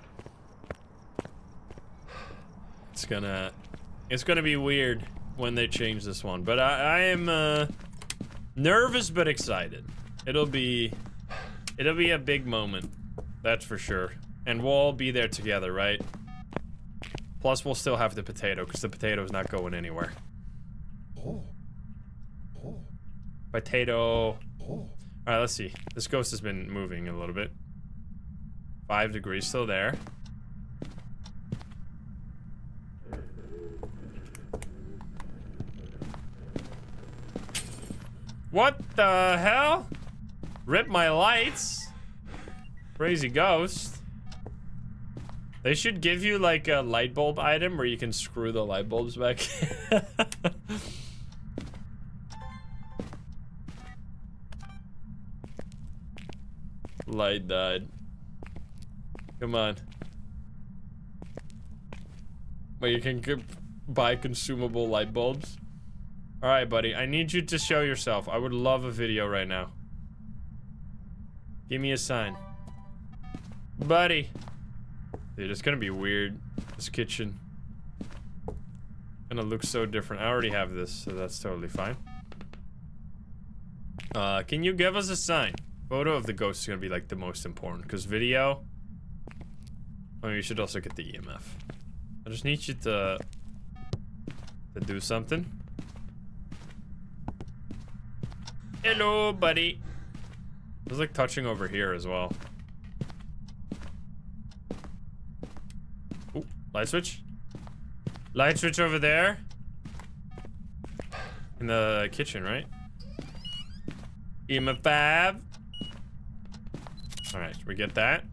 It's gonna be weird when they change this one, but I am nervous but excited. It'll be a big moment, that's for sure. And we'll all be there together, right? Plus, we'll still have the potato, because the potato is not going anywhere. Potato. Alright, let's see. This ghost has been moving a little bit. 5 degrees, still there. What the hell? Rip my lights. Crazy ghost. They should give you like a light bulb item where you can screw the light bulbs back. Light died. Come on. But you can buy consumable light bulbs. Alright, buddy. I need you to show yourself. I would love a video right now. Give me a sign. Buddy. Dude, it's gonna be weird. This kitchen. Gonna look so different. I already have this, so that's totally fine. Can you give us a sign? Photo of the ghost is gonna be like the most important, because video... Oh, you should also get the EMF. I just need you to do something. Hello, buddy. There's like touching over here as well. Ooh, light switch. Light switch over there. In the kitchen, right? EMF. Alright, we get that.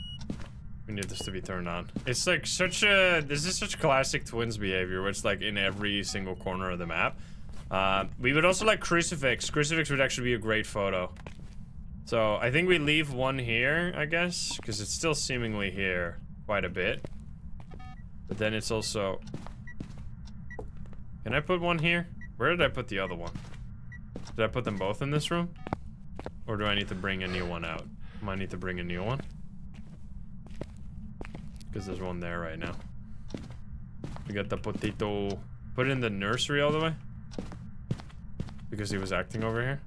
We need this to be turned on. It's like such a... This is such classic Twins behavior, where it's like in every single corner of the map. We would also like Crucifix. Crucifix would actually be a great photo. So, I think we leave one here, I guess. Because it's still seemingly here quite a bit. But then it's also... Can I put one here? Where did I put the other one? Did I put them both in this room? Or do I need to bring a new one out? I might need to bring a new one. Because there's one there right now. We got the potato. Put it in the nursery all the way. Because he was acting over here.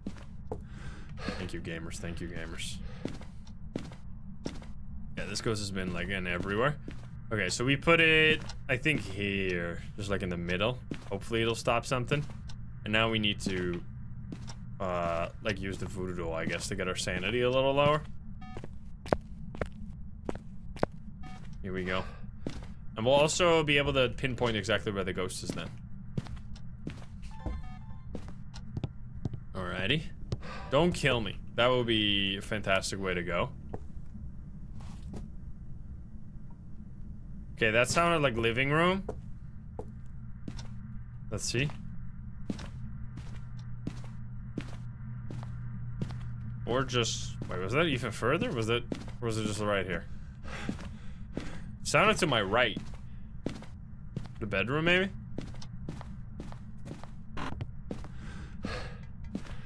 Thank you, gamers. Thank you, gamers. Yeah, this ghost has been like in everywhere. Okay, so we put it, I think here. Just like in the middle. Hopefully it'll stop something. And now we need to, like use the voodoo doll, I guess, to get our sanity a little lower. Here we go. And we'll also be able to pinpoint exactly where the ghost is then. Alrighty. Don't kill me. That would be a fantastic way to go. Okay, that sounded like living room. Let's see. Or just... Wait, was that even further? Was it just right here? Sounded to my right. The bedroom, maybe?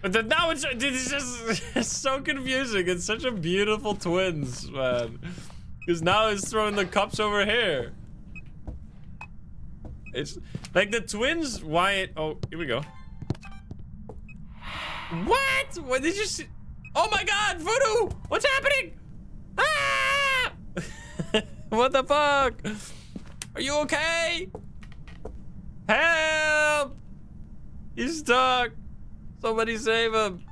But then now it's just it's so confusing. It's such a beautiful Twins, man. Because now it's throwing the cups over here. It's like the Twins. Why? Oh, here we go. What? What did you see? Oh my God, Voodoo! What's happening? Ah! What the fuck? Are you okay? Help! He's stuck. Somebody save him.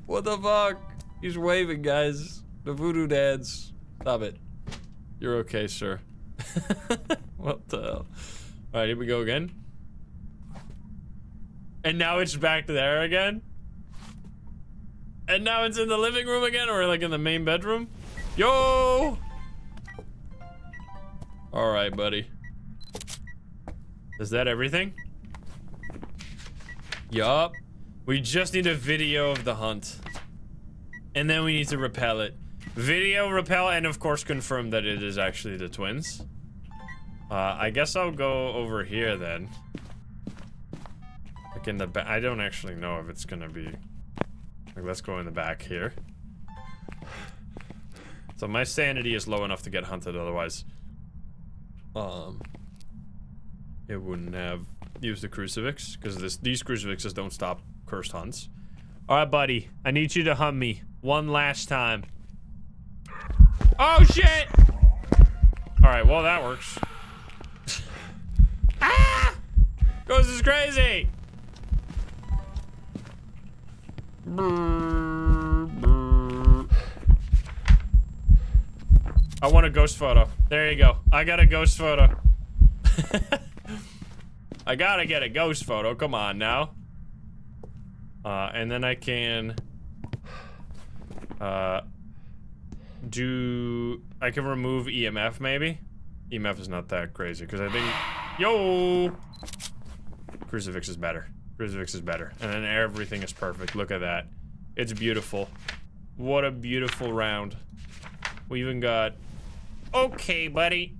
What the fuck? He's waving, guys. The voodoo dance. Stop it. You're okay, sir. What the hell? Alright, here we go again. And now it's back there again. And now it's in the living room again, or like in the main bedroom. Yo! Alright, buddy. Is that everything? Yup. We just need a video of the hunt. And then we need to repel it. Video, repel, and of course confirm that it is actually the Twins. I guess I'll go over here then. Like in the back. I don't actually know if it's gonna be... Like, let's go in the back here. So my sanity is low enough to get hunted, otherwise... It wouldn't have used the crucifix, because these crucifixes don't stop cursed hunts. Alright, buddy. I need you to hunt me. One last time. Oh, shit! Alright, well, that works. Ah! Ghost is crazy! I want a ghost photo. There you go. I got a ghost photo. I gotta get a ghost photo. Come on now. And then I can I can remove EMF maybe. EMF is not that crazy because I think yo crucifix is better. Crucifix is better. And then everything is perfect. Look at that. It's beautiful. What a beautiful round. We even got okay, buddy.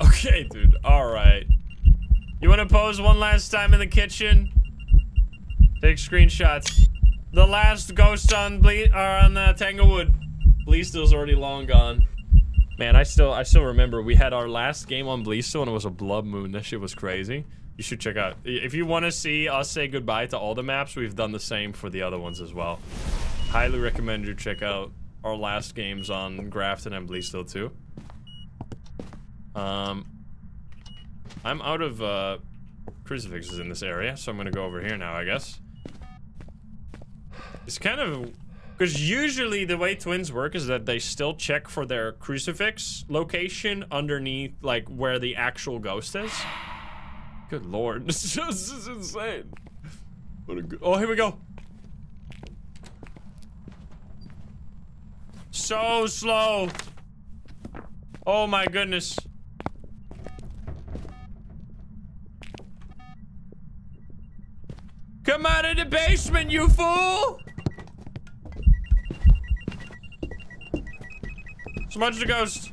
Okay, dude. Alright. You wanna pose one last time in the kitchen? Take screenshots. The last ghost on Tanglewood. Bleastill's already long gone. Man, I still remember we had our last game on Bleastill and it was a blood moon. That shit was crazy. You should check out. If you want to see us say goodbye to all the maps, we've done the same for the other ones as well. Highly recommend you check out our last games on Grafton and Bleastill too. I'm out of crucifixes in this area, so I'm gonna go over here now, I guess. It's kind of... Because usually the way twins work is that they still check for their crucifix location underneath, like, where the actual ghost is. Good lord, this is insane. What a good... Oh, here we go. So slow. Oh my goodness. Come out of the basement, you fool! Smudge the ghost.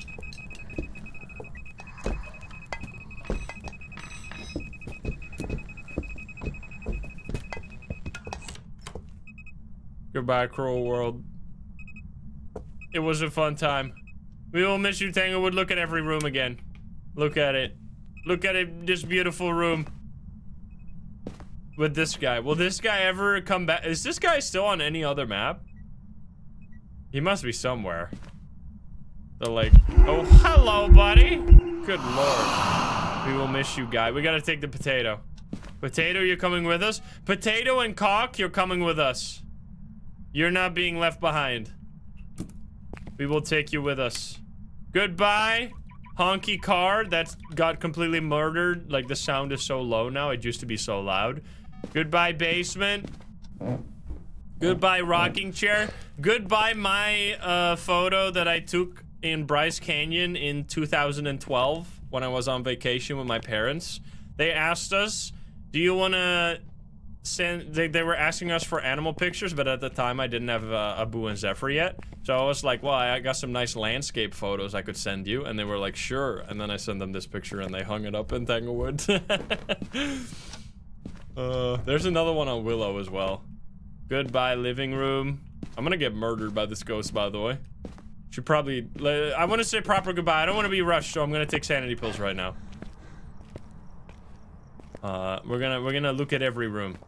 Goodbye, cruel world. It was a fun time. We will miss you, Tanglewood. Look at every room again. Look at it. Look at it, this beautiful room. With this guy. Will this guy ever come back? Is this guy still on any other map? He must be somewhere. They're like, oh, hello, buddy. Good lord. We will miss you, guy. We gotta take the potato. Potato, you're coming with us? Potato and Cock, you're coming with us. You're not being left behind. We will take you with us. Goodbye, honky car that got completely murdered. Like, the sound is so low now. It used to be so loud. Goodbye, basement. Goodbye, rocking chair. Goodbye, my photo that I took in Bryce Canyon in 2012 when I was on vacation with my parents. They asked us, do you want to send... They were asking us for animal pictures, but at the time I didn't have Abu and Zephyr yet. So I was like, well, I got some nice landscape photos I could send you. And they were like, sure. And then I sent them this picture and they hung it up in Tanglewood. There's another one on Willow as well. Goodbye, living room. I'm gonna get murdered by this ghost, by the way. Should probably... I want to say proper goodbye. I don't want to be rushed, so I'm gonna take sanity pills right now. We're gonna look at every room.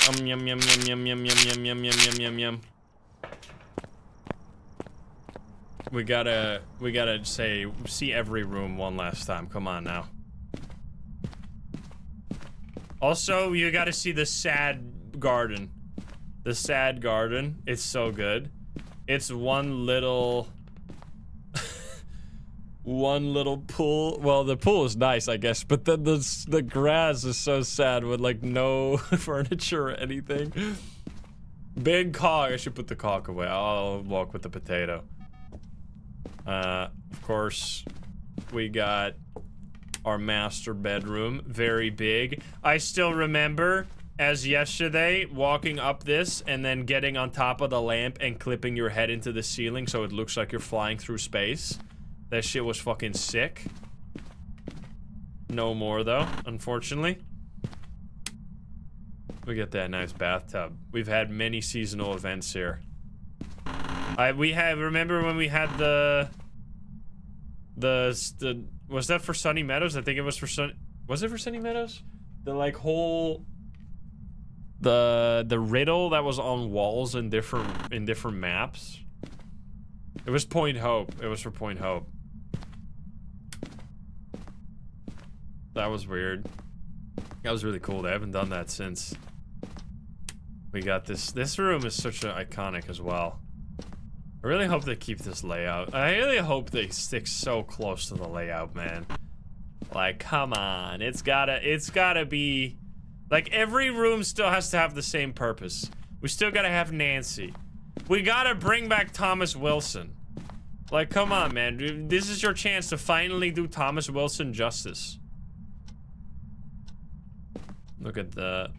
Yum yum yum yum yum yum yum yum yum yum yum yum. We gotta see every room one last time. Come on now. Also, you gotta see the sad garden. The sad garden. It's so good. It's one little... one little pool. Well, the pool is nice, I guess, but then the grass is so sad with, like, no furniture or anything. Big cock. I should put the cock away. I'll walk with the potato. Of course, we got our master bedroom. Very big. I still remember, as yesterday, walking up this and then getting on top of the lamp and clipping your head into the ceiling so it looks like you're flying through space. That shit was fucking sick. No more, though, unfortunately. We get that nice bathtub. We've had many seasonal events here. Remember when we had the was that for Sunny Meadows? I think it was for was it for Sunny Meadows? The like whole the riddle that was on walls in different maps. It was Point Hope. It was for Point Hope. That was weird. That was really cool. They haven't done that since. We got this. This room is such an iconic as well. I really hope they keep this layout. I really hope they stick so close to the layout, man. Like, come on. It's gotta be... Like, every room still has to have the same purpose. We still gotta have Nancy. We gotta bring back Thomas Wilson. Like, come on, man. This is your chance to finally do Thomas Wilson justice. Look at the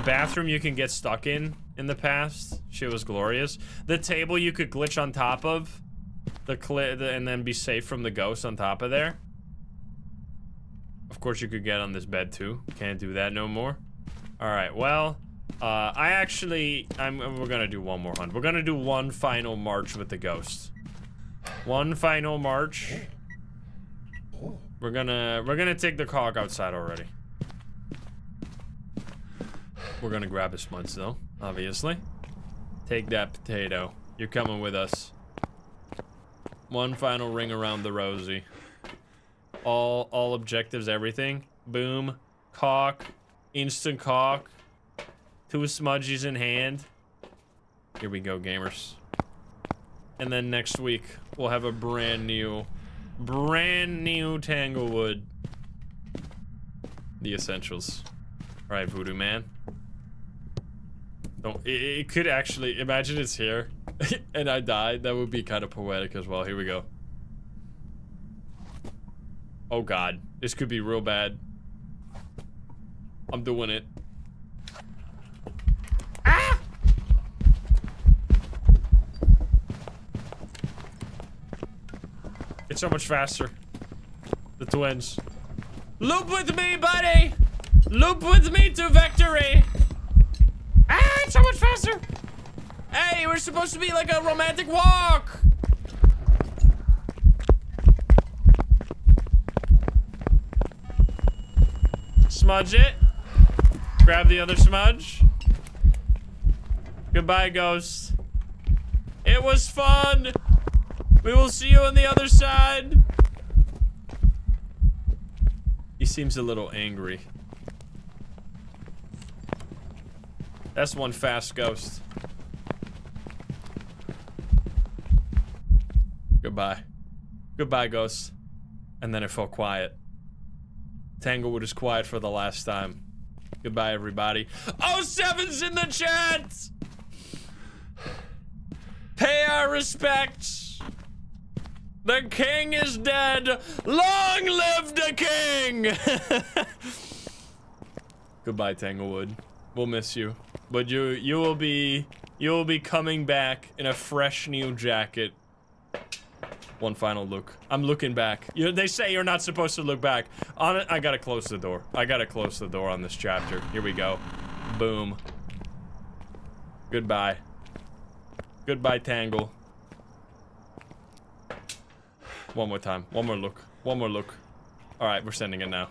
bathroom you can get stuck in the past. Shit was glorious. The table you could glitch on top of. And then be safe from the ghost on top of there. Of course you could get on this bed too. Can't do that no more. Alright, well... we're gonna do one more hunt. We're gonna do one final march with the ghost. One final march. We're gonna take the cock outside already. We're gonna grab a smudge though, obviously. Take that potato. You're coming with us. One final ring around the rosy. All objectives, everything. Boom. Cock. Instant cock. 2 smudgies in hand. Here we go, gamers. And then next week, we'll have a brand new Tanglewood. The essentials. All right, Voodoo man. Don't, it could actually, imagine it's here and I died. That would be kind of poetic as well. Here we go. Oh God, this could be real bad. I'm doing it. Ah! It's so much faster. The twins. Loop with me, buddy! Loop with me to victory! Ah, it's so much faster! Hey, we're supposed to be like a romantic walk! Smudge it. Grab the other smudge. Goodbye, ghost. It was fun! We will see you on the other side! He seems a little angry. That's one fast ghost. Goodbye. Goodbye, ghost. And then it felt quiet. Tanglewood is quiet for the last time. Goodbye, everybody. Oh, 7's in the chat! Pay our respects. The king is dead. Long live the king! Goodbye, Tanglewood. We'll miss you. But you will be coming back in a fresh new jacket. One final look. I'm looking back. They say you're not supposed to look back. On it, I gotta close the door. I gotta close the door on this chapter. Here we go. Boom. Goodbye. Goodbye, Tangle. One more time. One more look. One more look. All right, we're sending it now.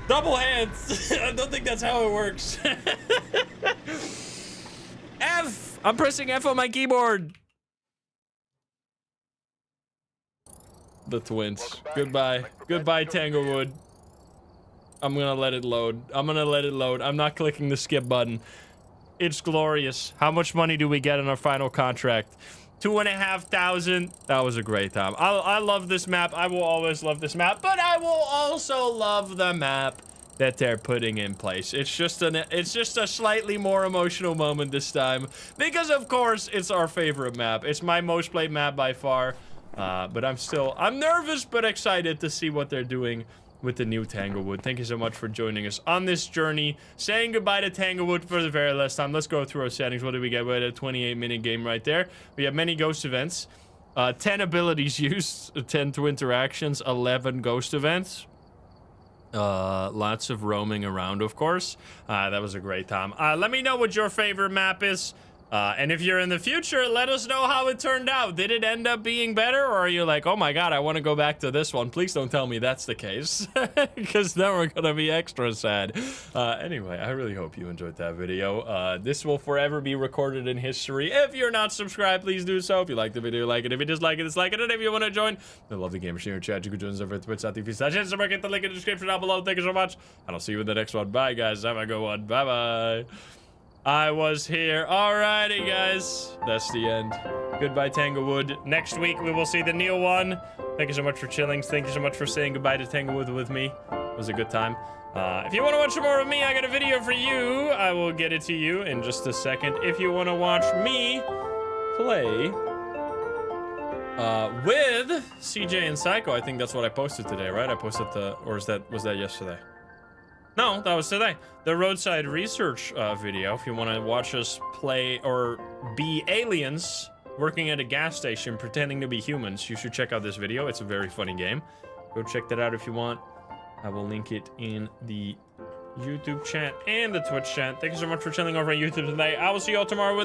Double hands. I don't think that's how it works. F. I'm pressing F on my keyboard. The twins. Goodbye. Goodbye, Tanglewood. I'm gonna let it load. I'm gonna let it load. I'm not clicking the skip button. It's glorious. How much money do we get in our final contract? 2,500. That was a great time. I love this map. I will always love this map, but I will also love the map that they're putting in place. It's just a slightly more emotional moment this time because of course it's our favorite map. It's my most played map by far. But I'm nervous but excited to see what they're doing with the new Tanglewood. Thank you so much for joining us on this journey. Saying goodbye to Tanglewood for the very last time. Let's go through our settings. What did we get? We had a 28-minute game right there. We have many ghost events. 10 abilities used, 10 to interactions, 11 ghost events. Lots of roaming around, of course. That was a great time. Let me know what your favorite map is. And if you're in the future, let us know how it turned out. Did it end up being better, or are you like, oh my god, I want to go back to this one? Please don't tell me that's the case, because then we're gonna be extra sad. Anyway, I really hope you enjoyed that video. This will forever be recorded in history. If you're not subscribed, please do so. If you like the video, like it. If you dislike it, dislike it. And if you want to join the Lovely Gamers here in chat, you can join us over at twitch.tv/Instagram. Get the link in the description down below. Thank you so much, and I'll see you in the next one. Bye, guys. Have a good one. Bye-bye. I was here. Alrighty, guys. That's the end. Goodbye, Tanglewood. Next week, we will see the new one. Thank you so much for chilling. Thank you so much for saying goodbye to Tanglewood with me. It was a good time. If you want to watch some more of me, I got a video for you. I will get it to you in just a second. If you want to watch me play with CJ and Psycho, I think that's what I posted today, right? I posted or was that yesterday? No, that was today. The roadside research video. If you want to watch us play or be aliens working at a gas station pretending to be humans, you should check out this video. It's a very funny game. Go check that out if you want. I will link it in the YouTube chat and the Twitch chat. Thank you so much for chilling over on YouTube today. I will see you all tomorrow with